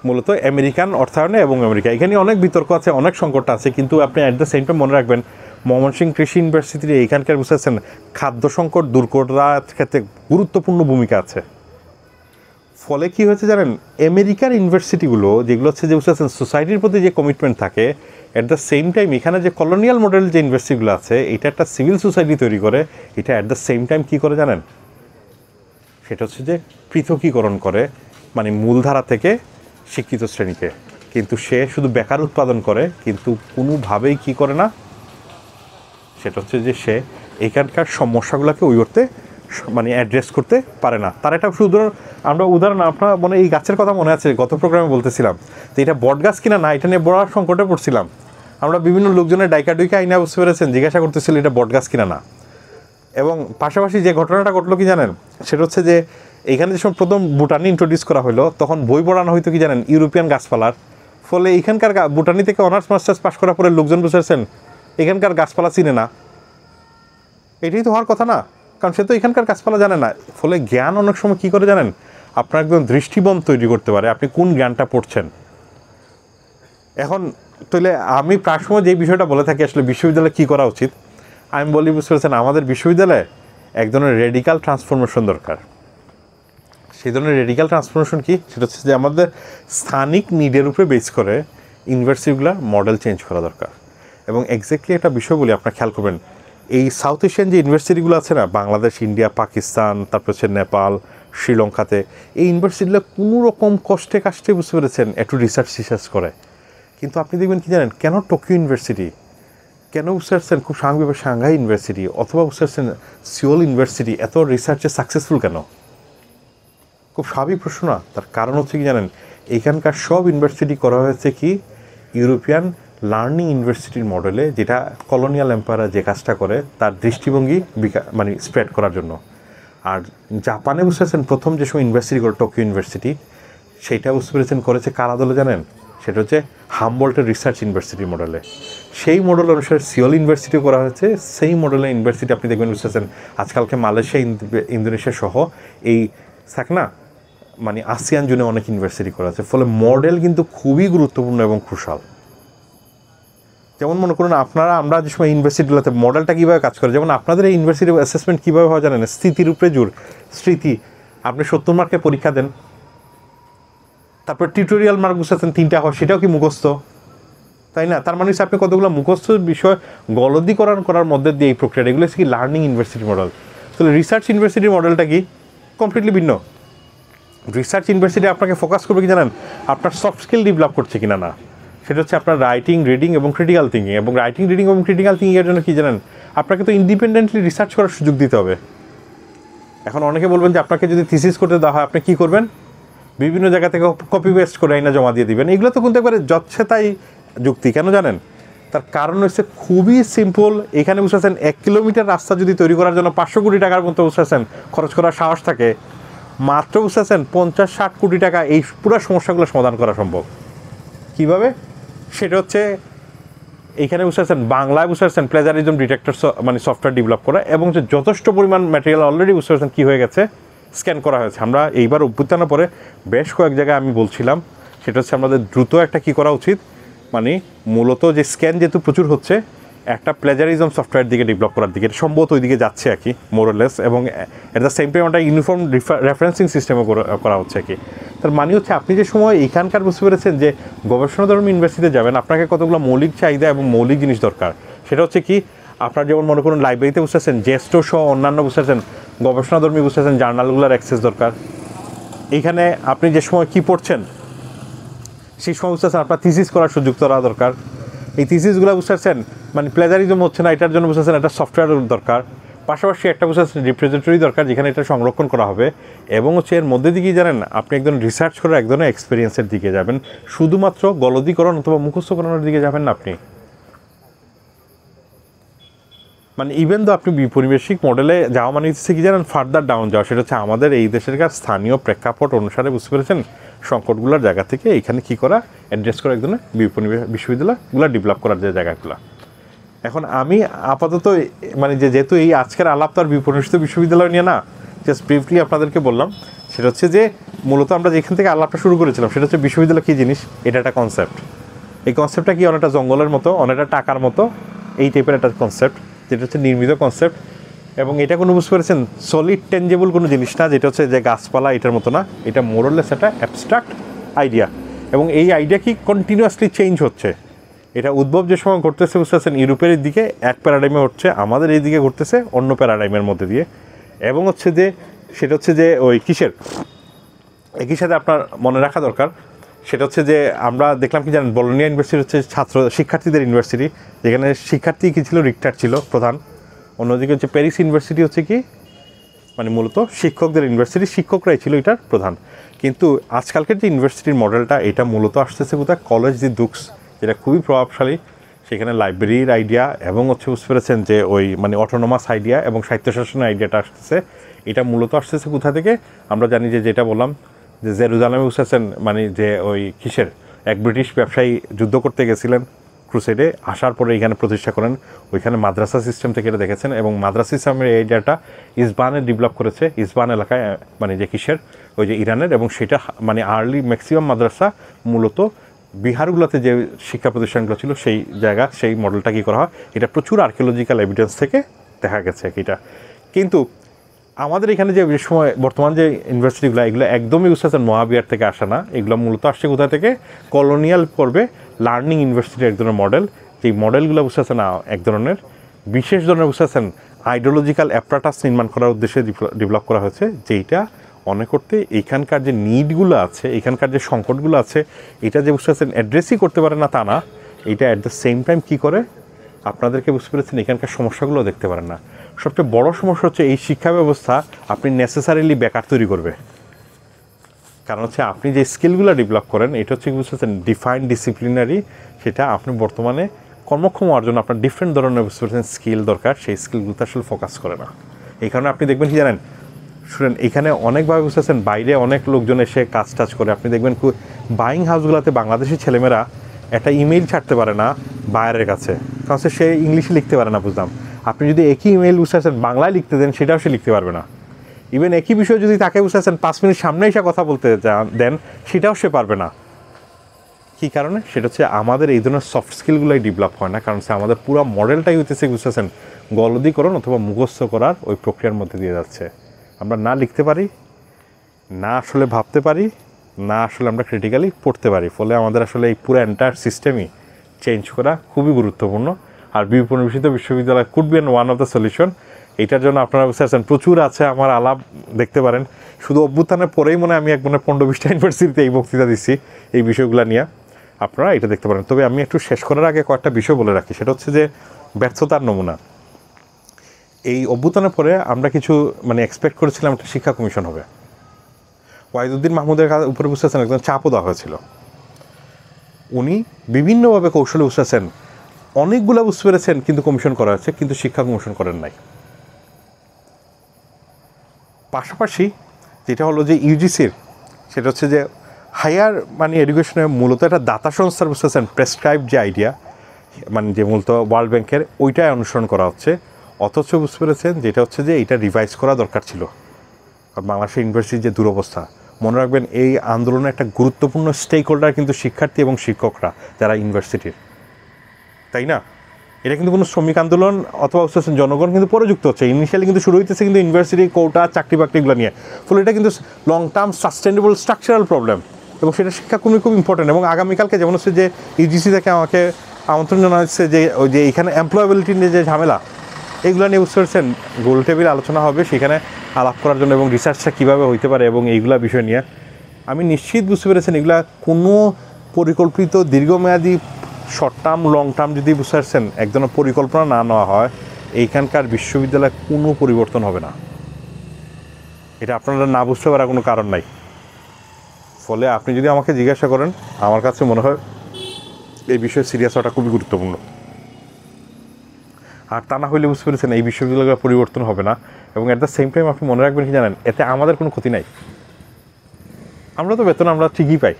মূলত আমেরিকান অর্থায়নে এবং আমেরিকা। এখানে অনেক বিতর্ক আছে, অনেক সংকট আছে, কিন্তু আপনি অ্যাট দ্য সেম টাইম মনে রাখবেন ময়মনসিংহ কৃষি ইউনিভার্সিটির এইখানকার বুঝতে পারছেন খাদ্য সংকট দূর করার ক্ষেত্রে গুরুত্বপূর্ণ ভূমিকা আছে। ফলে কি হয়েছে জানেন, আমেরিকার ইউনিভার্সিটিগুলো যেগুলো হচ্ছে যে বুঝতেছেন সোসাইটির প্রতি যে কমিটমেন্ট থাকে, অ্যাট দ্য সেম টাইম এখানে যে কলোনিয়াল মডেল যে ইউনিভার্সিটিগুলো আছে এটা একটা সিভিল সোসাইটি তৈরি করে, এটা অ্যাট দ্য সেম টাইম কী করে জানেন, সেটা হচ্ছে যে পৃথকীকরণ করে, মানে মূলধারা থেকে শিক্ষিত শ্রেণীকে। কিন্তু সে শুধু বেকার উৎপাদন করে, কিন্তু কোনোভাবেই কী করে না, সেটা হচ্ছে যে সে এখানকার সমস্যাগুলোকে ওই অর্থে মানে অ্যাড্রেস করতে পারে না। তার একটা শুধু আমরা উদাহরণ, আপনার মানে এই গাছের কথা মনে আছে গত প্রোগ্রামে বলতেছিলাম, তো এটা বট গাছ কিনা না, এটা নিয়ে বড় সংকটে পড়ছিলাম আমরা। বিভিন্ন লোকজনের ডাইকা ডুইকা আইনা বুঝতে পেরেছেন, জিজ্ঞাসা করতেছিল এটা বট গাছ কিনা না। এবং পাশাপাশি যে ঘটনাটা ঘটলো কি জানেন, সেটা হচ্ছে যে এইখানে যে সময় প্রথম বুটানি ইন্ট্রোডিউস করা হলো তখন বই পড়ানো হয়তো কি জানেন ইউরোপিয়ান গাছপালার। ফলে এইখানকার বুটানি থেকে অনার্স মাস্টার্স পাস করার পরে লোকজন বুঝেছেন এখানকার গাছপালা চিনে না, এটাই তো হওয়ার কথা না, কারণ সে তো এখানকার গাছপালা জানে না। ফলে জ্ঞান অনেক সময় কী করে জানেন, আপনার একদম দৃষ্টিবন্ধ তৈরি করতে পারে আপনি কোন জ্ঞানটা পড়ছেন। এখন তাহলে আমি প্রায় সময় যে বিষয়টা বলে থাকি আসলে বিশ্ববিদ্যালয়ে কী করা উচিত, আমি বলি বুঝতে পারছেন আমাদের বিশ্ববিদ্যালয়ে এক ধরনের রেডিক্যাল ট্রান্সফরমেশন দরকার। সেই ধরনের রেডিক্যাল ট্রান্সফরমেশন কি, সেটা হচ্ছে যে আমাদের স্থানিক নিডের উপরে বেস করে ইউনিভার্সিটিগুলোর মডেল চেঞ্জ করা দরকার। এবং এক্স্যাক্টলি একটা বিষয় বলি, আপনারা খেয়াল করবেন, এই সাউথ এশিয়ান যে ইউনিভার্সিটিগুলো আছে না, বাংলাদেশ, ইন্ডিয়া, পাকিস্তান, তারপর হচ্ছে নেপাল, শ্রীলঙ্কাতে, এই ইউনিভার্সিটিগুলো কোনো রকম কষ্টে কাষ্টে বুঝতে পেরেছেন একটু রিসার্চ করে। কিন্তু আপনি দেখবেন কি জানেন, কেন টোকিও ইউনিভার্সিটি, কেন বুঝতে পারছেন খুব স্বাভাবিকভাবে সাংহাই ইউনিভার্সিটি অথবা বুঝতে পারছেন সিওল ইউনিভার্সিটি এত রিসার্চে সাকসেসফুল কেন? খুব স্বাভাবিক প্রশ্ন না? তার কারণ হচ্ছে কি জানেন, এখানকার সব ইউনিভার্সিটি করা হয়েছে কি ইউরোপিয়ান লার্নিং ইউনিভার্সিটির মডেলে, যেটা কলোনিয়াল এম্পায়াররা যে কাজটা করে তার দৃষ্টিভঙ্গি মানে স্প্রেড করার জন্য। আর জাপানে বুঝতে পারছেন প্রথম যে সময় ইউনিভার্সিটি করে টোকিও ইউনিভার্সিটি, সেইটা বুঝতে পেরেছেন করেছে কারা দলে জানেন, সেটা হচ্ছে হামবোল্টের রিসার্চ ইউনিভার্সিটি মডেলে। সেই মডেল অনুসারে সিওল ইউনিভার্সিটিও করা হয়েছে, সেই মডেলের ইউনিভার্সিটি আপনি দেখবেন বুঝতে পারছেন আজকালকে মালয়েশিয়া, ইন্দোনেশিয়া সহ এই থাক না মানে আসিয়ান জোনে অনেক ইউনিভার্সিটি করা আছে। ফলে মডেল কিন্তু খুবই গুরুত্বপূর্ণ এবং ক্রুশাল। যেমন মনে করুন আমরা যে সময় ইউনিভার্সিটিগুলোতে মডেলটা কীভাবে কাজ করে, যেমন আপনাদের এই ইউনিভার্সিটি অ্যাসেসমেন্ট কীভাবে হয় জানেন, স্থিতির উপরে জোর, স্মৃতি। আপনি 70 মার্কের পরীক্ষা দেন, তারপর টিউটোরিয়াল মার্ক বুঝতেছেন 3টা হয়, সেটাও কি মুখস্থ, তাই না? তার মানে হচ্ছে আপনি কতগুলো মুখস্থ বিষয় গলদীকরণ করার মধ্যে দিয়ে এই প্রক্রিয়া, এগুলো হচ্ছে কি লার্নিং ইউনিভার্সিটি মডেল। তাহলে রিসার্চ ইউনিভার্সিটির মডেলটা কি কমপ্লিটলি ভিন্ন। রিসার্চ ইউনিভার্সিটি আপনাকে ফোকাস করবে কি জানেন, আপনার সফট স্কিল ডেভেলপ করছে কিনা না, সেটা হচ্ছে আপনার রাইটিং, রিডিং এবং ক্রিটিক্যাল থিঙ্কিং। এবং রাইটিং, রিডিং এবং ক্রিটিক্যাল থিঙ্কিংয়ের জন্য কী জানেন, আপনাকে তো ইন্ডিপেন্ডেন্টলি রিসার্চ করার সুযোগ দিতে হবে। এখন অনেকে বলবেন যে আপনাকে যদি থিসিস করতে দেওয়া হয় আপনি কী করবেন, বিভিন্ন জায়গা থেকে কপি পেস্ট করে আইনা জমা দিয়ে দিবেন। এগুলো তো কিন্তু একবারে যচ্ছে তাই যুক্তি। কেন জানেন, তার কারণ হচ্ছে খুবই সিম্পল। এখানে বুঝতেছেন 1 কিলোমিটার রাস্তা যদি তৈরি করার জন্য 500 কোটি টাকার মতো বুঝতেছেন খরচ করার সাহস থাকে, মাত্র বুঝতেছেন 50-60 কোটি টাকা এই পুরো সমস্যাগুলো সমাধান করা সম্ভব। কীভাবে, সেটা হচ্ছে এইখানে বুঝতেছেন বাংলায় বুঝতেছেন প্লেজারিজম ডিটেক্টর মানে সফটওয়্যার ডেভেলপ করা, এবং যে যথেষ্ট পরিমাণ ম্যাটেরিয়াল অলরেডি বুঝতেছেন কী হয়ে গেছে, স্ক্যান করা হয়েছে। আমরা এইবার অভ্যুত্থানের পরে বেশ কয়েক জায়গায় আমি বলছিলাম, সেটা হচ্ছে আমাদের দ্রুত একটা কী করা উচিত, মানে মূলত যে স্ক্যান যেহেতু প্রচুর হচ্ছে, একটা প্লেজারিজম সফটওয়্যার দিকে ডেভেলপ করার দিকে সম্ভবত ওই দিকে যাচ্ছে আর কি মোরলেস। এবং এট দ্য সেম টাইম একটা ইউনিফর্ম রেফারেন্সিং সিস্টেমও করা হচ্ছে আর কি। তার মানে হচ্ছে আপনি যে সময় এইখানকার বুঝতে পেরেছেন যে গবেষণাধর্মী ইউনিভার্সিটিতে যাবেন, আপনাকে কতগুলো মৌলিক চাহিদা এবং মৌলিক জিনিস দরকার। সেটা হচ্ছে কি, আপনার যেমন মনে করুন লাইব্রেরিতে বুঝতেছেন জ্যেষ্ঠ সহ অন্যান্য বুঝতেছেন গবেষণাধর্মী বুঝতেছেন জার্নালগুলোর অ্যাক্সেস দরকার। এইখানে আপনি যে সময় কী পড়ছেন সেই সময় বুঝতেছেন আপনার থিসিস করার সুযোগ করা দরকার। এই থিসিসগুলো বুঝতেছেন মানে প্লেজারিজম হচ্ছে না, এটার জন্য বুঝতেছেন একটা সফটওয়্যার দরকার। পাশাপাশি একটা বুঝতেছেন রিপ্রেজেন্টেটিভ দরকার যেখানে এটা সংরক্ষণ করা হবে। এবং হচ্ছে এর মধ্যে দিকেই জানেন আপনি একদম রিসার্চ করে এক ধরনের এক্সপিরিয়েন্সের দিকে যাবেন, শুধুমাত্র গলদীকরণ অথবা মুখস্থ করানোর দিকে যাবেন না আপনি। মানে ইভেন তো আপনি বিপরিবেশিক মডেলে যাওয়া মানে হচ্ছে কি জানেন, ফার্দার ডাউন যাওয়া। সেটা হচ্ছে আমাদের এই দেশের স্থানীয় প্রেক্ষাপট অনুসারে বুঝতে পেরেছেন সংকটগুলোর জায়গা থেকে এখানে কী করা, অ্যাড্রেস করা একজনের বিশ্ববিদ্যালয়গুলো ডেভেলপ করার যে জায়গাগুলো। এখন আমি আপাতত মানে যেহেতু এই আজকের আলাপ তো আর বিপরিবেশিত বিশ্ববিদ্যালয় নিয়ে না, জাস্ট ব্রিফলি আপনাদেরকে বললাম। সেটা হচ্ছে যে মূলত আমরা যেখান থেকে আলাপটা শুরু করেছিলাম সেটা হচ্ছে বিশ্ববিদ্যালয় কী জিনিস, এটা একটা কনসেপ্ট। এই কনসেপ্টটা কি অনেকটা জঙ্গলের মতো, অনেকটা টাকার মতো, এই টাইপের একটা কনসেপ্ট, যেটা হচ্ছে নির্মিত কনসেপ্ট। এবং এটা কোনো বুঝতে পেরেছেন সলিড টেঞ্জেবল কোনো জিনিস না, যেটা হচ্ছে যে গাছপালা এটার মতো না, এটা মোরলেস একটা অ্যাবস্ট্রাক্ট আইডিয়া। এবং এই আইডিয়া কি কন্টিনিউয়াসলি চেঞ্জ হচ্ছে। এটা উদ্ভব যে সময় ঘটতেছে বুঝতে পারছেন ইউরোপের দিকে এক প্যারাডাইমে হচ্ছে, আমাদের এই দিকে ঘটতেছে অন্য প্যারাডাইমের মধ্যে দিয়ে। এবং হচ্ছে যে সেটা হচ্ছে যে ওই কিসের একই সাথে আপনার মনে রাখা দরকার, সেটা হচ্ছে যে আমরা দেখলাম কি জানেন বলোনিয়া ইউনিভার্সিটি হচ্ছে শিক্ষার্থীদের ইউনিভার্সিটি, যেখানে শিক্ষার্থী কি ছিল রিক্টার ছিল প্রধান। অন্যদিকে হচ্ছে প্যারিস ইউনিভার্সিটি হচ্ছে কি মানে মূলত শিক্ষকদের ইউনিভার্সিটি, শিক্ষকরাই ছিল এটার প্রধান। কিন্তু আজকালকের যে ইউনিভার্সিটির মডেলটা এটা মূলত আসতেছে কোথায় কলেজ দি দুক্স, যেটা খুবই প্রভাবশালী। সেখানে লাইব্রেরির আইডিয়া এবং হচ্ছে বুঝতে পেরেছেন যে ওই মানে অটোনোমাস আইডিয়া এবং স্বায়ত্তশাসনের আইডিয়াটা আসতেছে। এটা মূলত আসতেছে কোথা থেকে আমরা জানি যে যেটা বললাম যে জেরুজালেমে বুঝতেছেন মানে যে ওই কিসের এক ব্রিটিশ ব্যবসায়ী যুদ্ধ করতে গেছিলেন ক্রুসেডে, আসার পরে এখানে প্রতিষ্ঠা করেন, ওইখানে মাদ্রাসা সিস্টেম থেকে এটা দেখেছেন। এবং মাদ্রাসা সিস্টেমের এই আইডিয়াটা ইসবানে ডেভেলপ করেছে, ইসবান এলাকায় মানে যে কিসের ওই যে ইরানের। এবং সেটা মানে আর্লি ম্যাক্সিমাম মাদ্রাসা মূলত বিহারগুলোতে যে শিক্ষা প্রতিষ্ঠানগুলো ছিল সেই জায়গা সেই মডেলটা কী করা হয়, এটা প্রচুর আর্কিওলজিক্যাল এভিডেন্স থেকে দেখা গেছে এটা। কিন্তু আমাদের এখানে যে সময় বর্তমান যে ইউনিভার্সিটিগুলো এগুলো একদমই বুঝতেছেন মহাবিহার থেকে আসে না, এগুলো মূলত আসছে কোথা থেকে কলোনিয়াল পর্বে লার্নিং ইউনিভার্সিটির এক ধরনের মডেল। যেই মডেলগুলো বুঝতেছেন এক ধরনের বিশেষ ধরনের বুঝতেছেন আইডিওলজিক্যাল অ্যাপ্রাটাস নির্মাণ করার উদ্দেশ্যে ডেভেলপ করা হয়েছে, যেইটা অনেক করতে এখানকার যে নিডগুলো আছে, এখানকার যে সংকটগুলো আছে, এটা যে বুঝতেছেন অ্যাড্রেসই করতে পারে না তা না, এটা অ্যাট দ্য সেম টাইম কী করে আপনাদেরকে বুঝতে পেরেছেন এখানকার সমস্যাগুলো দেখতে পারেন না। সবচেয়ে বড় সমস্যা হচ্ছে এই শিক্ষা ব্যবস্থা আপনি নেসেসারিলি বেকার তৈরি করবে। কারণ হচ্ছে আপনি যে স্কিলগুলো ডেভেলপ করেন এটা হচ্ছে বুঝতেছেন ডিফাইন্ড ডিসিপ্লিনারি, সেটা আপনি বর্তমানে কর্মক্ষম হওয়ার জন্য আপনার ডিফারেন্ট ধরনের বুঝতে পারছেন স্কিল দরকার, সেই স্কিলগুলোতে আসলে ফোকাস করে না। এই কারণে আপনি দেখবেন কি জানেন শুনেন এখানে অনেকভাবে বুঝতেছেন বাইরে অনেক লোকজন এসে কাজ টাজ করে, আপনি দেখবেন বাইং হাউসগুলোতে বাংলাদেশি ছেলেমেয়েরা একটা ইমেইল ছাড়তে পারে না বাইরের কাছে, কারণ সে ইংলিশে লিখতে পারে না। বুঝলাম আপনি যদি একই ইমেইল বুঝতেছেন বাংলায় লিখতে দেন সেটাও সে লিখতে পারবে না। ইভেন একই বিষয় যদি তাকে বুঝতেছেন 5 মিনিট সামনে এসে কথা বলতে দেন সেটাও সে পারবে না। কী কারণে? সেটা হচ্ছে আমাদের এই ধরনের সফট স্কিলগুলোই ডেভেলপ হয় না, কারণ সে আমাদের পুরো মডেলটাই হইতেছে বুঝতেছেন গলদীকরণ অথবা মুখস্থ করার ওই প্রক্রিয়ার মধ্যে দিয়ে যাচ্ছে। আমরা না লিখতে পারি, না আসলে ভাবতে পারি, না আসলে আমরা ক্রিটিক্যালি পড়তে পারি। ফলে আমাদের আসলে এই পুরো এন্টায়ার সিস্টেমই চেঞ্জ করা খুবই গুরুত্বপূর্ণ। আর বিপণিবিষিত বিশ্ববিদ্যালয় could be one of the solution. এইটার জন্য আপনারা বুঝতে পারছেন প্রচুর আছে, আমার আলাপ দেখতে পারেন। শুধু অভ্যুত্থানের পরেই মনে আমি এক মনে 15-20টা ইউনিভার্সিটিতে এই বক্তৃতা দিচ্ছি এই বিষয়গুলো নিয়ে, আপনারা এটা দেখতে পারেন। তবে আমি একটু শেষ করার আগে কয়েকটা বিষয় বলে রাখি, সেটা হচ্ছে যে ব্যর্থতার নমুনা। এই অভ্যুত্থানের পরে আমরা কিছু মানে এক্সপেক্ট করেছিলাম একটা শিক্ষা কমিশন হবে। ওয়াহিদুদ্দিন মাহমুদের উপরে বুঝতেছেন একদম চাপও দেওয়া হয়েছিল। উনি বিভিন্নভাবে কৌশলে বুঝতেছেন অনেকগুলো বুঝতে পেরেছেন, কিন্তু কমিশন করা হয়েছে, কিন্তু শিক্ষা কমিশন করেন নাই। পাশাপাশি যেটা হলো যে ইউজিসির সেটা হচ্ছে যে হায়ার মানে এডুকেশনে মূলত একটা দাতা সংস্থার বুঝতেছেন প্রেসক্রাইব যে আইডিয়া মানে যে মূলত ওয়ার্ল্ড ব্যাংকের ওইটাই অনুসরণ করা হচ্ছে। অথচ বুঝতে পেরেছেন যেটা হচ্ছে যে এটা রিভাইজ করা দরকার ছিল। বাংলাদেশের ইউনিভার্সিটির যে দুরবস্থা, মনে রাখবেন এই আন্দোলনের একটা গুরুত্বপূর্ণ স্টেক হোল্ডার কিন্তু শিক্ষার্থী এবং শিক্ষকরা যারা ইউনিভার্সিটির, তাই না? এটা কিন্তু কোনো শ্রমিক আন্দোলন অথবা জনগণ কিন্তু পরে যুক্ত হচ্ছে। ইনিশিয়ালি কিন্তু শুরু হইতেছে কিন্তু ইউনিভার্সিটি কোটা চাকরি বাকরিগুলো নিয়ে। ফলে এটা কিন্তু long term sustainable structural problem, এবং সেটা শিক্ষা খুব ইম্পর্টেন্ট। এবং আগামীকালকে যেমন হচ্ছে যে ইউজিসি থেকে আমাকে আমন্ত্রণ জানা হচ্ছে যে ওই যে এখানে এমপ্লয়েবিলিটি নিয়ে যে ঝামেলা এইগুলো নিয়ে বুঝতে পারছেন গোল টেবিল আলোচনা হবে সেখানে আলাপ করার জন্য, এবং রিসার্চটা কীভাবে হইতে পারে এবং এইগুলা বিষয় নিয়ে আমি নিশ্চিত বুঝতে পেরেছেন এগুলা কোনো পরিকল্পিত দীর্ঘমেয়াদী শর্ট টার্ম লং টার্ম যদি বুঝতে পারছেন এক ধরনের পরিকল্পনা না নেওয়া হয় এইখানকার বিশ্ববিদ্যালয়ে কোনো পরিবর্তন হবে না। এটা আপনারা না বুঝতে পারার কোনো কারণ নাই। ফলে আপনি যদি আমাকে জিজ্ঞাসা করেন আমার কাছে মনে হয় এই বিষয়ে সিরিয়াস হওয়াটা খুবই গুরুত্বপূর্ণ। আর তা না হইলে বুঝতে পেরেছেন এই বিশ্ববিদ্যালয়ের পরিবর্তন হবে না। এবং অ্যাট দ্য সেম টাইম আপনি মনে রাখবেন কি জানেন, এতে আমাদের কোনো ক্ষতি নাই। আমরা তো বেতন আমরা ঠিকই পাই,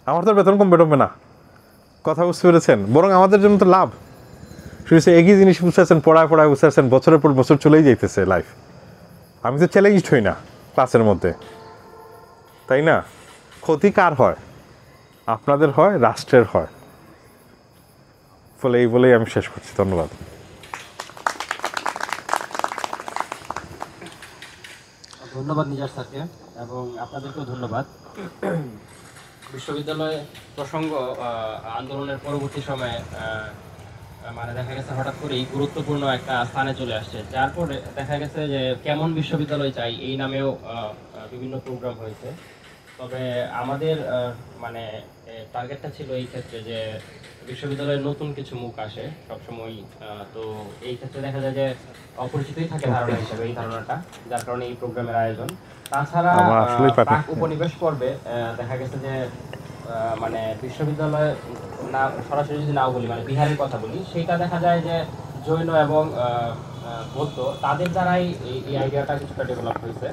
আমার তো বেতন কমবে টমবে না, কথা বুঝতে পেরেছেন? বরং আমাদের জন্য তো লাভ। শুধু একই জিনিস বুঝতে পারছেন, পড়ায় বুঝতে পারছেন বছরের পর বছর চলেই যাইতেছে লাইফ। আমি তো চ্যালেঞ্জড হই না ক্লাসের মধ্যে, তাই না? ক্ষতি কার হয়? আপনাদের হয়, রাষ্ট্রের হয়। ফলে এই বলেই আমি শেষ করছি। ধন্যবাদ। ধন্যবাদ নিজার স্যারকে এবং আপনাদেরকেও ধন্যবাদ। বিশ্ববিদ্যালয় প্রসঙ্গ আন্দোলনের পরবর্তী সময়ে মানে দেখা গেছে হঠাৎ করেই গুরুত্বপূর্ণ একটা স্থানে চলে আসছে, যার পরে দেখা গেছে যে কেমন বিশ্ববিদ্যালয় চাই এই নামেও বিভিন্ন প্রোগ্রাম হয়েছে। তবে আমাদের মানে টার্গেটটা ছিল এই ক্ষেত্রে যে বিশ্ববিদ্যালয়ের নতুন কিছু মুখ আসে সবসময়। তো এই ক্ষেত্রে দেখা যায় যে অপরিচিতই থাকে ধারণা হিসেবে এই ধারণাটা, যার কারণে এই প্রোগ্রামের আয়োজন। তাছাড়া প্রাক উপনিবেশ পর্বে দেখা গেছে যে মানে বিশ্ববিদ্যালয় না সরাসরি যদি নাও বলি, মানে বিহারের কথা বলি, সেটা দেখা যায় যে জৈন এবং বৌদ্ধ তাদের দ্বারাই এই আইডিয়াটা কিছুটা ডেভেলপ হয়েছে।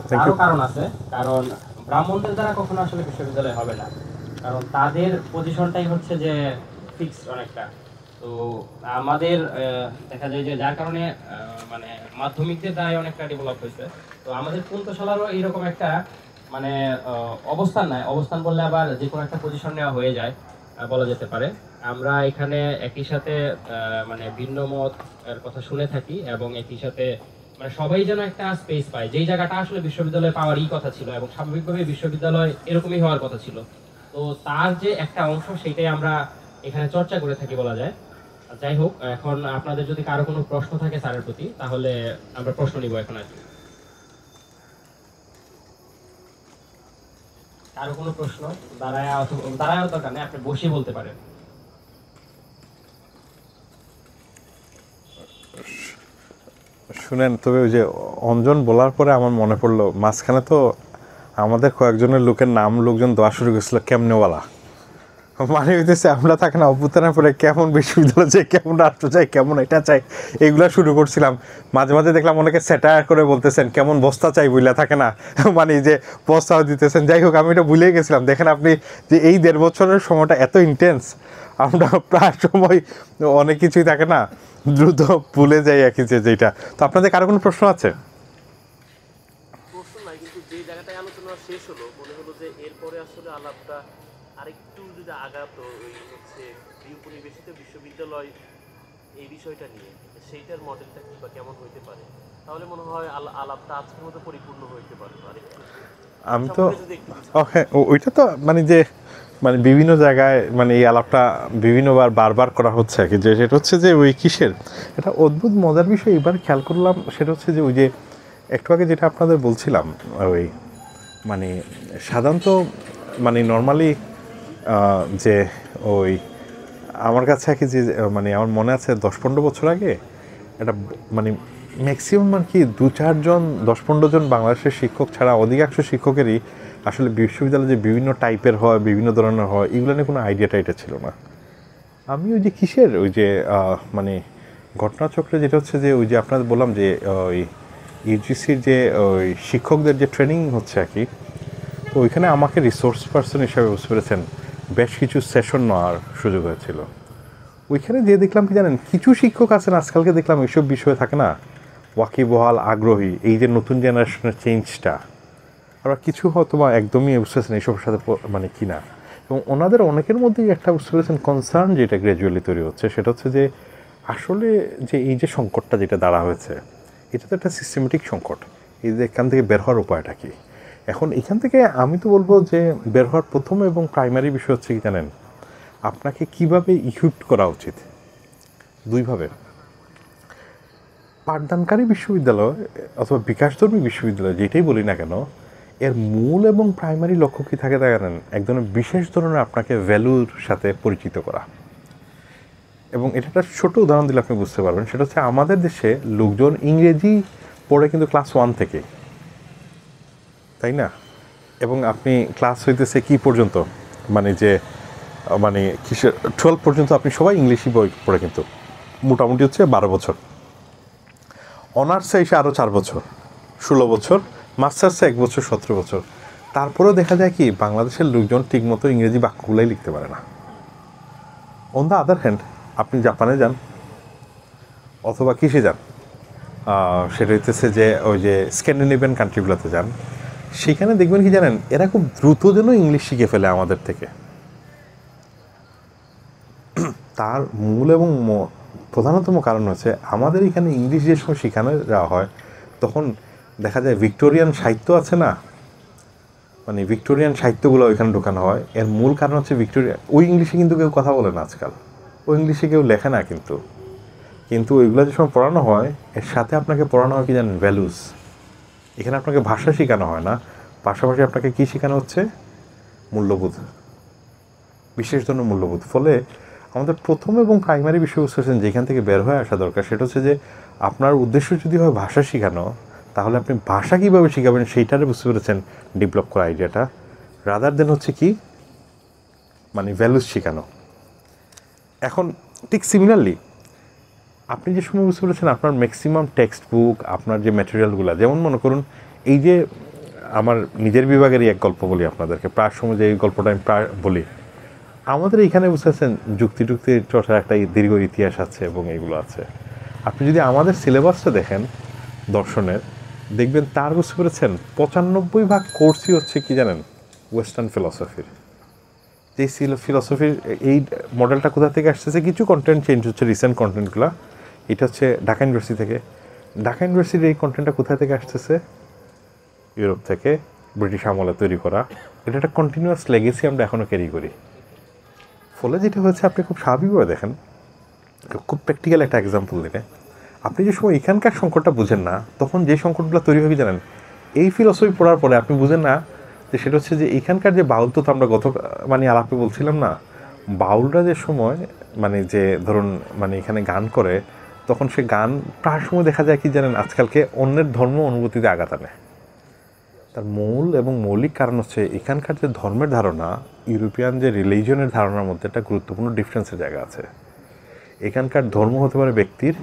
তারও কারণ আছে, কারণ ব্রাহ্মণদের দ্বারা কখনো আসলে বিশ্ববিদ্যালয় হবে না, কারণ তাদের পজিশনটাই হচ্ছে যে ফিক্সড অনেকটা। তো আমাদের দেখা যায় যে যার কারণে মানে মাধ্যমিকদের দ্বারাই অনেকটা ডেভেলপ হয়েছে। তো আমাদের কুন্তশালারও এইরকম একটা মানে অবস্থান নাই, অবস্থান বললে আবার যে কোনো একটা পজিশন নেওয়া হয়ে যায় বলা যেতে পারে। আমরা এখানে একই সাথে মানে ভিন্ন মত এর কথা শুনে থাকি এবং একই সাথে মানে সবাই যেন একটা স্পেস পায়, যেই জায়গাটা আসলে বিশ্ববিদ্যালয়ে পাওয়ারই কথা ছিল এবং স্বাভাবিকভাবে বিশ্ববিদ্যালয় এরকমই হওয়ার কথা ছিল। তো তার যে একটা অংশ সেটাই আমরা এখানে চর্চা করে থাকি বলা যায়। যাই হোক, এখন আপনাদের যদি কারো কোনো প্রশ্ন থাকে স্যারের প্রতি, তাহলে আমরা প্রশ্ন নিব এখন আর কি। কারো কোনো প্রশ্ন? দাঁড়ায় দরকার নেই, আপনি বসে বলতে পারেন। শুনেন, তবে ওই যে অঞ্জন বলার পরে আমার মনে পড়লো মাঝখানে তো আমাদের কয়েকজনের লোকের নাম লোকজন দেওয়া শুরু করেছিল কেমনেওয়ালা। মানে হইতেছে আমরা থাকে না অভ্যুত্থানের পরে কেমন বিশ্ববিদ্যালয় চাই, কেমন রাষ্ট্র চাই, কেমন এটা চাই, এগুলা শুরু করছিলাম। মাঝে মাঝে দেখলাম অনেকে স্যাটায়ার করে বলতেছেন কেমন বস্তা চাই বইলা থাকে না, মানে যে বস্তাও দিতেছেন। যাই হোক, আমি এটা ভুলেই গেছিলাম। দেখেন আপনি যে এই 1.5 বছরের সময়টা এত ইন্টেন্স, আমরা প্রায় সময় অনেক কিছুই থাকে না দ্রুত ভুলে যাই আর কি যেটা। তো আপনাদের কারো কোনো প্রশ্ন আছে? প্রশ্ন নাই, কিন্তু যে জায়গাটায় আলোচনা শেষ হলো মনে হলো যে এরপরে আসলে আলাপটা আরেকটু যদি আগাতো ওই হচ্ছে উপনিবেশিত বিশ্ববিদ্যালয় এই বিষয়টা নিয়ে, সেইটার মডেলটা কি বা কেমন হইতে পারে, তাহলে মনে হয় আলাপটা আজকের মতো পরিপূর্ণ হইতে পারে আরেকটু। আমি তো হ্যাঁ, ওইটা তো মানে যে মানে বিভিন্ন জায়গায় মানে এই আলাপটা বিভিন্নবার বারবার করা হচ্ছে আর কি, যে সেটা হচ্ছে যে ওই কিসের এটা অদ্ভুত মজার বিষয় এবার খেয়াল করলাম। সেটা হচ্ছে যে ওই যে একটু আগে যেটা আপনাদের বলছিলাম, ওই মানে সাধারণত মানে নর্মালি যে ওই আমার কাছে আর কি যে মানে আমার মনে আছে 10-15 বছর আগে এটা মানে ম্যাক্সিমাম আর কি 2-4 জন 10-15 জন বাংলাদেশের শিক্ষক ছাড়া অধিকাংশ শিক্ষকেরই আসলে বিশ্ববিদ্যালয়ে যে বিভিন্ন টাইপের হয়, বিভিন্ন ধরনের হয়, এগুলো নিয়ে কোনো আইডিয়া টাইটা ছিল না। আমি ওই যে কিসের ওই যে মানে ঘটনাচক্রে যেটা হচ্ছে যে ওই যে আপনাদের বললাম যে ওই ইউজিসির যে ওই শিক্ষকদের যে ট্রেনিং হচ্ছে আর কি, তো ওইখানে আমাকে রিসোর্স পার্সন হিসাবে বুঝতে পেরেছেন বেশ কিছু সেশন নেওয়ার সুযোগ হয়েছিল। ওইখানে যে দেখলাম কি জানেন, কিছু শিক্ষক আছেন আজকালকে দেখলাম এইসব বিষয়ে থাকে না ওয়াকিবহাল, আগ্রহী, এই যে নতুন জেনারেশনের চেঞ্জটা। আবার কিছু হয়তো বা একদমই বুঝতেছেন এইসবের সাথে মানে কিনা, এবং ওনাদের অনেকের মধ্যেই একটা বুঝতে পেরেছেন কনসার্ন যেটা গ্র্যাজুয়ালি তৈরি হচ্ছে, সেটা হচ্ছে যে আসলে যে এই যে সংকটটা যেটা দাঁড়া হয়েছে, এটা তো একটা সিস্টেমেটিক সংকট। এই যে এখান থেকে বের হওয়ার উপায়টা কি? এখন এখান থেকে আমি তো বলবো যে বের হওয়ার প্রথম এবং প্রাইমারি বিষয় হচ্ছে কি জানেন, আপনাকে কিভাবে ইকুইপ করা উচিত দুইভাবে। পাঠদানকারী বিশ্ববিদ্যালয় অথবা বিকাশধর্মী বিশ্ববিদ্যালয় যেটাই বলি না কেন, এর মূল এবং প্রাইমারি লক্ষ্য কী থাকে জানেন? এক ধরনের বিশেষ ধরনের আপনাকে ভ্যালুর সাথে পরিচিত করা। এবং এটা একটা ছোটো উদাহরণ দিলে আপনি বুঝতে পারবেন। সেটা হচ্ছে আমাদের দেশে লোকজন ইংরেজি পড়ে কিন্তু ক্লাস 1 থেকে, তাই না? এবং আপনি ক্লাস হইতেছে কি পর্যন্ত, মানে যে মানে কিসের 12 পর্যন্ত আপনি সবাই ইংলিশই বই পড়ে, কিন্তু মোটামুটি হচ্ছে 12 বছর, অনার্সে এসে আরও 4 বছর, 16 বছর, মাস্টার্সে 1 বছর, 17 বছর। তারপরেও দেখা যায় কি বাংলাদেশের লোকজন ঠিকমতো ইংরেজি বাক্যগুলাই লিখতে পারে না। অন দ্য আদার হ্যান্ড আপনি জাপানে যান অথবা কিসে যান, সেটা হইতেছে যে ওই যে স্ক্যান্ডিনেভিয়ান কান্ট্রিগুলোতে যান, সেখানে দেখবেন কি জানেন, এরা খুব দ্রুত যেন ইংলিশ শিখে ফেলে আমাদের থেকে। তার মূল এবং প্রধানতম কারণ হচ্ছে আমাদের এখানে ইংলিশ যে সময় শেখানো যাওয়া হয় তখন দেখা যায় ভিক্টোরিয়ান সাহিত্য আছে না, মানে ভিক্টোরিয়ান সাহিত্যগুলো ওইখানে ঢোকানো হয়। এর মূল কারণ হচ্ছে ভিক্টোরিয়া, ওই ইংলিশে কিন্তু কেউ কথা বলে না আজকাল, ওই ইংলিশে কেউ লেখে না, কিন্তু ওইগুলো যে সময় পড়ানো হয় এর সাথে আপনাকে পড়ানো হয় কি জানেন, ভ্যালুস। এখানে আপনাকে ভাষা শেখানো হয় না, পাশাপাশি আপনাকে কী শেখানো হচ্ছে, মূল্যবোধ, বিশেষ ধরনের মূল্যবোধ। ফলে আমাদের প্রথম এবং প্রাইমারি বিষয়বস্তু হচ্ছেন যেখান থেকে বের হয়ে আসা দরকার, সেটা হচ্ছে যে আপনার উদ্দেশ্য যদি হয় ভাষা শেখানো, তাহলে আপনি ভাষা কীভাবে শেখাবেন সেইটারে বুঝতে পেরেছেন, ডেভেলপ করা আইডিয়াটা, রাদার দেন হচ্ছে কি মানে ভ্যালুস শেখানো। এখন ঠিক সিমিলারলি আপনি যে সময় বুঝতে পেরেছেন আপনার ম্যাক্সিমাম টেক্সট বুক, আপনার যে ম্যাটেরিয়ালগুলো, যেমন মনে করুন এই যে আমার নিজের বিভাগেরই এক গল্প বলি আপনাদেরকে, প্রায় সময় যে এই গল্পটা আমি প্রায় বলি, আমাদের এইখানে বুঝতে পারছেন যুক্তি চর্চার একটা দীর্ঘ ইতিহাস আছে এবং এইগুলো আছে। আপনি যদি আমাদের সিলেবাসটা দেখেন দর্শনের, দেখবেন তার বুঝতে পেরেছেন 95% কোর্সই হচ্ছে কি জানেন, ওয়েস্টার্ন ফিলসফির। যে ফিলসফির এই মডেলটা কোথা থেকে আসতেছে, কিছু কন্টেন্ট চেঞ্জ হচ্ছে, রিসেন্ট কন্টেন্টগুলো। এটা হচ্ছে ঢাকা ইউনিভার্সিটি থেকে। ঢাকা ইউনিভার্সিটির এই কন্টেন্টটা কোথা থেকে আসতেছে, ইউরোপ থেকে, ব্রিটিশ আমলে তৈরি করা। এটা একটা কন্টিনিউয়াস লেগেসি আমরা এখনও ক্যারি করি। ফলে যেটা হচ্ছে, আপনি খুব স্বাভাবিকভাবে দেখেন, খুব প্র্যাকটিক্যাল একটা এক্সাম্পল দিলে, আপনি যে সময় এখানকার সংকটটা বুঝেন না, তখন যে সংকটগুলো তৈরি হবে জানেন, এই ফিলসফি পড়ার পরে আপনি বুঝেন না যে সেটা হচ্ছে যে এখানকার যে বাউল, তো আমরা গত মানে আলাপে বলছিলাম না, বাউলরা যে সময় মানে যে ধরুন মানে এখানে গান করে, তখন সে গান প্রায় সময় দেখা যায় কি জানেন, আজকালকে অন্যের ধর্ম অনুভূতিতে আঘাত আনে। তার মূল এবং মৌলিক কারণ হচ্ছে এখানকার যে ধর্মের ধারণা, ইউরোপিয়ান যে রিলিজিয়নের ধারণার মধ্যে একটা গুরুত্বপূর্ণ ডিফারেন্সের জায়গা আছে। এখানকার ধর্ম হতে পারে ব্যক্তির,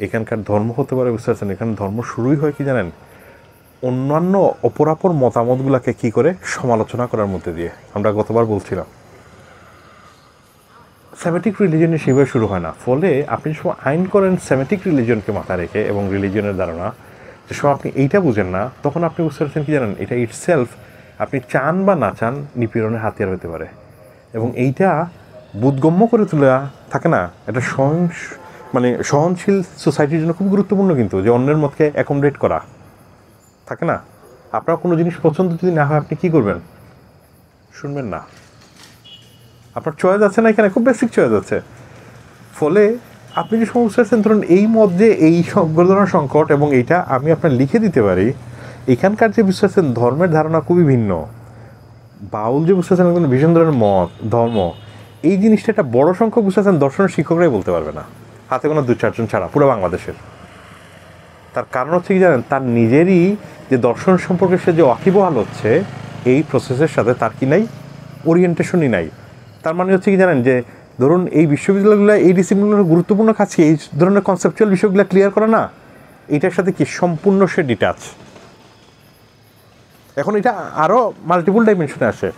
এখানকার ধর্ম হতে পারে, বুঝতে পারছেন, এখানে ধর্ম শুরুই হয় কি জানেন, অন্যান্য অপরাপর মতামতগুলোকে কী করে সমালোচনা করার মধ্যে দিয়ে। আমরা গতবার বলছিলাম সেমেটিক রিলিজনের সেভাবে শুরু হয় না। ফলে আপনি যে সময় আইন করেন সেমেটিক রিলিজনকে মাথায় রেখে এবং রিলিজনের ধারণা, যে সময় আপনি এইটা বুঝেন না, তখন আপনি বুঝতে পারছেন কি জানেন, এটা ইটসেলফ আপনি চান বা না চান নিপীড়নের হাতিয়ার হতে পারে। এবং এইটা বোধগম্য করে তোলা থাকে না, এটা মানে সহনশীল সোসাইটির জন্য খুব গুরুত্বপূর্ণ, কিন্তু যে অন্যের মতকে অ্যাকোমোডেট করা থাকে না। আপনার কোনো জিনিস পছন্দ যদি না হয়, আপনি কী করবেন, শুনবেন না। আপনার চয়েস আছে না, এখানে খুব বেসিক চয়েস আছে। ফলে আপনি যে সমস্যা আছেন, ধরুন এই মধ্যে এই ধরনের সংকট, এবং এইটা আমি আপনার লিখে দিতে পারি, এখানকার যে বুঝতে পারছেন ধর্মের ধারণা খুবই ভিন্ন। বাউল যে বুঝতে পারছেন ভীষণ ধরনের মত ধর্ম, এই জিনিসটা একটা বড় সংখ্যক বুঝতে পারছেন দর্শনের শিক্ষকরাই বলতে পারবে না, হাতে কোনো 2-4 জন ছাড়া পুরো বাংলাদেশের। তার কারণ হচ্ছে কি জানেন, তার নিজেরই যে দর্শন সম্পর্কে সে যে ওয়াকিবহাল হচ্ছে, এই প্রসেসের সাথে তার কি নাই, ওরিয়েন্টেশনই নাই। তার মানে হচ্ছে কি জানেন, যে ধরুন এই বিশ্ববিদ্যালয়গুলো এই ডিসিপ্লিনগুলোর গুরুত্বপূর্ণ কাজ এই ধরনের কনসেপচুয়াল বিষয়গুলো ক্লিয়ার করা না, এইটার সাথে কি সম্পূর্ণ সে ডিটাচ। এখন এটা আরও মাল্টিপল ডাইমেনশনে আসে।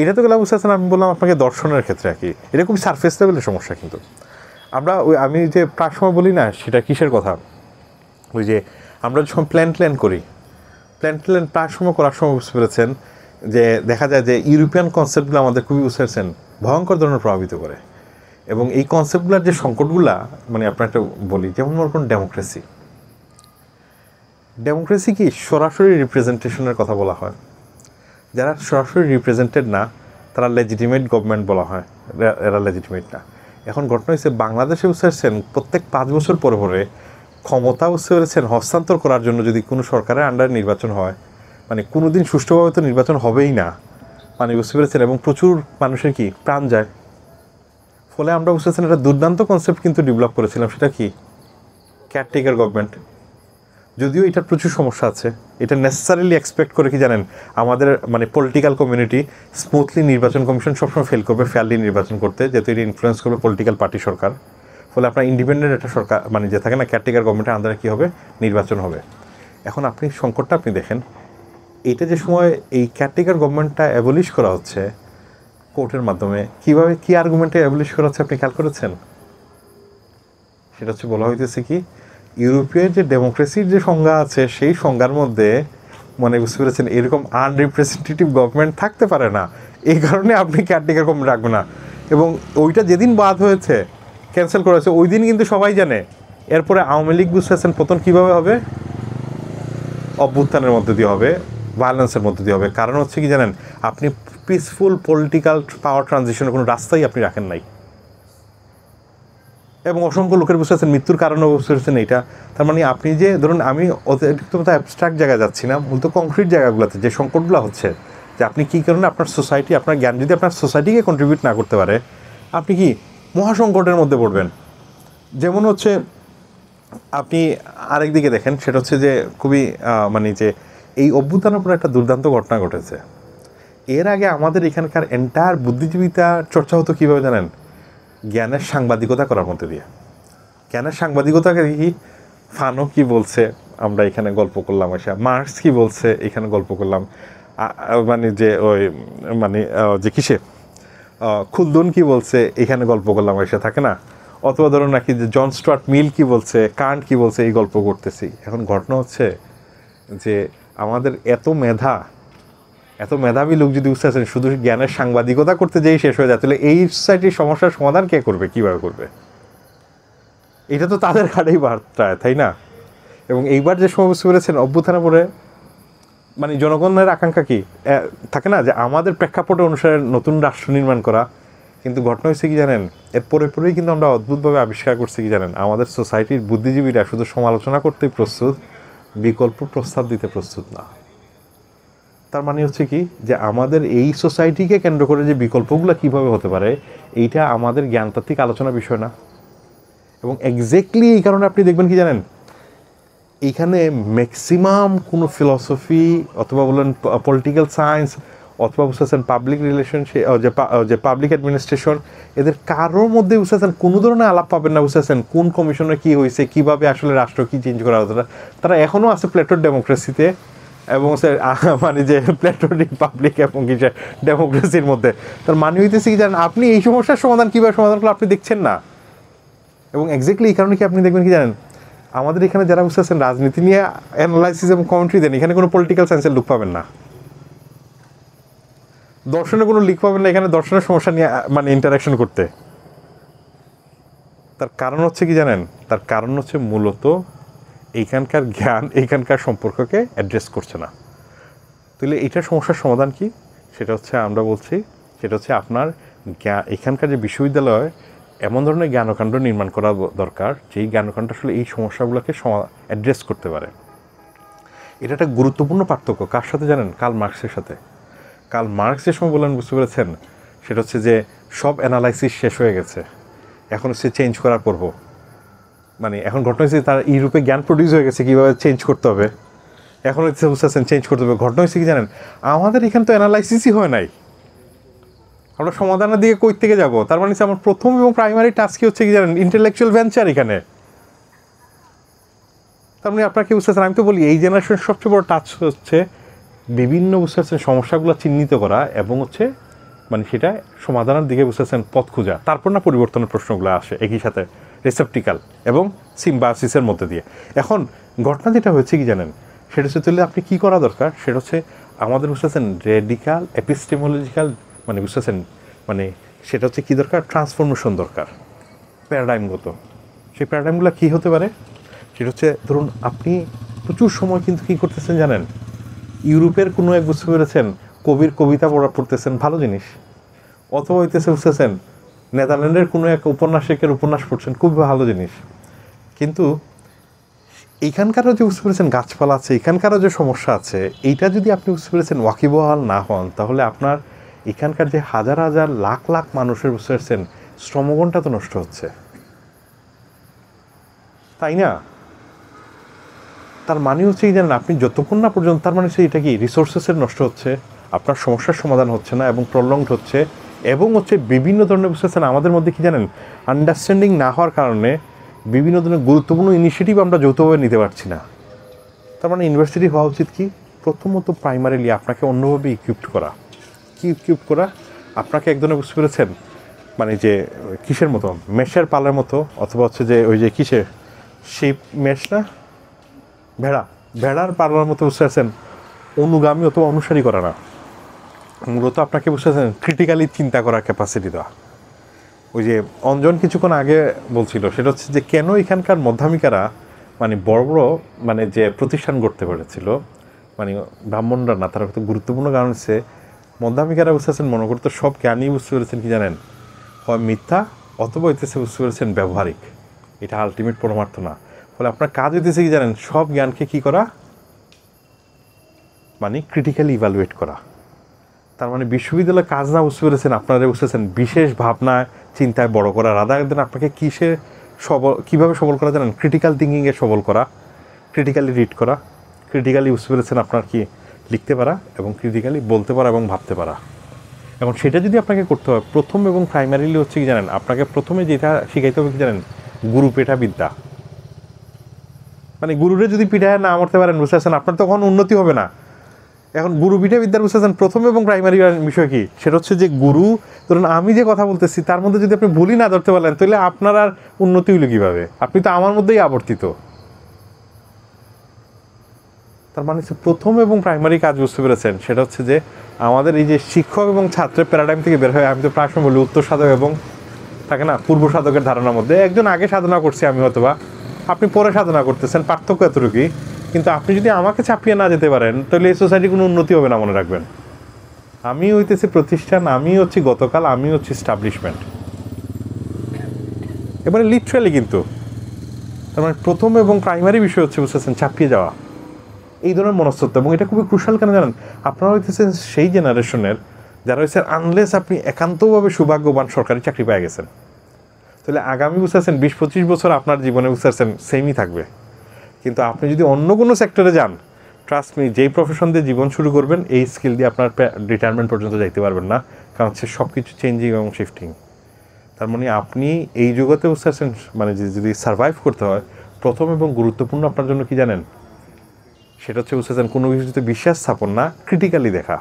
এটা তো গেলে বুঝতে পারছেন, আমি বললাম আপনাকে দর্শনের ক্ষেত্রে আর কি, এটা খুব সারফেস লেভেলের সমস্যা। কিন্তু আমি যে প্রায় সময় বলি না, সেটা কিসের কথা, ওই যে আমরা যখন প্ল্যান করি, প্ল্যান প্রায় সময় করার সময় বুঝতে পেরেছেন যে দেখা যায় যে ইউরোপিয়ান কনসেপ্টগুলো আমাদের খুবই বুঝতে পারছেন ভয়ঙ্কর ধরনের প্রভাবিত করে। এবং এই কনসেপ্টগুলোর যে সংকটগুলা, মানে আপনার একটা বলি, যেমন মনে করুন ডেমোক্রেসি কি সরাসরি রিপ্রেজেন্টেশনের কথা বলা হয়, যারা সরাসরি রিপ্রেজেন্টেড না তারা লেজিটিমেট গভর্নমেন্ট বলা হয়, এরা লেজিটিমেট না। এখন ঘটনা হয়েছে বাংলাদেশে বুঝতে পারছেন প্রত্যেক 5 বছর পরে ক্ষমতা বুঝতে পেরেছেন হস্তান্তর করার জন্য যদি কোনো সরকারের আন্ডারে নির্বাচন হয়, মানে কোনো দিন সুষ্ঠুভাবে তো নির্বাচন হবেই না, মানে বুঝতে পেরেছেন, এবং প্রচুর মানুষের কি প্রাণ যায়। ফলে আমরা বুঝতে পারছেন একটা দুর্দান্ত কনসেপ্ট কিন্তু ডেভেলপ করেছিলাম, সেটা কি কেয়ারটেকার গভর্নমেন্ট। যদিও এটার প্রচুর সমস্যা আছে, এটা নেসেসারিলি এক্সপেক্ট করে কি জানেন, আমাদের মানে পলিটিক্যাল কমিউনিটি স্মুথলি নির্বাচন কমিশন সবসময় ফেল করবে ফেয়ারলি নির্বাচন করতে, যেহেতু এটা ইনফ্লুয়েন্স করবে পলিটিক্যাল পার্টি সরকার। ফলে আপনার ইন্ডিপেন্ডেন্ট একটা সরকার মানে যে থাকে না কেয়ারটেকার গভর্নমেন্টের আন্ডারে কী হবে, নির্বাচন হবে। এখন আপনি সংকটটা আপনি দেখেন, এইটা যে সময় এই কেয়ারটেকার গভর্নমেন্টটা অ্যাবলিশ করা হচ্ছে কোর্টের মাধ্যমে, কীভাবে কী আর্গুমেন্টে অ্যাবলিশ করা হচ্ছে আপনি খেয়াল করেছেন? সেটা হচ্ছে বলা হইতেছে কি, ইউরোপীয় যে ডেমোক্রেসির যে সংজ্ঞা আছে, সেই সংজ্ঞার মধ্যে মানে বুঝতে পেরেছেন এরকম আনরিপ্রেজেন্টেটিভ গভর্নমেন্ট থাকতে পারে না, এই কারণে আপনি কেয়ারটেকার গভর্নমেন্ট রাখবেন না। এবং ওইটা যেদিন বাদ হয়েছে, ক্যান্সেল করা হয়েছে, ওই দিন কিন্তু সবাই জানে এরপরে আওয়ামী লীগ বুঝতে পারছেন পতন কীভাবে হবে, অভ্যুত্থানের মধ্যে দিয়ে হবে, ভায়োলেন্সের মধ্যে দিয়ে হবে। কারণ হচ্ছে কি জানেন, আপনি পিসফুল পলিটিক্যাল পাওয়ার ট্রানজিশনের কোনো রাস্তাই আপনি রাখেন নাই, এবং অসংখ্য লোকের বুঝতে পারছেন মৃত্যুর কারণও বুঝতে পারছেন এইটা। তার মানে আপনি যে ধরুন, আমি অতিরিক্ত মতো অ্যাবস্ট্রাক্ট জায়গায় যাচ্ছি না, মূলত কংক্রিট জায়গাগুলোতে যে সংকটগুলো হচ্ছে, যে আপনি কী কারণে আপনার সোসাইটি, আপনার জ্ঞান যদি আপনার সোসাইটিকে কন্ট্রিবিউট না করতে পারে, আপনি কি মহাসংকটের মধ্যে পড়বেন। যেমন হচ্ছে আপনি আরেক দিকে দেখেন, সেটা হচ্ছে যে খুবই মানে যে এই অভ্যুত্থানের উপর একটা দুর্দান্ত ঘটনা ঘটেছে। এর আগে আমাদের এখানকার এন্টায়ার বুদ্ধিজীবিতা চর্চা হতো কীভাবে জানেন, জ্ঞানের সাংবাদিকতা করার মধ্যে দিয়ে। জ্ঞানের সাংবাদিকতাকে কি, ফানো কি বলছে আমরা এখানে গল্প করলাম, এসে মার্কস কি বলছে এখানে গল্প করলাম, মানে যে ওই মানে যে কিসে খুলদুন কি বলছে এখানে গল্প করলাম, এসে থাকে না, অথবা ধরুন নাকি যে জন স্টুয়ার্ট মিল কি বলছে, কান্ট কি বলছে, এই গল্প করতেছি। এখন ঘটনা হচ্ছে যে আমাদের এত মেধাবী লোক যদি বুঝতে পারছেন শুধু জ্ঞানের সাংবাদিকতা করতে যেই শেষ হয়ে যায়, তাহলে এই সোসাইটির সমস্যার সমাধান কে করবে, কীভাবে করবে? এটা তো তাদের ঘাড়েই বার্তায়, তাই না? এবং এইবার যে সময় বুঝতে পেরেছেন অভ্যুত্থানের পরে মানে জনগণের আকাঙ্ক্ষা কি থাকে না, যে আমাদের প্রেক্ষাপট অনুসারে নতুন রাষ্ট্র নির্মাণ করা। কিন্তু ঘটনা হয়েছে কি জানেন, এর পরেই কিন্তু আমরা অদ্ভুতভাবে আবিষ্কার করছি কি জানেন, আমাদের সোসাইটির বুদ্ধিজীবীরা শুধু সমালোচনা করতেই প্রস্তুত, বিকল্প প্রস্তাব দিতে প্রস্তুত না। তার মানে হচ্ছে কি, যে আমাদের এই সোসাইটিকে কেন্দ্র করে যে বিকল্পগুলো কীভাবে হতে পারে, এইটা আমাদের জ্ঞানতাত্ত্বিক আলোচনার বিষয় না। এবং এক্স্যাক্টলি এই কারণে আপনি দেখবেন কি জানেন, এইখানে ম্যাক্সিমাম কোনো ফিলসফি অথবা বলেন পলিটিক্যাল সায়েন্স অথবা বুঝতেছেন পাবলিক রিলেশনশিপ, যে পাবলিক অ্যাডমিনিস্ট্রেশন, এদের কারোর মধ্যে বুঝতেছেন কোনো ধরনের আলাপ পাবেন না বুঝতেছেন কোন কমিশনে কী হয়েছে, কীভাবে আসলে রাষ্ট্র কী চেঞ্জ করা হতো। তারা এখনও আছে প্লেটোর ডেমোক্রেসিতে, এবং মানে যে প্লেটোর রিপাবলিক এবং কি ডেমোক্রেসির মধ্যে। তার মানে হইতেছে কি জানেন, আপনি এই সমস্যার সমাধান কীভাবে সমাধান করলে আপনি দেখছেন না। এবং এক্স্যাক্টলি এই কারণে কি আপনি দেখবেন কি জানেন, আমাদের এখানে যারা বুঝতে পারছেন রাজনীতি নিয়ে অ্যানালাইসিস এবং কমেন্ট্রি দেন, এখানে কোনো পলিটিক্যাল সায়েন্সের লুক পাবেন না, দর্শনের কোনো লিক পাবেন না এখানে দর্শনের সমস্যা নিয়ে মানে ইন্টারাকশন করতে। তার কারণ হচ্ছে কি জানেন, তার কারণ হচ্ছে মূলত এইখানকার জ্ঞান এইখানকার সম্পর্ককে অ্যাড্রেস করছে না। তাহলে এইটার সমস্যার সমাধান কি, সেটা হচ্ছে আমরা বলছি, সেটা হচ্ছে আপনার এখানকার যে বিশ্ববিদ্যালয় এমন ধরনের জ্ঞানকাণ্ড নির্মাণ করা দরকার, যেই জ্ঞানকাণ্ড আসলে এই সমস্যাগুলোকে অ্যাড্রেস করতে পারে। এটা একটা গুরুত্বপূর্ণ পার্থক্য কার সাথে জানেন, কার্ল মার্কসের সাথে। কার্ল মার্কস যে সময় বলেন বুঝতে পেরেছেন, সেটা হচ্ছে যে সব অ্যানালাইসিস শেষ হয়ে গেছে, এখন হচ্ছে চেঞ্জ করার পর্ব। মানে এখন ঘটনা হচ্ছে তার ইউরোপে জ্ঞান প্রডিউস হয়ে গেছে কীভাবে চেঞ্জ করতে হবে, এখন হচ্ছে বুঝতে পারছেন চেঞ্জ করতে হবে। ঘটনা হচ্ছে কি জানেন, আমাদের এখানে তো অ্যানালাইসিসই হয় নাই, আমরা সমাধানের দিকে কই থেকে যাব। তার মানে আমার প্রথম এবং প্রাইমারি টাস্কই হচ্ছে কি জানেন, ইন্টেলেকচুয়াল ভেঞ্চার এখানে। তার মানে আপনাকে বুঝতে পারছেন, আমি তো বলি এই জেনারেশনের সবচেয়ে বড় টাস্ক হচ্ছে বিভিন্ন বুঝতে পারছেন সমস্যাগুলো চিহ্নিত করা, এবং হচ্ছে মানে সেটা সমাধানের দিকে বুঝতে পারছেন পথ খোঁজা। তারপর না পরিবর্তনের প্রশ্নগুলো আসে একই সাথে, রেসেপটিক্যাল এবং সিম্বায়োসিসের মধ্যে দিয়ে। এখন ঘটনা যেটা হচ্ছে কি জানেন, সেটা হচ্ছে তাহলে আপনি কী করা দরকার, সেটা হচ্ছে আমাদের বুঝতে পারছেন রেডিক্যাল এপিস্টেমোলজিক্যাল মানে বুঝতে পারছেন মানে সেটা হচ্ছে কী দরকার, ট্রান্সফরমেশন দরকার, প্যারাডাইমগত। সেই প্যারাডাইমগুলো কী হতে পারে, সেটা হচ্ছে ধরুন আপনি প্রচুর সময় কিন্তু কী করতেছেন জানেন, ইউরোপের কোনো এক বুঝতে পেরেছেন কবির কবিতা পড়তেছেন, ভালো জিনিস। অথবা হইতেছে বুঝতেছেন নেদারল্যান্ডের কোনো এক উপন্যাসিকের উপন্যাস পড়ছেন, খুব ভালো জিনিস। কিন্তু এইখানকারও যে বুঝতে পেরেছেন গাছপালা আছে, এখানকারও যে সমস্যা আছে, এইটা যদি আপনি বুঝতে পেরেছেন ওয়াকিবহাল না হন, তাহলে আপনার এখানকার যে হাজার হাজার লাখ লাখ মানুষের বুঝতে পারছেন শ্রমঘণ্টা তো নষ্ট হচ্ছে, তাই না? তার মানে হচ্ছে কি জানেন, আপনি যতক্ষণ না পর্যন্ত, তার মানে হচ্ছে এটা কি রিসোর্সেসের নষ্ট হচ্ছে, আপনার সমস্যার সমাধান হচ্ছে না এবং প্রলংড হচ্ছে, এবং হচ্ছে বিভিন্ন ধরনের বুঝতে পারছেন আমাদের মধ্যে কি জানেন আন্ডারস্ট্যান্ডিং না হওয়ার কারণে বিভিন্ন ধরনের গুরুত্বপূর্ণ ইনিশিয়েটিভ আমরা যৌথভাবে নিতে পারছি না। তার মানে ইউনিভার্সিটি হওয়া উচিত কি, প্রথমত প্রাইমারিলি আপনাকে অন্যভাবে ইকুইপড করা। কি ইকুইপড করা, আপনাকে এক ধরনের বুঝতে পেরেছেন মানে যে কিসের মতো, মেষের পালের মতো, অথবা হচ্ছে যে ওই যে কিসের শিপ মেষ না, ভেড়ার পালার মতো বুঝতে পারছেন অনুগামী অথবা অনুসারী করা না, মূলত আপনাকে বুঝতে পারছেন ক্রিটিক্যালি চিন্তা করার ক্যাপাসিটি দেওয়া। ওই যে অঞ্জন কিছুক্ষণ আগে বলছিল, সেটা হচ্ছে যে কেন এখানকার মধ্যামিকারা মানে বড় বড় মানে যে প্রতিষ্ঠান গড়তে পেরেছিল, মানে ব্রাহ্মণরা না, তার গুরুত্বপূর্ণ কারণ হচ্ছে মধ্যামিকারা বুঝতে পারছেন, মনে করতো সব জ্ঞানই বুঝতে পেরেছেন কি জানেন, হয় মিথ্যা অথবা হইতেছে বুঝতে পেরেছেন ব্যবহারিক, এটা আলটিমেট পরমার্থ না। ফলে আপনার কাজ হইতেছে কি জানেন, সব জ্ঞানকে কি করা, মানে ক্রিটিক্যালি ইভ্যালুয়েট করা। তার মানে বিশ্ববিদ্যালয়ে কাজ না বুঝতে পেরেছেন, আপনারা বুঝতেছেন বিশেষ ভাবনা চিন্তায় বড় করা, রাধা একদিন আপনাকে কিসে কীভাবে সবল করা জানেন, ক্রিটিক্যাল থিঙ্কিংয়ে সবল করা, ক্রিটিক্যালি রিড করা, ক্রিটিক্যালি বুঝতে পেরেছেন আপনার কি লিখতে পারা, এবং ক্রিটিক্যালি বলতে পারা এবং ভাবতে পারা। এখন সেটা যদি আপনাকে করতে হয়, প্রথম এবং প্রাইমারিলি হচ্ছে কি জানেন, আপনাকে প্রথমে যেটা শিখাইতে হবে কি জানেন, গুরু পেটা বিদ্যা। মানে গুরুরে যদি পিঠায় না মরতে পারেন বুঝতে পারছেন, আপনার তখন উন্নতি হবে না। এখন গুরু পিঠা বিদ্যার বুঝতে পারছেন প্রথম এবং প্রাইমারি বিষয় কি, সেটা হচ্ছে যে গুরু, ধরুন আমি যে কথা বলতেছি তার মধ্যে যদি আপনি ভুলই না ধরতে পারলেন, তাহলে আপনার আর উন্নতি হইল কীভাবে, আপনি তো আমার মধ্যেই আবর্তিত। তার মানে হচ্ছে প্রথম এবং প্রাইমারি কাজ বুঝতে পেরেছেন, সেটা হচ্ছে যে আমাদের এই যে শিক্ষক এবং ছাত্রের প্যারাডাইম থেকে বের হয়, আমি তো প্রায় সময় বলি উত্তর সাধক এবং থাকে না পূর্ব সাধকের ধারণার মধ্যে, একজন আগে সাধনা করছে আমি অথবা আপনি পরে সাধনা করতেছেন, পার্থক্য এতটুকুই। কিন্তু আপনি যদি আমাকে চাপিয়ে না যেতে পারেন, তাহলে এই সোসাইটির কোনো উন্নতি হবে না, মনে রাখবেন। আমি হইতেছি প্রতিষ্ঠান, আমি হচ্ছি গতকাল, আমি হচ্ছি স্টাবলিশমেন্ট, এবারে লিটারালি। কিন্তু তার মানে প্রথম এবং প্রাইমারি বিষয় হচ্ছে বুঝতেছেন চাপিয়ে যাওয়া, এই ধরনের মনস্তত্ব। এবং এটা খুবই ক্রুশাল কেন জানেন, আপনারা হইতেছেন সেই জেনারেশনের যারা হচ্ছে আনলেস আপনি একান্তভাবে সৌভাগ্যবান সরকারি চাকরি পেয়ে গেছেন, তাহলে আগামী বুঝতে পারছেন 20-25 বছর আপনার জীবনে বুঝতে পারছেন সেমই থাকবে। কিন্তু আপনি যদি অন্য কোনো সেক্টরে যান, ট্রাস্ট মি, যেই প্রফেশন দিয়ে জীবন শুরু করবেন, এই স্কিল দিয়ে আপনার রিটায়ারমেন্ট পর্যন্ত যাইতে পারবেন না, কারণ হচ্ছে সব কিছু চেঞ্জিং এবং শিফটিং। তার মানে আপনি এই জগতে বুঝতে পারছেন, মানে যদি সার্ভাইভ করতে হয়, প্রথম এবং গুরুত্বপূর্ণ আপনার জন্য কি জানেন, সেটা হচ্ছে বুঝতে পারছেন কোনো কিছুতে বিশ্বাস স্থাপন না, ক্রিটিক্যালি দেখা।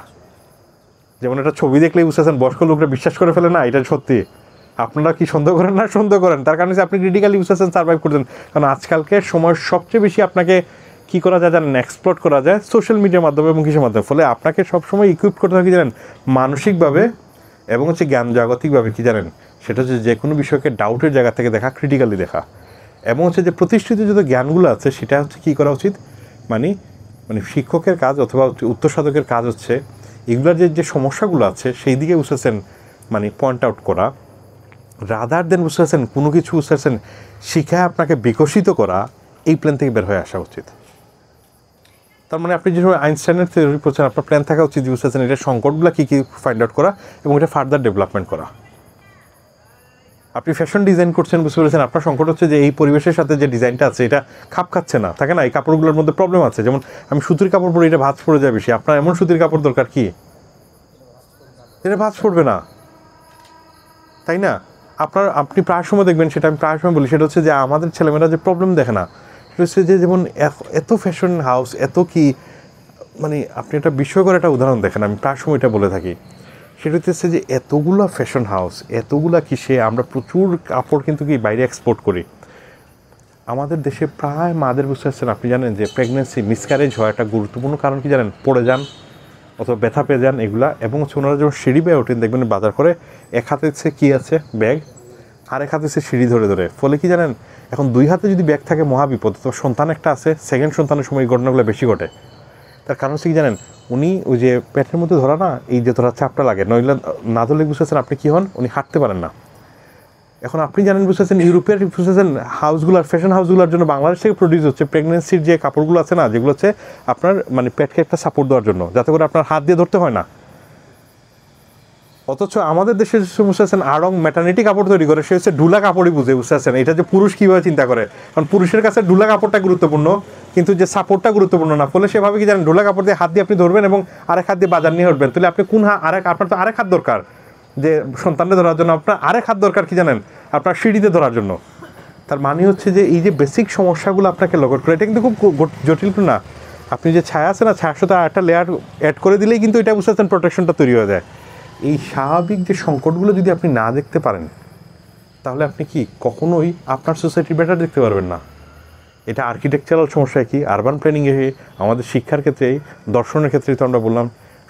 যেমন একটা ছবি দেখলেই বুঝতে পারছেন বয়স্ক লোকরা বিশ্বাস করে ফেলে না এটা সত্যি, আপনারা কি সন্দেহ করেন না? সন্দেহ করেন। তার কারণ হচ্ছে আপনি ক্রিটিক্যালি বুঝতে পারছেন সার্ভাইভ করতেন। কারণ আজকালকের সময় সবচেয়ে বেশি আপনাকে কী করা যায় জানেন, এক্সপ্লোর করা যায় সোশ্যাল মিডিয়ার মাধ্যমে এবং কিসের মাধ্যমে। ফলে আপনাকে সবসময় ইকুইপ করতে হবে কি জানেন, মানসিকভাবে এবং হচ্ছে জ্ঞান জাগতিকভাবে কি জানেন, সেটা হচ্ছে যে কোনো বিষয়কে ডাউটের জায়গা থেকে দেখা, ক্রিটিক্যালি দেখা। এবং হচ্ছে যে প্রতিষ্ঠিত যত জ্ঞানগুলো আছে সেটা হচ্ছে কী করা উচিত, মানে শিক্ষকের কাজ অথবা উত্তর সাধকের কাজ হচ্ছে এগুলোর যে সমস্যাগুলো আছে সেই দিকে বুঝতেছেন মানে পয়েন্ট আউট করা, রাদার দেন বুঝতে পারছেন কোনো কিছু বুঝতে পারছেন শিখায় আপনাকে বিকশিত করা, এই প্ল্যান থেকে বের হয়ে আসা উচিত। তার মানে আপনি যেভাবে আইনস্টাইনের থিওরি পড়ছেন, আপনার প্ল্যান থাকা উচিত বুঝতে পারছেন এটা সংকটগুলো কী কী ফাইন্ড আউট করা এবং এটা ফার্দার ডেভেলপমেন্ট করা। আপনি ফ্যাশন ডিজাইন করছেন বুঝতে পেরেছেন, আপনার সংকট হচ্ছে যে এই পরিবেশের সাথে যে ডিজাইনটা আছে এটা খাপ খাচ্ছে না, থাকে না, এই কাপড়গুলোর মধ্যে প্রবলেম আছে। যেমন আমি সুতির কাপড় পরে এটা ভাঁজ পড়ে যায় বেশি, আপনার এমন সুতির কাপড় দরকার কি এটা ভাঁজ পড়বে না, তাই না? আপনি প্রায় সময় দেখবেন, সেটা আমি প্রায় সময় বলি, সেটা হচ্ছে যে আমাদের ছেলেমেয়েরা যে প্রবলেম দেখে না, সেটা হচ্ছে যে যেমন এত ফ্যাশন হাউস, এত কি, মানে আপনি একটা বিস্ময়কর একটা উদাহরণ দেখেন, আমি প্রায় সময় এটা বলে থাকি, সেটা হচ্ছে যে এতগুলো ফ্যাশন হাউস, এতগুলা কিসে আমরা প্রচুর কাপড় কিন্তু কি বাইরে এক্সপোর্ট করি। আমাদের দেশে প্রায় মাদের বুঝতে পারছেন, আপনি জানেন যে প্রেগনেন্সি মিসক্যারেজ হয় একটা গুরুত্বপূর্ণ কারণ কি জানেন, পড়ে যান অথবা ব্যথা পেয়ে যান এগুলা। এবং হচ্ছে ওনারা যখন সিঁড়ি বেয়ে ওঠেন দেখবেন বাজার করে এক হাতে হচ্ছে কী আছে ব্যাগ, আর এক হাতে হচ্ছে সিঁড়ি ধরে ধরে। ফলে কি জানেন, এখন দুই হাতে যদি ব্যাগ থাকে মহাবিপদ। তো সন্তান একটা আছে, সেকেন্ড সন্তানের সময় এই ঘটনাগুলো বেশি ঘটে। তার কারণ হচ্ছে কি জানেন, উনি ওই যে পেটের মধ্যে ধরা না, এই যে ধরা চাপটা লাগে, নইলে না ধরলে বুঝতেছেন আপনি কী হন, উনি হাঁটতে পারেন না। এখন আপনি জানেন বুঝতেছেন ইউরোপের বুঝতেছেন হাউসগুলোর, ফ্যাশন হাউসগুলোর জন্য বাংলাদেশ থেকে প্রডিউস হচ্ছে প্রেগনেন্সির যে কাপড়গুলো আছে না, যেগুলো হচ্ছে আপনার মানে পেটকে একটা সাপোর্ট দেওয়ার জন্য, যাতে করে আপনার হাত দিয়ে ধরতে হয় না। অথচ আমাদের দেশে বুঝতে পারছেন আড়ং ম্যাটার্নিটি কাপড় তৈরি করে, সে হচ্ছে ঢুলা কাপড়ই বুঝে, বুঝতে পারছেন এটা যে পুরুষ কীভাবে চিন্তা করে। কারণ পুরুষের কাছে ঢুলা কাপড়টা গুরুত্বপূর্ণ, কিন্তু যে সাপোর্টটা গুরুত্বপূর্ণ না। ফলে সেভাবে কি জানেন, ঢুলা কাপড় দিয়ে হাত দিয়ে আপনি ধরবেন এবং আরেক হাত দিয়ে বাজার নিয়ে উঠবেন, তাহলে আপনি কোন আপনার তো আরেক হাত দরকার যে সন্তানকে ধরার জন্য, আপনার আরেক হাত দরকার কি জানেন, আপনার সিঁড়িতে ধরার জন্য। তার মানে হচ্ছে যে এই যে বেসিক সমস্যাগুলো আপনাকে লক্ষ্য করে, এটা কিন্তু খুব জটিল না। আপনি যে ছায়া আছে না, ছায়ার সাথে একটা লেয়ার অ্যাড করে দিলেই কিন্তু এটা বুঝতে পারছেন প্রোটেকশনটা তৈরি হয়ে যায়। এই স্বাভাবিক যে সংকটগুলো যদি আপনি না দেখতে পারেন, তাহলে আপনি কি কখনোই আপনার সোসাইটি বেটার দেখতে পারবেন না। এটা আর্কিটেকচারাল সমস্যায় কি, আরবান প্ল্যানিংয়ে, আমাদের শিক্ষার ক্ষেত্রে, দর্শনের ক্ষেত্রে, তো আমরা বললাম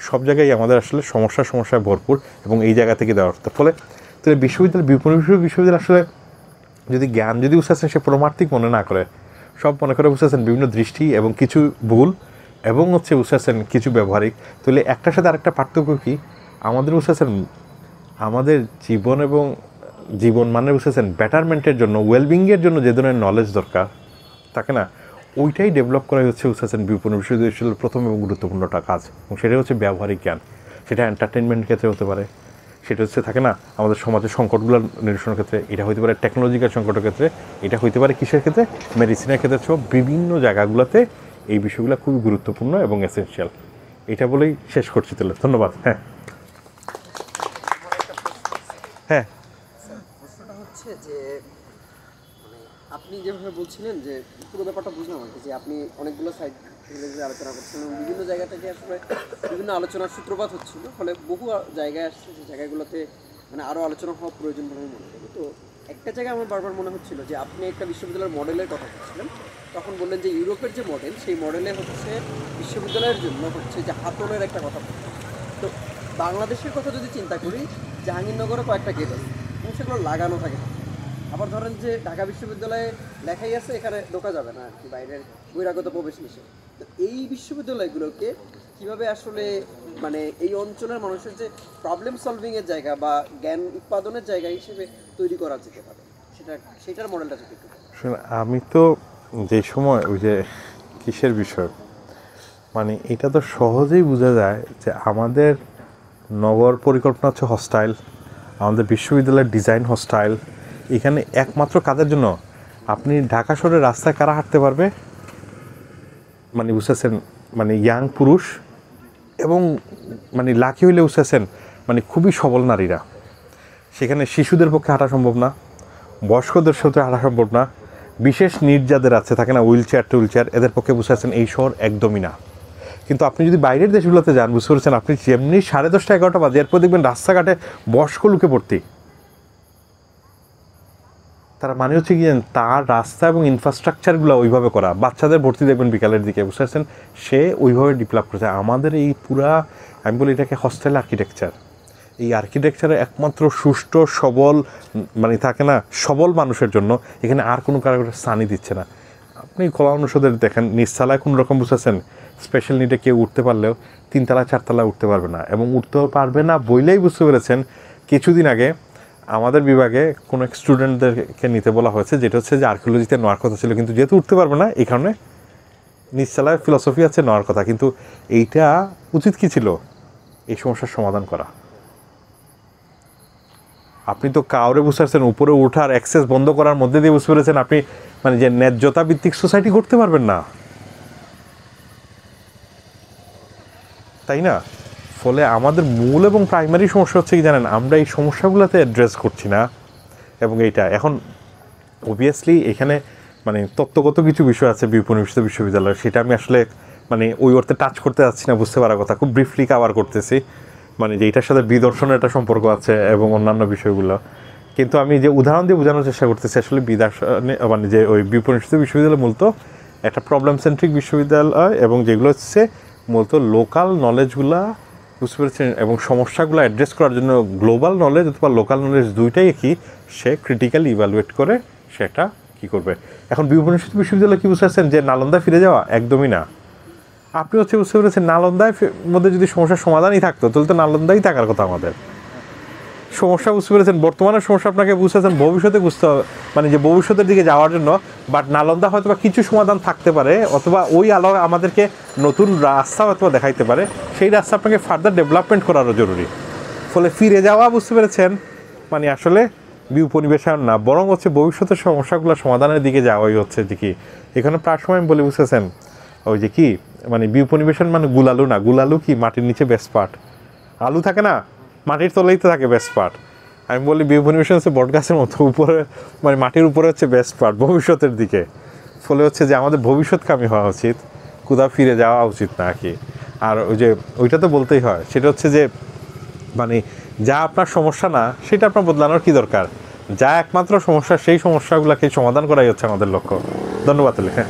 সব জায়গায় আমাদের আসলে সমস্যায় ভরপুর এবং এই জায়গা থেকে দেওয়ার ফলে বিশ্ববিদ্যালয় বিশ্ববিদ্যালয় আসলে যদি জ্ঞান যদি বুঝতে সে পারমার্থিক মনে না করে, সব মনে করে বুঝতেছেন বিভিন্ন দৃষ্টি এবং কিছু ভুল এবং হচ্ছে বুঝতেছেন কিছু ব্যবহারিক। তাহলে একটার সাথে আরেকটা পার্থক্য কি, আমাদের বুঝতেছেন আমাদের জীবন এবং জীবন মানে বুঝতেছেন বেটারমেন্টের জন্য, ওয়েলবিংয়ের জন্য যে ধরনের নলেজ দরকার থাকে না, ওইটাই ডেভেলপ করাই হচ্ছে বুঝতেছেন বিপণন বিশ্ববিদ্যালয়ের প্রথম এবং গুরুত্বপূর্ণটা কাজ। এবং সেটাই হচ্ছে ব্যবহারিক জ্ঞান। সেটা এন্টারটেনমেন্ট ক্ষেত্রে হতে পারে, সেটা হচ্ছে থাকে না আমাদের সমাজের সংকটগুলো নিরসনের ক্ষেত্রে, এটা হইতে পারে টেকনোলজিক্যাল সংকটের ক্ষেত্রে, এটা হইতে পারে কিসের ক্ষেত্রে, মেডিসিনের ক্ষেত্রে সহ বিভিন্ন জায়গাগুলোতে এই বিষয়গুলো খুবই গুরুত্বপূর্ণ এবং এসেনশিয়াল। এটা বলেই শেষ করছি তাহলে, ধন্যবাদ। হ্যাঁ হ্যাঁ প্রশ্নটা হচ্ছে যে মানে আপনি যেভাবে বলছিলেন যে পুরো ব্যাপারটা বুঝলাম আর কি, যে আপনি অনেকগুলো সাইড থেকে আলোচনা করছেন এবং বিভিন্ন জায়গা থেকে আসলে বিভিন্ন আলোচনার সূত্রপাত হচ্ছিল, ফলে বহু জায়গায় আসছে যে জায়গাগুলোতে মানে আরও আলোচনা হওয়া প্রয়োজন বলে আমি মনে করি। তো একটা জায়গায় আমার বারবার মনে হচ্ছিল যে আপনি একটা বিশ্ববিদ্যালয়ের মডেলের কথা বলছিলেন, তখন বললেন যে ইউরোপের যে মডেল সেই মডেলে হচ্ছে বিশ্ববিদ্যালয়ের জন্য হচ্ছে যে হাতলের একটা কথা বলছেন। তো বাংলাদেশের কথা যদি চিন্তা করি, জাহাঙ্গীরনগরে কয়েকটা গেট আছে এবং সেগুলো লাগানো থাকে। আবার ধরেন যে ঢাকা বিশ্ববিদ্যালয়ে লেখাই আছে এখানে ঢোকা যাবে না আর কি, বাইরের বহিরাগত প্রবেশ নিষেধ। তো এই বিশ্ববিদ্যালয়গুলোকে কীভাবে আসলে মানে এই অঞ্চলের মানুষের যে প্রবলেম সলভিংয়ের জায়গা বা জ্ঞান উৎপাদনের জায়গা হিসেবে তৈরি করা যেতে পারে, সেটার মডেলটা যদি একটু শুনুন, আমি তো যে সময় ওই যে কিসের বিষয়, মানে এটা তো সহজেই বোঝা যায় যে আমাদের নগর পরিকল্পনা হচ্ছে হস্টাইল, আমাদের বিশ্ববিদ্যালয়ের ডিজাইন হস্টাইল। এখানে একমাত্র কাদের জন্য, আপনি ঢাকা শহরের রাস্তায় কারা হাঁটতে পারবে, মানে বুঝতেছেন মানে ইয়াং পুরুষ এবং মানে লাকি হইলে বুঝতেছেন মানে খুবই সবল নারীরা। সেখানে শিশুদের পক্ষে হাঁটা সম্ভব না, বয়স্কদের সাথে হাঁটা সম্ভব না, বিশেষ নিড যাদের আছে থাকে না হুইল চেয়ার, এদের পক্ষে বুঝতেছেন এই শহর একদমই না। কিন্তু আপনি যদি বাইরের দেশগুলোতে যান, বুঝতে পারছেন আপনি যেমনি 10:30 11টা বাজে এরপর দেখবেন রাস্তাঘাটে বয়স্ক লোকে ভর্তি। তারা মানে হচ্ছে কি জানেন, তার রাস্তা এবং ইনফ্রাস্ট্রাকচারগুলো ওইভাবে করা, বাচ্চাদের ভর্তি দেখবেন বিকালের দিকে, বুঝতে পারছেন সে ওইভাবে ডেভেলপ করেছে। আমাদের এই পুরা আমি বলি এটাকে হস্টেল আর্কিটেকচার, এই আর্কিটেকচারে একমাত্র সুষ্ঠু সবল মানে থাকে না সবল মানুষের জন্য এখানে আর কোনো কারো স্থানই দিচ্ছে না। আপনি কলা অনুষদের দেখেন নিচতলায় কোনো রকম বুঝেছেন স্পেশাল নিডে কেউ উঠতে পারলেও 3তলা 4তলা উঠতে পারবে না, এবং উঠতেও পারবে না বইলেই বুঝতে পেরেছেন কিছুদিন আগে আমাদের বিভাগে কোনো এক স্টুডেন্টদেরকে নিতে বলা হয়েছে, যেটা হচ্ছে যে আর্কিওলজিতে নেওয়ার কথা ছিল, কিন্তু যেহেতু উঠতে পারবে না এই কারণে নিচতলায় ফিলসফি আছে নেওয়ার কথা। কিন্তু এইটা উচিত কি ছিল, এই সমস্যার সমাধান করা। আপনি তো কাউরে বুঝতে পারছেন উপরে ওঠার অ্যাক্সেস বন্ধ করার মধ্যে দিয়ে বুঝতে পেরেছেন আপনি মানে যে ন্যায্যতা ভিত্তিক সোসাইটি করতে পারবেন না, তাই না? ফলে আমাদের মূল এবং প্রাইমারি সমস্যা হচ্ছে কি জানেন, আমরা এই সমস্যাগুলোতে অ্যাড্রেস করছি না। এবং এইটা এখন অবভিয়াসলি এখানে মানে তত্ত্বগত কিছু বিষয় আছে বিপণিবিষ্ট বিশ্ববিদ্যালয়, সেটা আমি আসলে মানে ওই অর্থে টাচ করতে যাচ্ছি না, বুঝতে পারার কথা, খুব ব্রিফলি কাভার করতেছি, মানে যে এটার সাথে বিদর্শনের একটা সম্পর্ক আছে এবং অন্যান্য বিষয়গুলো। কিন্তু আমি যে উদাহরণ দিয়ে বোঝানোর চেষ্টা করতেছি আসলে বিদর্শনে মানে যে ওই বিপণিবিষ্ট বিশ্ববিদ্যালয় মূলত একটা প্রবলেম সেন্ট্রিক বিশ্ববিদ্যালয়, এবং যেগুলো হচ্ছে মূলত লোকাল নলেজগুলা বুঝতে পেরেছেন এবং সমস্যাগুলো অ্যাড্রেস করার জন্য গ্লোবাল নলেজ অথবা লোকাল নলেজ দুইটাই কি সে ক্রিটিক্যালি ইভ্যালুয়েট করে সেটা কি করবে। এখন বিপণিবিষ্ট বিশ্ববিদ্যালয় কি বুঝতে পারছেন যে নালন্দায় ফিরে যাওয়া, একদমই না। আপনি হচ্ছে বুঝতে পেরেছেন নালন্দায় মধ্যে যদি সমস্যার সমাধানই থাকতো তাহলে তো নালন্দাই থাকার কথা আমাদের। সমস্যা বুঝতে পেরেছেন, বর্তমানের সমস্যা আপনাকে বুঝতে পারছেন ভবিষ্যতে বুঝতে হবে, মানে যে ভবিষ্যতের দিকে যাওয়ার জন্য। বাট নালন্দা হয়তো বা কিছু সমাধান থাকতে পারে, অথবা ওই আলো আমাদেরকে নতুন রাস্তা হয়তো দেখাইতে পারে, সেই রাস্তা আপনাকে ফার্দার ডেভেলপমেন্ট করারও জরুরি। ফলে ফিরে যাওয়া বুঝতে পেরেছেন মানে আসলে বিপণিবেশন না, বরং হচ্ছে ভবিষ্যতের সমস্যাগুলো সমাধানের দিকে যাওয়াই হচ্ছে যে কি। এখানে প্রায় সময় আমি বলে বুঝতেছেন ওই যে কি মানে বিপণিবেশন মানে গুলালু না, গুলালু কি মাটির নিচে বেস্ট পার্ট, আলু থাকে না মাটির তলেই তো থাকে বেস্ট পার্ট। আমি বলি বিপণিবেশন হচ্ছে বট গাছের মতো, উপরে মানে মাটির উপরে হচ্ছে বেস্ট পার্ট ভবিষ্যতের দিকে। ফলে হচ্ছে যে আমাদের ভবিষ্যৎকামী হওয়া উচিত, কোথাও ফিরে যাওয়া উচিত না কি। আর ওই যে ওইটা তো বলতেই হয়, সেটা হচ্ছে যে মানে যা আপনার সমস্যা না সেটা আপনার বদলানোর কি দরকার, যা একমাত্র সমস্যা সেই সমস্যাগুলোকে সমাধান করাই হচ্ছে আমাদের লক্ষ্য। ধন্যবাদ। হ্যাঁ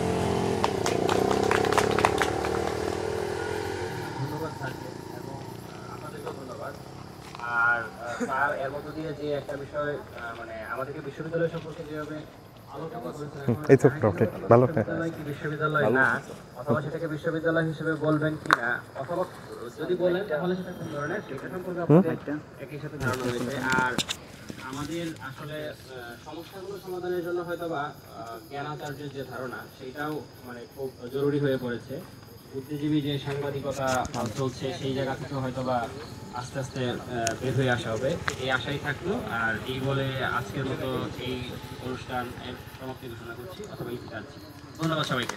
আর তার এর মধ্য দিয়ে যে একটা বিষয় মানে আমাদেরকে বিশ্ববিদ্যালয় সম্পর্কে যেভাবে আলোচনা করেছেন, এই তো মোটামুটি ভালো, হ্যাঁ। বিশ্ববিদ্যালয় কি বিশ্ববিদ্যালয় না, অথবা সেটাকে বিশ্ববিদ্যালয় হিসেবে বলবেন কি না, অথবা যদি বলেন তাহলে সেটা কোন ধরনের, সেটা সম্পর্কে আপনাদের একই সাথে ধারণা রয়েছে। আর আমাদের আসলে সমস্যাগুলো সমাধানের জন্য হয়তোবা জ্ঞানাচার্যের যে ধারণা সেটাও মানে খুব জরুরি হয়ে পড়েছে। বুদ্ধিজীবী যে সাংবাদিকতা চলছে সেই জায়গা থেকে হয়তোবা আস্তে আস্তে বের হয়ে আসা হবে, এই আশাই থাকলো। আর এই বলে আজকের মতো এই অনুষ্ঠান সমাপ্তি ঘোষণা করছি, অথবা এই ধন্যবাদ সবাইকে।